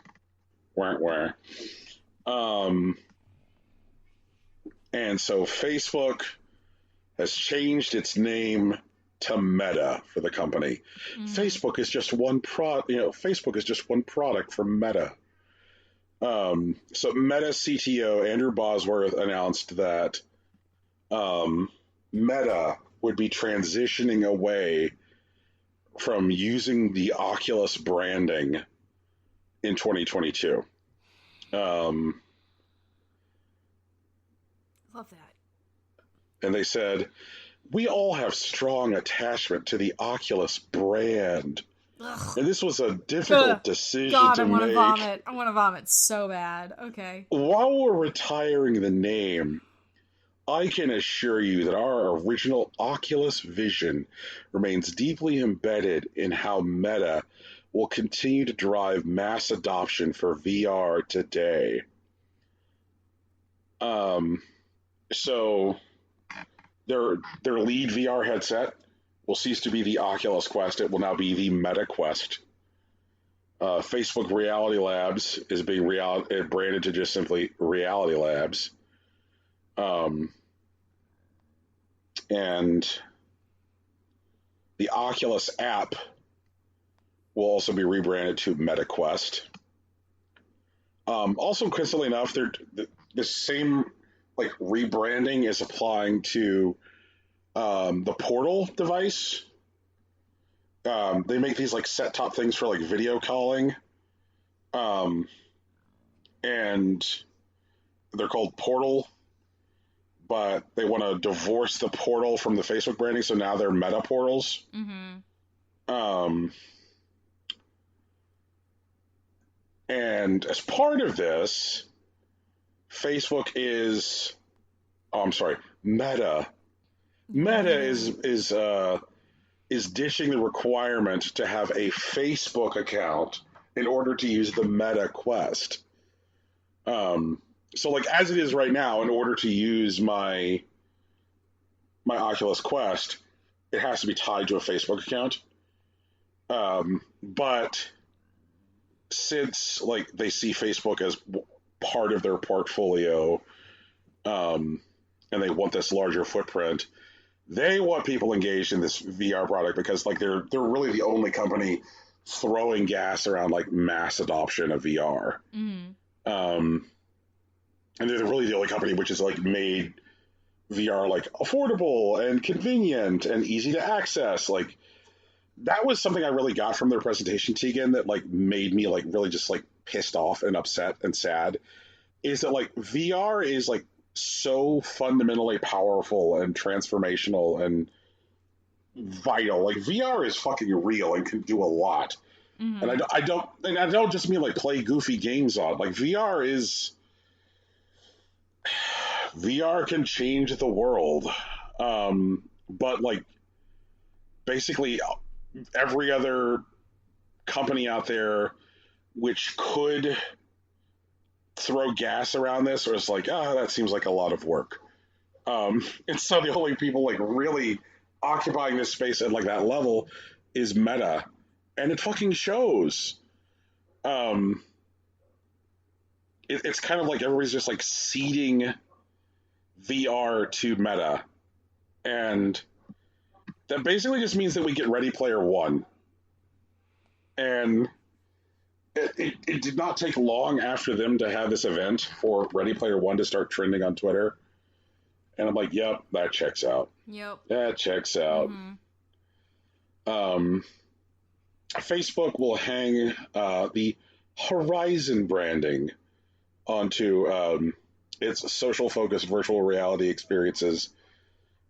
Speaker 3: And so Facebook has changed its name to Meta for the company. Mm-hmm. Facebook is just one Facebook is just one product from Meta. So Meta CTO Andrew Bosworth announced that Meta would be transitioning away from using the Oculus branding in 2022.
Speaker 2: Love that.
Speaker 3: And they said, we all have strong attachment to the Oculus brand. Ugh. And this was a difficult decision to make.
Speaker 2: I want to vomit so bad. Okay.
Speaker 3: While we're retiring the name, I can assure you that our original Oculus vision remains deeply embedded in how Meta will continue to drive mass adoption for VR today. So their lead VR headset will cease to be the Oculus Quest. It will now be the Meta Quest. Facebook Reality Labs is being branded to just simply Reality Labs. And the Oculus app will also be rebranded to MetaQuest. Also, coincidentally enough, the same like rebranding is applying to the Portal device. They make these like set-top things for like video calling, and they're called Portal. But they want to divorce the Portal from the Facebook branding, so now they're Meta Portals. Mm-hmm. And as part of this, Facebook is, Meta. Meta is dishing the requirement to have a Facebook account in order to use the Meta Quest. So, like, as it is right now, in order to use my Oculus Quest, it has to be tied to a Facebook account. But since, like, they see Facebook as part of their portfolio, and they want this larger footprint, they want people engaged in this VR product because, like, they're really the only company throwing gas around, like, mass adoption of VR. Mm-hmm. And they're really the only company which has, like, made VR, like, affordable and convenient and easy to access. Like, that was something I really got from their presentation, Tegan, that, like, made me, like, really just, like, pissed off and upset and sad, is that, like, VR is, like, so fundamentally powerful and transformational and vital. Like, VR is fucking real and can do a lot. Mm-hmm. And I don't just mean, like, play goofy games on. Like, VR can change the world. But, like, basically every other company out there which could throw gas around this, or it's like, that seems like a lot of work. And so the only people, like, really occupying this space at, like, that level is Meta. And it fucking shows. It's kind of like everybody's just, like, ceding VR to Meta. And that basically just means that we get Ready Player One. And it did not take long after them to have this event for Ready Player One to start trending on Twitter. And I'm like, yep, that checks out.
Speaker 2: Yep.
Speaker 3: That checks out. Mm-hmm. Facebook will hang the Horizon branding onto its social-focused virtual reality experiences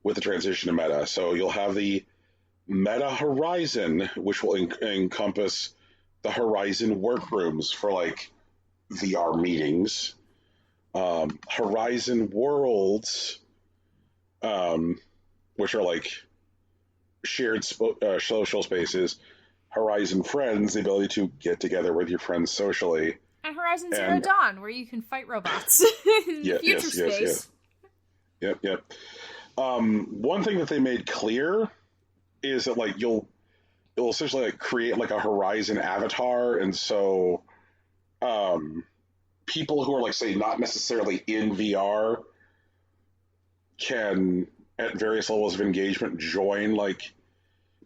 Speaker 3: with the transition to Meta. So you'll have the Meta Horizon, which will encompass the Horizon workrooms for, like, VR meetings. Horizon Worlds, which are, like, shared social spaces. Horizon Friends, the ability to get together with your friends socially.
Speaker 2: And Horizon Zero Dawn, where you can fight robots in future space.
Speaker 3: Yep. One thing that they made clear is that, like, it'll essentially, like, create, like, a Horizon avatar, and so people who are, like, say, not necessarily in VR can, at various levels of engagement, join, like,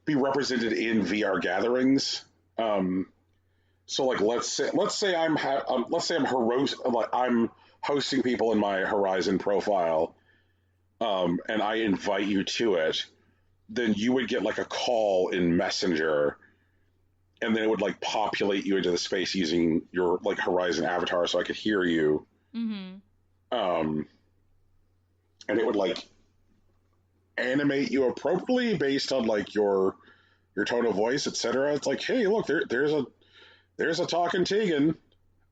Speaker 3: be represented in VR gatherings. So, like, let's say I'm hosting people in my Horizon profile, and I invite you to it. Then you would get, like, a call in Messenger, and then it would, like, populate you into the space using your, like, Horizon avatar, so I could hear you. Mm-hmm. And it would, like, animate you appropriately based on, like, your tone of voice, etc. It's like, hey, look, there's a talking Tegan.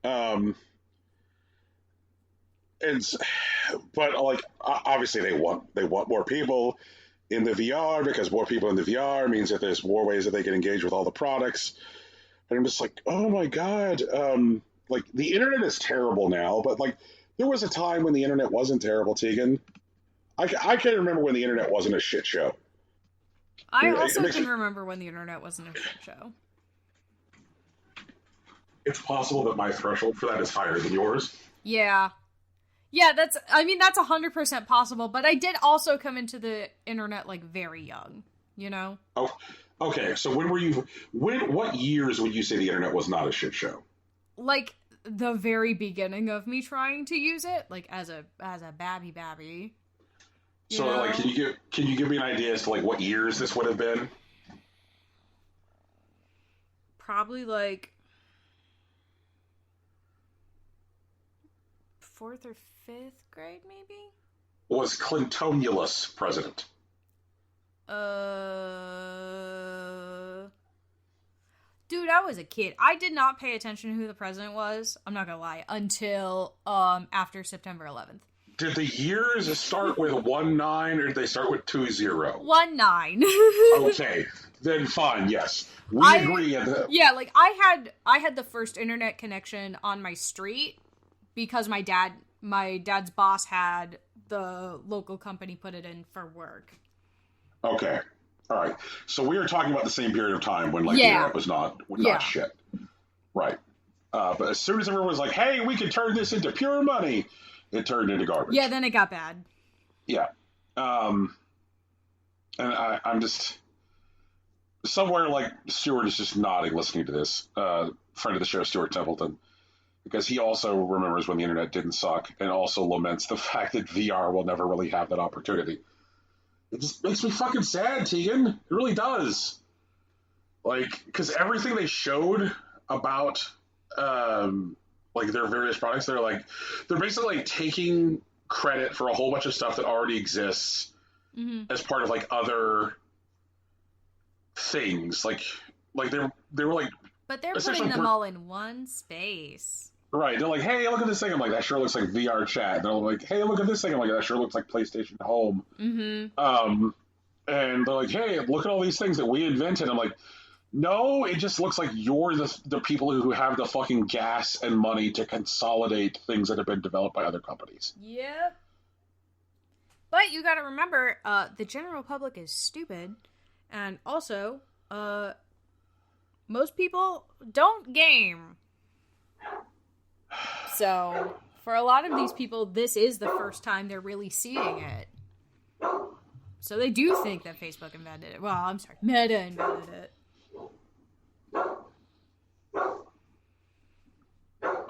Speaker 3: But, like, obviously they want more people in the VR, because more people in the VR means that there's more ways that they can engage with all the products. And I'm just like, oh my god, like, the internet is terrible now, but, like, there was a time when the internet wasn't terrible, Tegan. I can't remember when the internet wasn't a shit show.
Speaker 2: I also can remember when the internet wasn't a shit show.
Speaker 3: It's possible that my threshold for that is higher than yours.
Speaker 2: Yeah, that's 100% possible, but I did also come into the internet, like, very young, you know?
Speaker 3: Oh, okay, so what years would you say the internet was not a shit show?
Speaker 2: Like, the very beginning of me trying to use it, like, as a babby.
Speaker 3: So, like, can you give me an idea as to, like, what years this would have been?
Speaker 2: Probably, like, 4th or 5th grade, maybe?
Speaker 3: Was Clintonulus president?
Speaker 2: Dude, I was a kid. I did not pay attention to who the president was, I'm not gonna lie, until after September 11th.
Speaker 3: Did the years start with 19 or did they start with 20?
Speaker 2: 19.
Speaker 3: Okay, then fine, yes. We agree.
Speaker 2: Yeah, like, I had the first internet connection on my street because my dad my dad's boss had the local company put it in for work.
Speaker 3: Okay. All right. So we were talking about the same period of time when, like, the internet was not shit. Right. But as soon as everyone was like, hey, we can turn this into pure money, it turned into garbage.
Speaker 2: Yeah, then it got bad.
Speaker 3: Yeah. And I'm just... Somewhere, like, Stuart is just nodding listening to this. Friend of the show, Stuart Templeton. Because he also remembers when the internet didn't suck and also laments the fact that VR will never really have that opportunity. It just makes me fucking sad, Tegan. It really does. Like, because everything they showed about, like, their various products, they're basically like, taking credit for a whole bunch of stuff that already exists as part of, like, other things. Like they were like...
Speaker 2: But they're putting them all in one space.
Speaker 3: Right. They're like, hey, look at this thing. I'm like, that sure looks like VR chat. They're like, hey, look at this thing. I'm like, that sure looks like PlayStation Home. And they're like, hey, look at all these things that we invented. I'm like, no, it just looks like you're the people who have the fucking gas and money to consolidate things that have been developed by other companies.
Speaker 2: Yep. But you gotta remember, the general public is stupid. And also, most people don't game. So, for a lot of these people, this is the first time they're really seeing it. So they do think that Facebook invented it. Well, I'm sorry, Meta invented it.
Speaker 3: My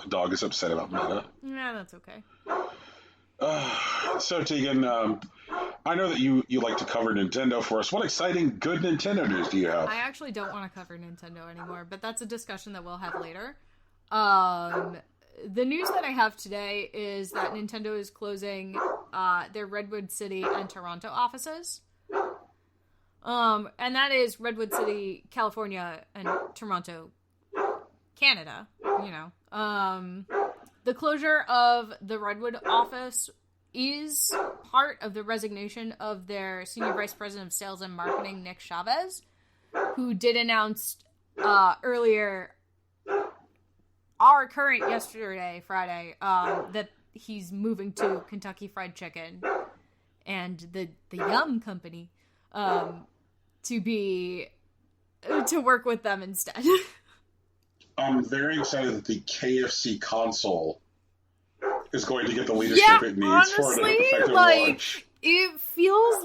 Speaker 3: dog is upset about Meta.
Speaker 2: Yeah, that's okay.
Speaker 3: So, Tegan, I know that you like to cover Nintendo for us. What exciting, good Nintendo news do you have?
Speaker 2: I actually don't want to cover Nintendo anymore, but that's a discussion that we'll have later. The news that I have today is that Nintendo is closing their Redwood City and Toronto offices. And that is Redwood City, California, and Toronto, Canada, you know. The closure of the Redwood office is part of the resignation of their Senior Vice President of Sales and Marketing, Nick Chavez, who did announce earlier, yesterday, Friday, that he's moving to Kentucky Fried Chicken and the Yum Company to work with them instead.
Speaker 3: I'm very excited that the KFC console is going to get the leadership it needs for an effective launch.
Speaker 2: It feels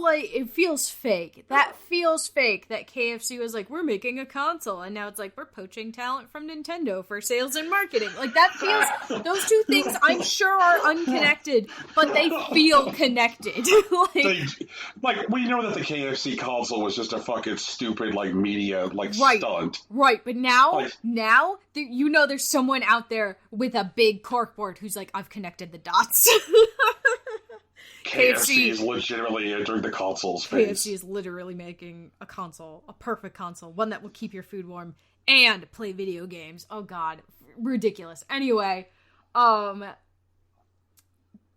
Speaker 2: fake. That feels fake that KFC was like, we're making a console, and now it's like, we're poaching talent from Nintendo for sales and marketing. Like, that feels, those two things I'm sure are unconnected, but they feel connected.
Speaker 3: We know that the KFC console was just a fucking stupid, like, media, like, stunt.
Speaker 2: Right, but now, you know there's someone out there with a big corkboard who's like, I've connected the dots.
Speaker 3: KFC is legitimately entering the console space.
Speaker 2: KFC is literally making a console, a perfect console, one that will keep your food warm and play video games. Oh god, ridiculous. Anyway,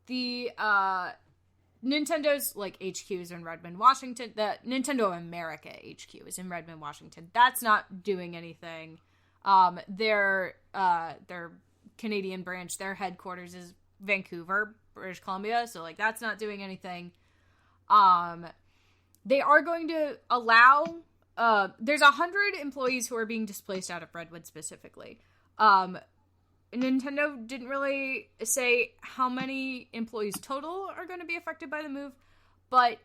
Speaker 2: the Nintendo's like HQ is in Redmond, Washington. The Nintendo America HQ is in Redmond, Washington. That's not doing anything. Their Canadian branch, their headquarters is Vancouver, British Columbia, so like that's not doing anything. They are going to allow there's 100 employees who are being displaced out of Redwood specifically. Nintendo didn't really say how many employees total are going to be affected by the move, but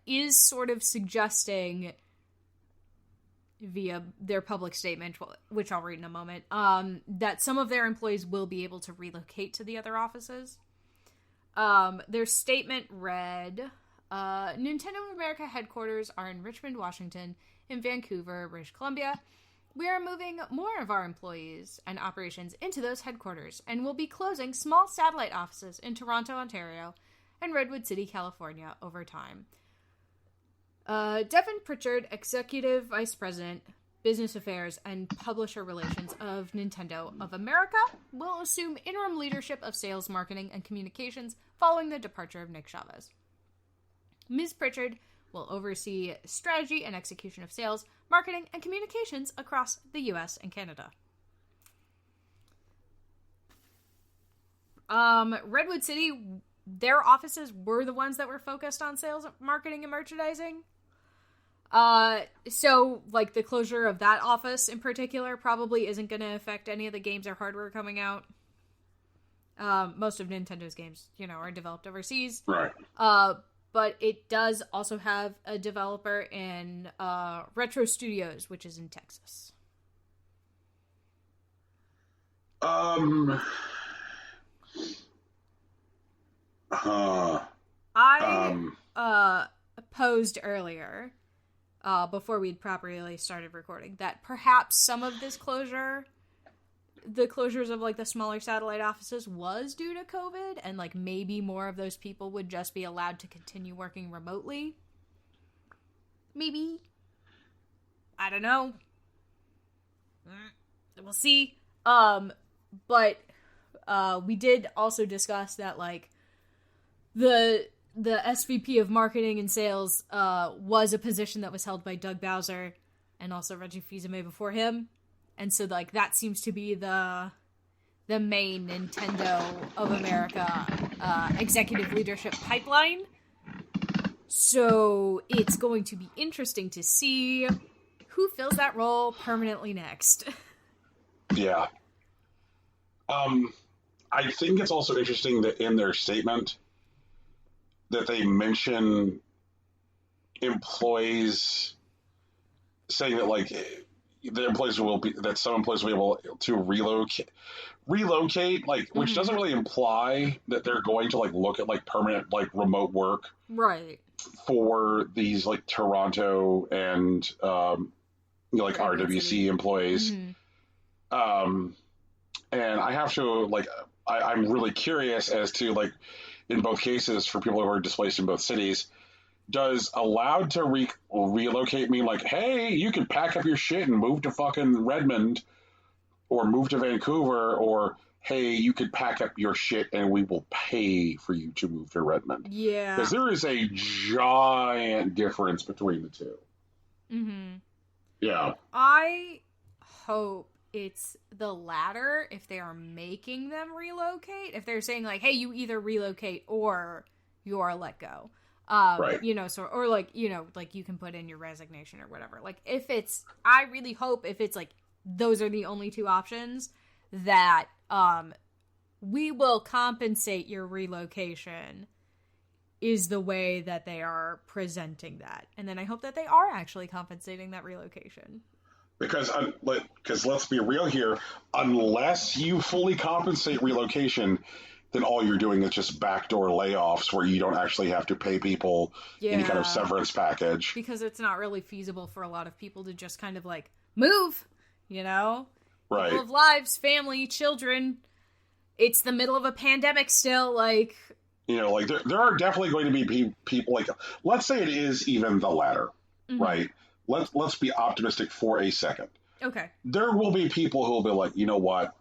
Speaker 2: is sort of suggesting via their public statement, which I'll read in a moment, that some of their employees will be able to relocate to the other offices. Their statement read, Nintendo America headquarters are in Richmond, Washington, and Vancouver, British Columbia. We are moving more of our employees and operations into those headquarters, and will be closing small satellite offices in Toronto, Ontario, and Redwood City, California over time. Devin Pritchard, Executive Vice President, Business Affairs and Publisher Relations of Nintendo of America, will assume interim leadership of sales, marketing, and communications following the departure of Nick Chavez. Ms. Pritchard will oversee strategy and execution of sales, marketing, and communications across the US and Canada. Redwood City, their offices were the ones that were focused on sales, marketing, and merchandising. So, like, the closure of that office in particular probably isn't going to affect any of the games or hardware coming out. Most of Nintendo's games, are developed overseas.
Speaker 3: Right.
Speaker 2: But it does also have a developer in, Retro Studios, which is in Texas. I posed earlier, before we'd properly started recording, that perhaps some of this the closures of, like, the smaller satellite offices was due to COVID, and, like, maybe more of those people would just be allowed to continue working remotely. Maybe. I don't know. We'll see. But we did also discuss that, like, the SVP of marketing and sales was a position that was held by Doug Bowser and also Reggie Fils-Aimé before him. And so, like, that seems to be the main Nintendo of America executive leadership pipeline. So it's going to be interesting to see who fills that role permanently next.
Speaker 3: Yeah. I think it's also interesting that in their statement that they mention employees saying that, like, the employees some employees will be able to relocate, like, which doesn't really imply that they're going to, like, look at, like, permanent, like, remote work,
Speaker 2: right,
Speaker 3: for these, like, Toronto and like RWC employees. And I have to, like, I'm really curious as to, like, in both cases for people who are displaced in both cities, does allowed to relocate mean, like, hey, you can pack up your shit and move to fucking Redmond or move to Vancouver, or hey, you could pack up your shit and we will pay for you to move to Redmond?
Speaker 2: Yeah.
Speaker 3: Because there is a giant difference between the two.
Speaker 2: Mm-hmm.
Speaker 3: Yeah.
Speaker 2: I hope it's the latter if they are making them relocate. If they're saying, like, hey, you either relocate or you are let go.
Speaker 3: Right.
Speaker 2: So, or, like, like, you can put in your resignation or whatever. Like, I really hope if it's, like, those are the only two options, that, we will compensate your relocation is the way that they are presenting that. And then I hope that they are actually compensating that relocation.
Speaker 3: Because let's be real here, unless you fully compensate relocation, then all you're doing is just backdoor layoffs where you don't actually have to pay people any kind of severance package.
Speaker 2: Because it's not really feasible for a lot of people to just kind of, like, move,
Speaker 3: Right.
Speaker 2: People have lives, family, children. It's the middle of a pandemic still, like...
Speaker 3: Like, there are definitely going to be people, like, let's say it is even the latter, right? Let's be optimistic for a second.
Speaker 2: Okay.
Speaker 3: There will be people who will be like, you know what?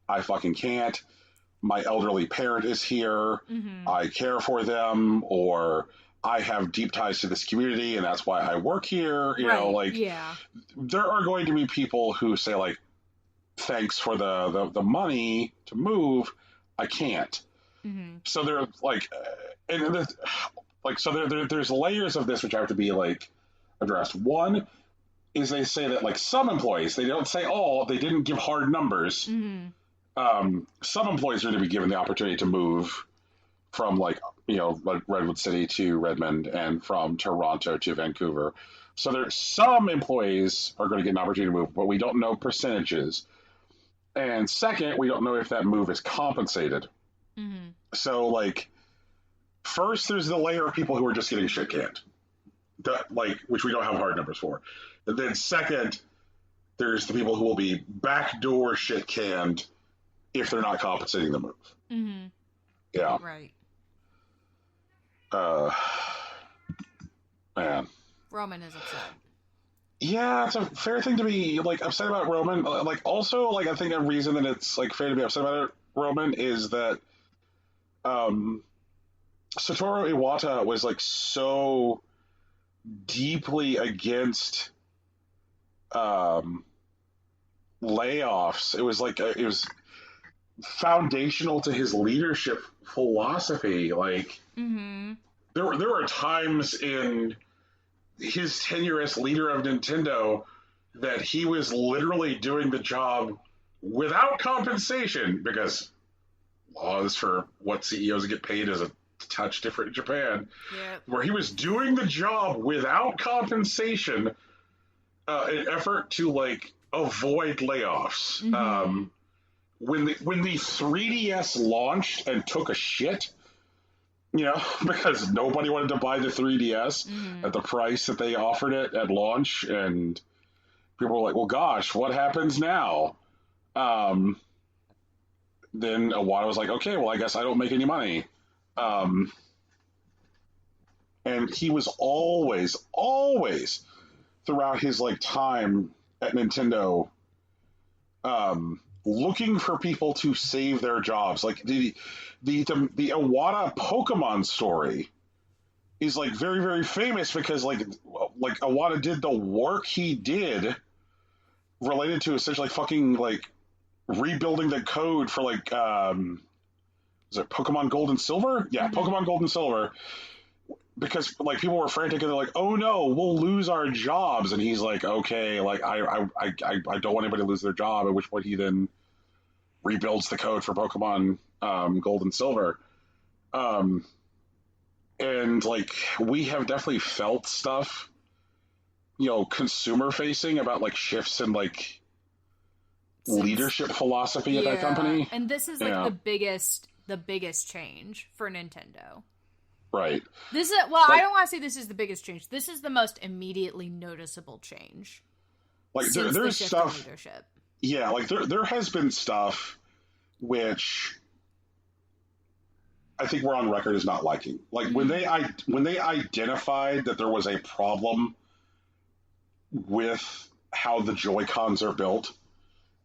Speaker 3: I fucking can't. My elderly parent is here. I care for them, or I have deep ties to this community, and that's why I work here. There are going to be people who say, like, thanks for the money to move. I can't. So they're like, there's layers of this which have to be, like, addressed. One is they say that, like, some employees, they don't say all, they didn't give hard numbers. Some employees are going to be given the opportunity to move from, like, Redwood City to Redmond and from Toronto to Vancouver. So there's some employees are going to get an opportunity to move, but we don't know percentages. And second, we don't know if that move is compensated. So, like, first there's the layer of people who are just getting shit canned, which we don't have hard numbers for. And then second, there's the people who will be backdoor shit canned if they're not compensating the move. Yeah.
Speaker 2: Right.
Speaker 3: Man.
Speaker 2: Roman is upset.
Speaker 3: Yeah, it's a fair thing to be, like, upset about Roman. Like, also, like, I think a reason that it's, like, fair to be upset about Roman is that Satoru Iwata was, like, so deeply against layoffs. It was like foundational to his leadership philosophy. Like, there were times in his tenure as leader of Nintendo that he was literally doing the job without compensation, because laws for what CEOs get paid is a touch different in Japan, where he was doing the job without compensation in an effort to, like, avoid layoffs. When the 3DS launched and took a shit, you know, because nobody wanted to buy the 3DS at the price that they offered it at launch, and people were like, well, gosh, what happens now? Then Iwata was like, okay, well, I guess I don't make any money. And he was always throughout his, like, time at Nintendo, looking for people to save their jobs. Like, the Iwata Pokemon story is, like, very, very famous because, like Iwata did the work he did related to essentially fucking, like, rebuilding the code for, like, was it Pokemon Gold and Silver? Yeah, Pokemon Gold and Silver. Because, like, people were frantic and they're like, oh no, we'll lose our jobs. And he's like, okay, like, I don't want anybody to lose their job, at which point he then rebuilds the code for Pokemon Gold and Silver. And, like, we have definitely felt stuff, you know, consumer facing about, like, shifts in, like, leadership philosophy at that company.
Speaker 2: And this is, like, the biggest change for Nintendo.
Speaker 3: Right.
Speaker 2: This is, well, like, I don't want to say this is the biggest change. This is the most immediately noticeable change.
Speaker 3: Like, there's stuff. Yeah, like, there has been stuff which I think we're on record as not liking. Like, when they identified that there was a problem with how the Joy-Cons are built,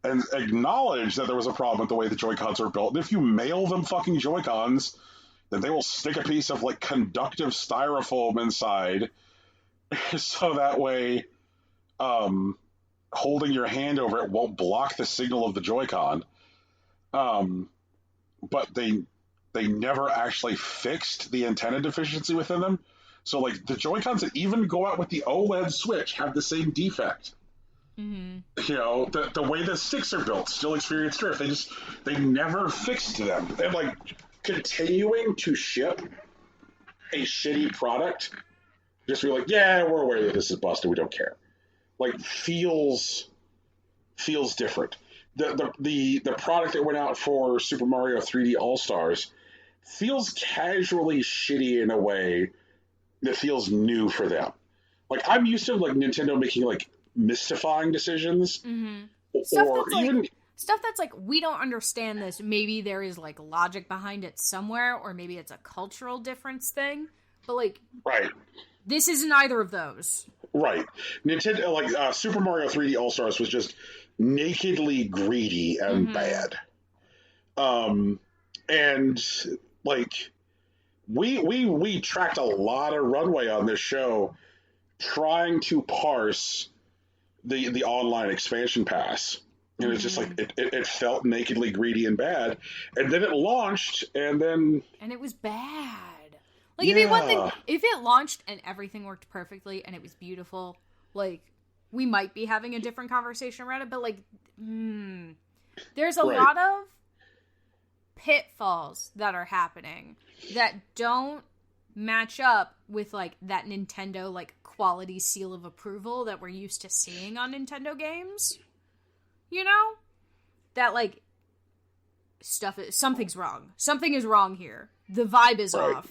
Speaker 3: and acknowledged that there was a problem with the way the Joy-Cons are built, and if you mail them fucking Joy-Cons, then they will stick a piece of, like, conductive styrofoam inside, so that way, holding your hand over it won't block the signal of the Joy-Con. But they never actually fixed the antenna deficiency within them. So, like, the Joy-Cons that even go out with the OLED Switch have the same defect. You know, the way the sticks are built still experience drift. They never fixed them. And, like, continuing to ship a shitty product, just be like, yeah, we're aware that this is busted, we don't care. Like, feels different. The product that went out for Super Mario 3D All-Stars feels casually shitty in a way that feels new for them. Like, I'm used to, like, Nintendo making, like, mystifying decisions.
Speaker 2: Stuff that's like, we don't understand this. Maybe there is, like, logic behind it somewhere, or maybe it's a cultural difference thing. But, like,
Speaker 3: right,
Speaker 2: this isn't either of those. Right.
Speaker 3: Nintendo, like, Super Mario 3D All-Stars was just nakedly greedy and bad. And, like, we tracked a lot of runway on this show trying to parse the online expansion pass. And it's just like, it felt nakedly greedy and bad. And then it launched, and it
Speaker 2: was bad. Like, it'd be one thing, if it launched and everything worked perfectly and it was beautiful, like, we might be having a different conversation around it, but, like, there's a lot of pitfalls that are happening that don't match up with, like, that Nintendo, like, quality seal of approval that we're used to seeing on Nintendo games. You know? That, like, something's wrong. Something is wrong here. The vibe is off.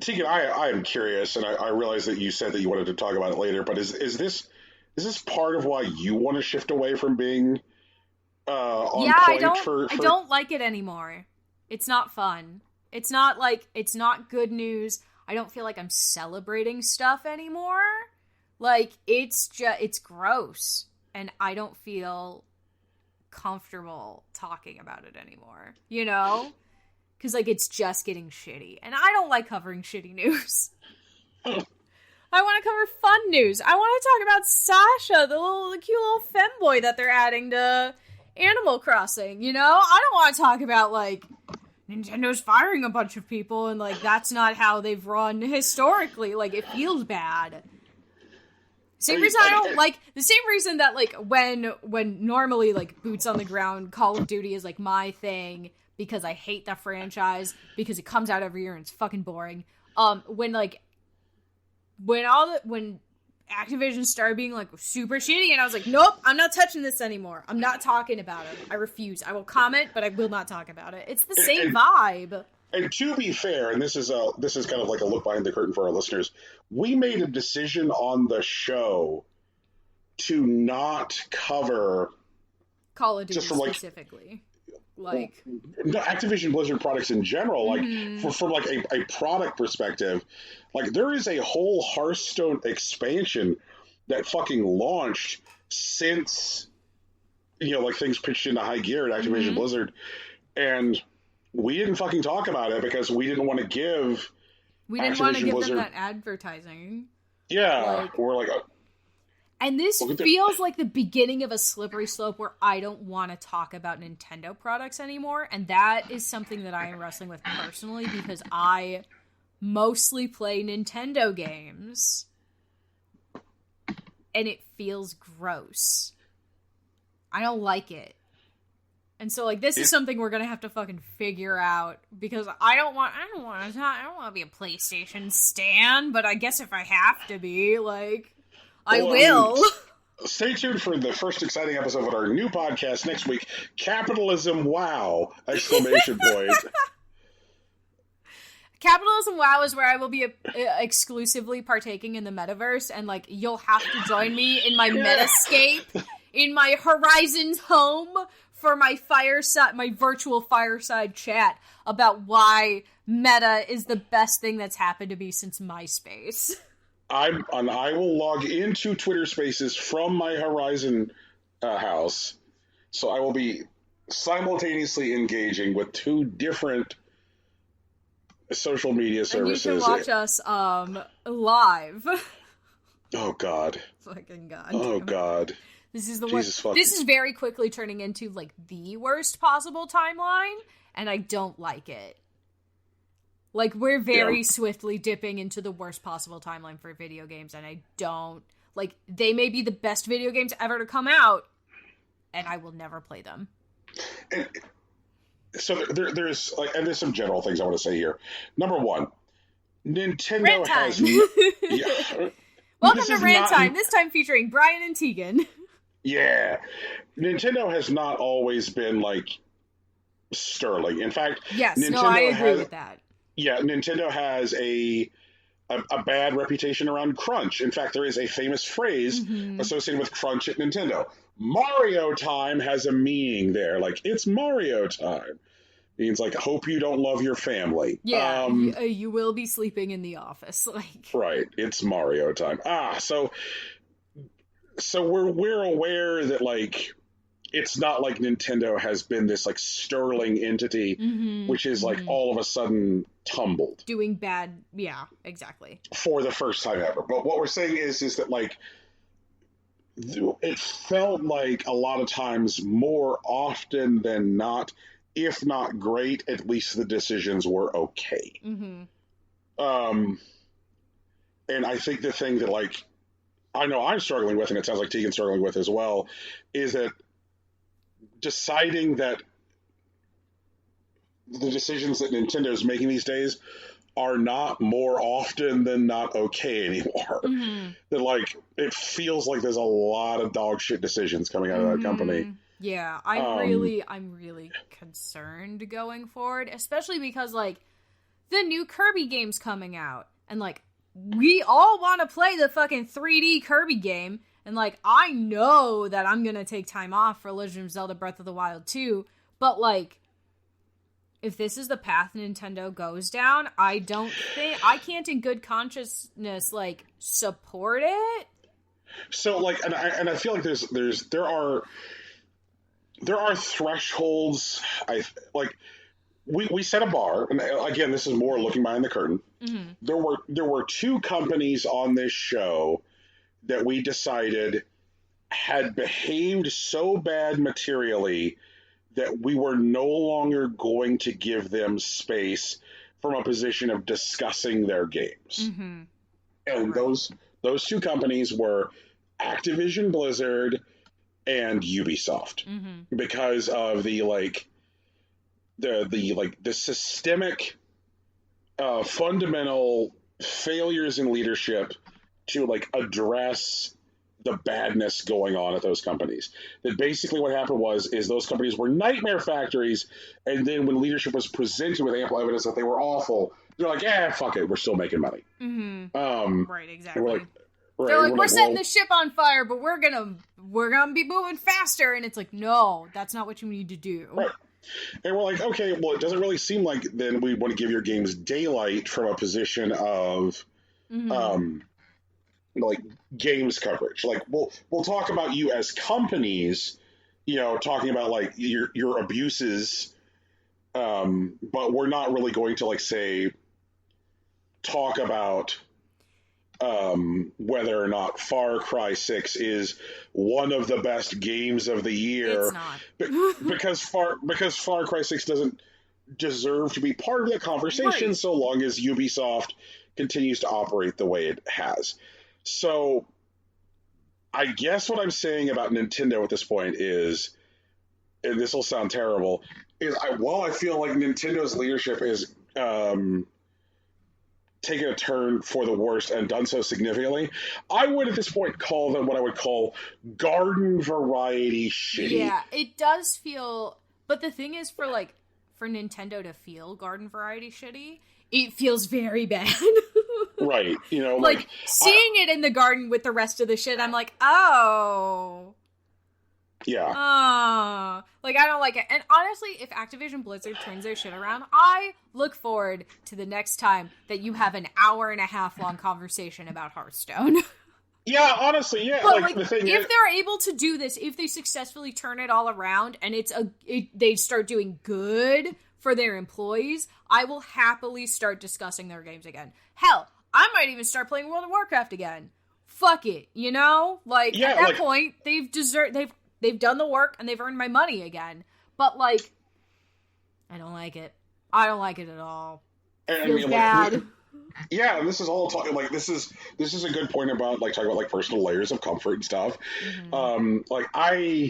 Speaker 3: Tegan, I am curious, and I realize that you said that you wanted to talk about it later, but is this part of why you want to shift away from being on point
Speaker 2: I don't like it anymore. It's not fun. It's not good news. I don't feel like I'm celebrating stuff anymore. Like, it's gross. And I don't feel comfortable talking about it anymore, you know? Because, like, it's just getting shitty. And I don't like covering shitty news. I want to cover fun news. I want to talk about Sasha, the cute little femboy that they're adding to Animal Crossing, you know? I don't want to talk about, like, Nintendo's firing a bunch of people, and, like, that's not how they've run historically. Like, it feels bad. Same reason I don't like, the same reason that, like, when normally, like, boots on the ground, Call of Duty is, like, my thing, because I hate that franchise, because it comes out every year and it's fucking boring. When Activision started being, like, super shitty, and I was like, nope, I'm not touching this anymore. I'm not talking about it. I refuse. I will comment, but I will not talk about it. It's the same vibe.
Speaker 3: And to be fair, and this is kind of like a look behind the curtain for our listeners, we made a decision on the show to not cover
Speaker 2: Call of Duty specifically. Like
Speaker 3: no, Activision Blizzard products in general, like from like a product perspective, like there is a whole Hearthstone expansion that fucking launched since, you know, like things pitched into high gear at Activision Blizzard, and we didn't fucking talk about it because we didn't want to give
Speaker 2: them that advertising.
Speaker 3: Yeah, we're like.
Speaker 2: And this feels like the beginning of a slippery slope where I don't want to talk about Nintendo products anymore. And that is something that I am wrestling with personally because I mostly play Nintendo games. And it feels gross. I don't like it. And so, like, this is something we're gonna have to fucking figure out because I don't want to be a PlayStation stan, but I guess if I have to be, like, I will.
Speaker 3: Stay tuned for the first exciting episode of our new podcast next week. Capitalism, wow! Exclamation point.
Speaker 2: Capitalism WoW is where I will be exclusively partaking in the metaverse, and, like, you'll have to join me in my Metascape, in my Horizons home, for my virtual fireside chat about why meta is the best thing that's happened to me since MySpace.
Speaker 3: I will log into Twitter Spaces from my Horizon house, so I will be simultaneously engaging with two different social media services.
Speaker 2: And you can watch us live.
Speaker 3: Oh God!
Speaker 2: Fucking God!
Speaker 3: Oh God!
Speaker 2: This is the worst. This is very quickly turning into, like, the worst possible timeline, and I don't like it. Like, we're very swiftly dipping into the worst possible timeline for video games, and I don't... Like, they may be the best video games ever to come out, and I will never play them.
Speaker 3: And so there's some general things I want to say here. Number one, Nintendo has...
Speaker 2: Welcome to Rant Time, this time featuring Brian and Tegan.
Speaker 3: Yeah. Nintendo has not always been, like, sterling. In fact...
Speaker 2: Yes, I agree with that.
Speaker 3: Yeah, Nintendo has a bad reputation around crunch. In fact, there is a famous phrase associated with crunch at Nintendo. Mario time has a meaning there. Like, it's Mario time. Means, like, hope you don't love your family.
Speaker 2: Yeah, you will be sleeping in the office. Like,
Speaker 3: right, it's Mario time. So we're aware that, like, it's not like Nintendo has been this, like, sterling entity, which is, like, all of a sudden tumbled.
Speaker 2: Doing bad, yeah, exactly.
Speaker 3: For the first time ever. But what we're saying is that, like, it felt like a lot of times, more often than not, if not great, at least the decisions were okay. And I think the thing that, like, I know I'm struggling with, and it sounds like Tegan's struggling with as well, is that deciding that the decisions that Nintendo is making these days are not more often than not okay anymore. That, like, it feels like there's a lot of dog shit decisions coming out of that company.
Speaker 2: Yeah, I'm really concerned going forward, especially because, like, the new Kirby game's coming out, and, like, we all want to play the fucking 3D Kirby game. And, like, I know that I'm gonna take time off for Legend of Zelda Breath of the Wild 2, but, like, if this is the path Nintendo goes down, I can't in good consciousness, like, support it.
Speaker 3: So, like, and I feel like there are thresholds. We set a bar, and again, this is more looking behind the curtain. There were two companies on this show that we decided had behaved so bad materially that we were no longer going to give them space from a position of discussing their games.
Speaker 2: Mm-hmm.
Speaker 3: And
Speaker 2: Right.
Speaker 3: those two companies were Activision Blizzard and Ubisoft,
Speaker 2: Mm-hmm.
Speaker 3: because of the systemic fundamental failures in leadership to like address the badness going on at those companies. That basically what happened is those companies were nightmare factories, and then when leadership was presented with ample evidence that they were awful, they're like, fuck it, we're still making money.
Speaker 2: Mm-hmm. Right, exactly.
Speaker 3: And we're
Speaker 2: They're like, we're setting
Speaker 3: well,
Speaker 2: the ship on fire, but we're gonna be moving faster, and it's like, no, that's not what you need to do.
Speaker 3: right. And we're like, okay, well, it doesn't really seem like then we want to give your games daylight from a position of
Speaker 2: Mm-hmm.
Speaker 3: like games coverage. Like we'll talk about you as companies, talking about like your abuses, but we're not really going to like say talk about whether or not Far Cry 6 is one of the best games of the year.
Speaker 2: It's not.
Speaker 3: because Far Cry 6 doesn't deserve to be part of that conversation,
Speaker 2: Right.
Speaker 3: so long as Ubisoft continues to operate the way it has. So I guess what I'm saying about Nintendo at this point is, and this will sound terrible, is while I feel like Nintendo's leadership is taken a turn for the worst and done so significantly, I would at this point call them what I would call garden variety shitty.
Speaker 2: Yeah, it does feel, but the thing is, for Nintendo to feel garden variety shitty, it feels very bad.
Speaker 3: Right.
Speaker 2: Like seeing it in the garden with the rest of the shit, I'm like, oh.
Speaker 3: Yeah.
Speaker 2: Like, I don't like it. And honestly, if Activision Blizzard turns their shit around, I look forward to the next time that you have an hour-and-a-half long conversation about Hearthstone.
Speaker 3: Yeah, honestly, yeah.
Speaker 2: But
Speaker 3: like the thing
Speaker 2: if
Speaker 3: is,
Speaker 2: they're able to do this, if they successfully turn it all around and they start doing good for their employees, I will happily start discussing their games again. Hell, I might even start playing World of Warcraft again. Fuck it, Like,
Speaker 3: Yeah,
Speaker 2: at that
Speaker 3: like-
Speaker 2: point, they've done the work and they've earned my money again. But, like, I don't like it. I don't like it at all.
Speaker 3: and,
Speaker 2: Feels bad.
Speaker 3: Yeah, and this is all talking like this is a good point about like talking about like personal layers of comfort and stuff.
Speaker 2: Mm-hmm.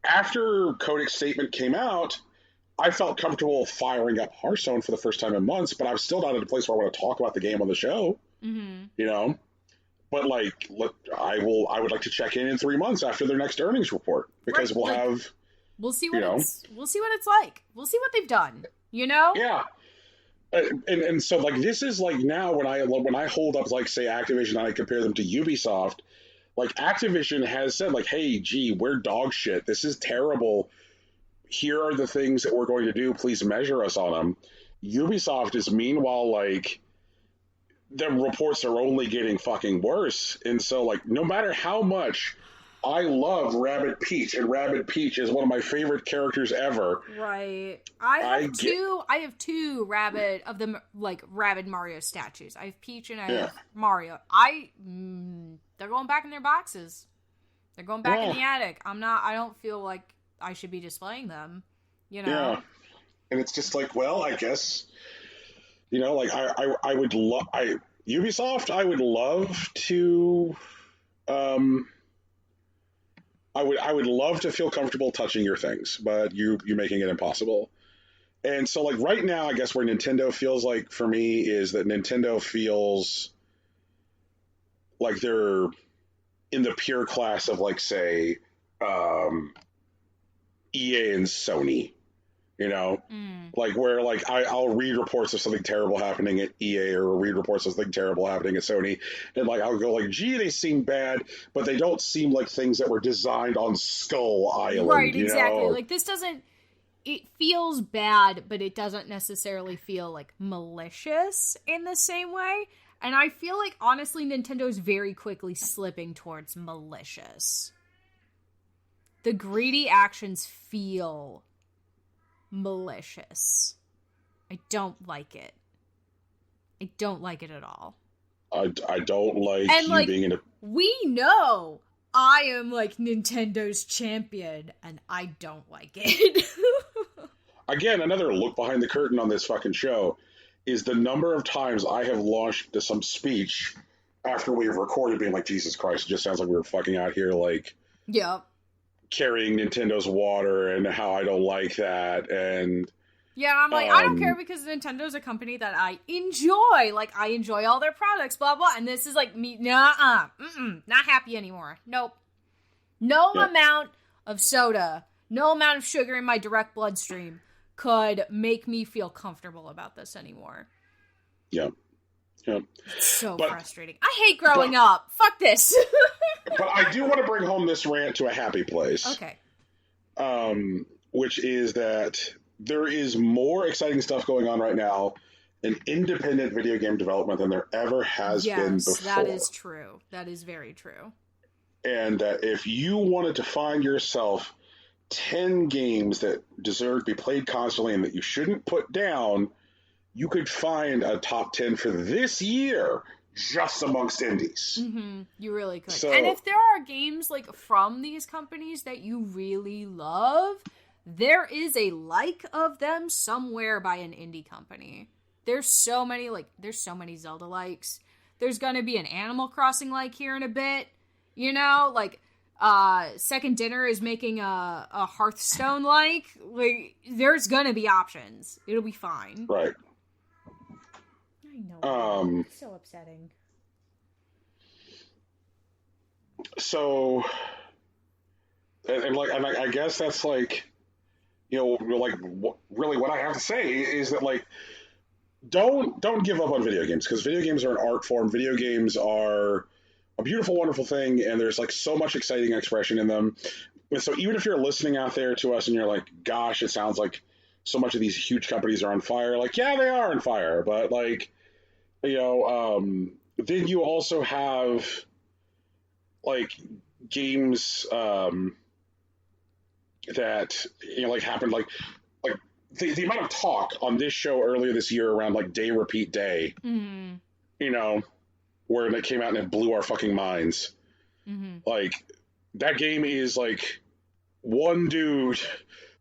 Speaker 3: After Kodak's statement came out, I felt comfortable firing up Hearthstone for the first time in months, but I'm still not at a place where I want to talk about the game on the show.
Speaker 2: Mm-hmm.
Speaker 3: But like, I would like to check in 3 months after their next earnings report, because
Speaker 2: Right, we'll see what we'll see what it's like. We'll see what they've done.
Speaker 3: Yeah. And so like this is like now when I hold up like say Activision and I compare them to Ubisoft, like Activision has said like, hey, gee, we're dog shit. This is terrible. Here are the things that we're going to do. Please measure us on them. Ubisoft is meanwhile like the reports are only getting fucking worse. And so like no matter how much I love Rabbid Peach, and Rabbid Peach is one of my favorite characters ever.
Speaker 2: Right. I have two Rabbid of the Rabbid Mario statues. I have Peach and I have Mario. They're going back in their boxes. They're going back in the attic. I don't feel like I should be displaying them.
Speaker 3: Yeah. And it's just like, well, I guess, like I would love Ubisoft. I would love to. I would love to feel comfortable touching your things, but you're making it impossible. And so, like right now, I guess where Nintendo feels like for me is that Nintendo feels like they're in the pure class of like say EA and Sony. Like where like I'll read reports of something terrible happening at EA or read reports of something terrible happening at Sony, and like I'll go like, gee, they seem bad, but they don't seem like things that were designed on Skull Island.
Speaker 2: Right, exactly. Like this doesn't. It feels bad, but it doesn't necessarily feel like malicious in the same way. And I feel like honestly, Nintendo's very quickly slipping towards malicious. The greedy actions feel malicious. I don't like it. I don't like it at all.
Speaker 3: I don't like
Speaker 2: and
Speaker 3: you
Speaker 2: like,
Speaker 3: being in a.
Speaker 2: We know I am like Nintendo's champion, and I don't like it.
Speaker 3: Again, another look behind the curtain on this fucking show is the number of times I have launched to some speech after we've recorded being like, Jesus Christ, it just sounds like we were fucking out here, like,
Speaker 2: yep,
Speaker 3: carrying Nintendo's water and how I don't like that. And
Speaker 2: yeah, I'm like, I don't care because Nintendo's a company that I enjoy. Like, I enjoy all their products, blah, blah. And this is like me, not happy anymore. Nope. No amount of soda, no amount of sugar in my direct bloodstream could make me feel comfortable about this anymore.
Speaker 3: Yeah. Yeah.
Speaker 2: It's so frustrating. I hate growing up. Fuck this.
Speaker 3: But I do want to bring home this rant to a happy place.
Speaker 2: Okay.
Speaker 3: Which is that there is more exciting stuff going on right now in independent video game development than there ever has been before.
Speaker 2: Yes, that is true. That is very true.
Speaker 3: And if you wanted to find yourself 10 games that deserve to be played constantly and that you shouldn't put down, you could find a top 10 for this year just amongst indies.
Speaker 2: Mm-hmm. You really could. So, and if there are games like from these companies that you really love, there is a like of them somewhere by an indie company. There's so many Zelda likes. There's gonna be an Animal Crossing like here in a bit. You know, like Second Dinner is making a Hearthstone like there's gonna be options. It'll be fine.
Speaker 3: Right.
Speaker 2: I know. It's so upsetting.
Speaker 3: So, and I guess that's like, you know, like really what I have to say is that like, don't give up on video games, because video games are an art form. Video games are a beautiful, wonderful thing, and there's like so much exciting expression in them. And so even if you're listening out there to us and you're like, gosh, it sounds like so much of these huge companies are on fire. Like, yeah, they are on fire, but like, you know, then you also have like games that, you know, like happened like the amount of talk on this show earlier this year around like Day Repeat Day,
Speaker 2: mm-hmm.
Speaker 3: you know, where it came out and it blew our fucking minds.
Speaker 2: Mm-hmm.
Speaker 3: Like that game is like one dude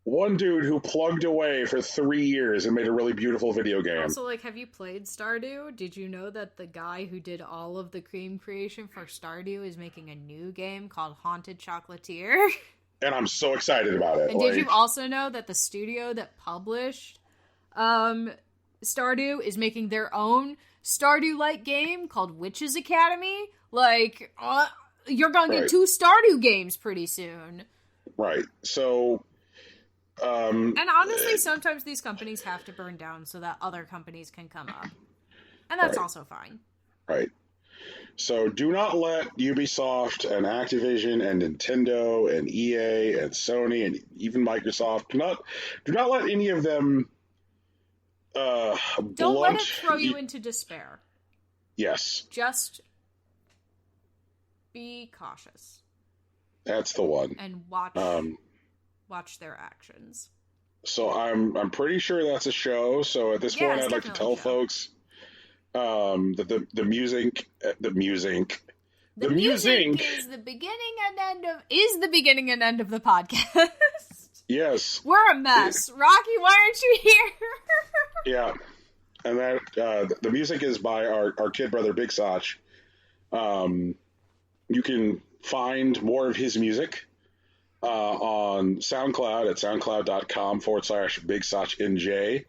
Speaker 3: who plugged away for 3 years and made a really beautiful video game.
Speaker 2: Also, like, have you played Stardew? Did you know that the guy who did all of the game creation for Stardew is making a new game called Haunted Chocolatier?
Speaker 3: And I'm so excited about it.
Speaker 2: And did you also know that the studio that published Stardew is making their own Stardew-like game called Witches Academy? Like, you're gonna get 2 Stardew games pretty soon.
Speaker 3: Right. So...
Speaker 2: and honestly, sometimes these companies have to burn down so that other companies can come up. And that's also fine. Right.
Speaker 3: So do not let Ubisoft and Activision and Nintendo and EA and Sony and even Microsoft, do not let any of them
Speaker 2: don't let it throw you into despair.
Speaker 3: Yes.
Speaker 2: Just be cautious.
Speaker 3: That's the one.
Speaker 2: And watch their actions.
Speaker 3: So I'm pretty sure that's a show. So at this point, I'd like to tell folks that the music is the beginning and end of the podcast. Yes,
Speaker 2: we're a mess. Rocky, why aren't you here?
Speaker 3: Yeah, and that the music is by our kid brother Big Sach. You can find more of his music on SoundCloud at soundcloud.com/BigSachNJ.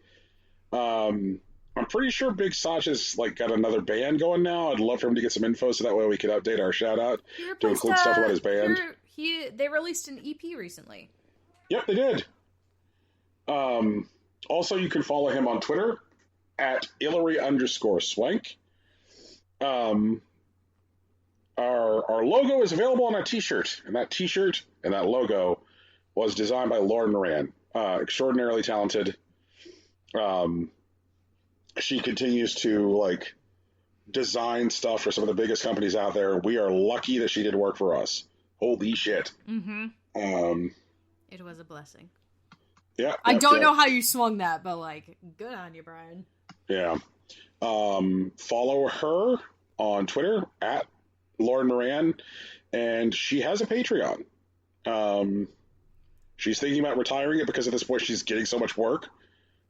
Speaker 3: I'm pretty sure Big Sach has like got another band going now. I'd love for him to get some info so that way we could update our shout out to include stuff about his band.
Speaker 2: They released an EP recently.
Speaker 3: Yep, they did. Also, you can follow him on Twitter at Hillary_Swank. Our logo is available on a t-shirt, and that t-shirt and that logo was designed by Lauren Moran, extraordinarily talented. She continues to like design stuff for some of the biggest companies out there. We are lucky that she did work for us. Holy shit.
Speaker 2: Mm-hmm. It was a blessing.
Speaker 3: Yeah.
Speaker 2: I don't know how you swung that, but like, good on you, Brian.
Speaker 3: Yeah. Follow her on Twitter at Lauren Moran, and she has a Patreon. She's thinking about retiring it because at this point she's getting so much work.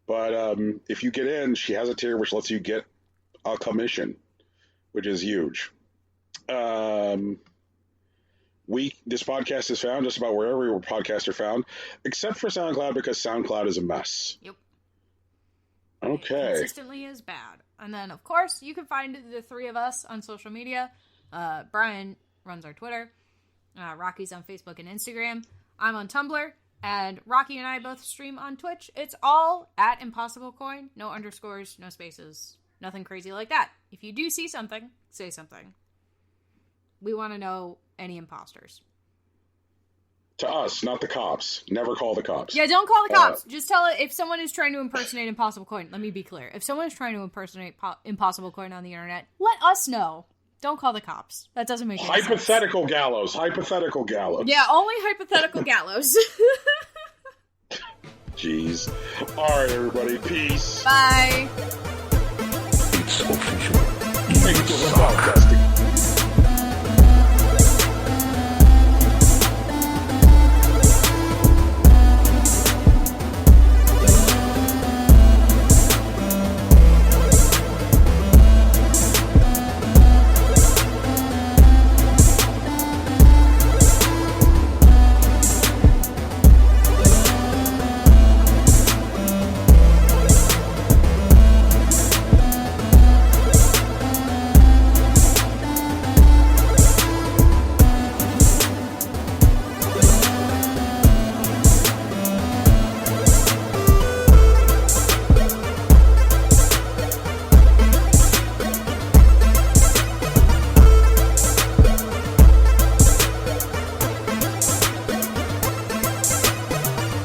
Speaker 3: But if you get in, she has a tier which lets you get a commission, which is huge. This podcast is found just about wherever your podcasts are found, except for SoundCloud because SoundCloud is a mess.
Speaker 2: Yep.
Speaker 3: Okay.
Speaker 2: It consistently is bad. And then, of course, you can find the three of us on social media. Brian runs our Twitter. Rocky's on Facebook and Instagram. I'm on Tumblr. And Rocky and I both stream on Twitch. It's all at Impossible Coin. No underscores, no spaces. Nothing crazy like that. If you do see something, say something. We want to know any imposters.
Speaker 3: To us, not the cops. Never call the cops.
Speaker 2: Yeah, don't call the cops. Just tell it if someone is trying to impersonate Impossible Coin. Let me be clear. If someone is trying to impersonate Impossible Coin on the internet, let us know. Don't call the cops. That doesn't make any sense.
Speaker 3: Hypothetical Gallows. Hypothetical Gallows.
Speaker 2: Yeah, only Hypothetical Gallows.
Speaker 3: Jeez. All right, everybody. Peace.
Speaker 2: Bye.
Speaker 4: It's official.
Speaker 3: Thank you for podcasting.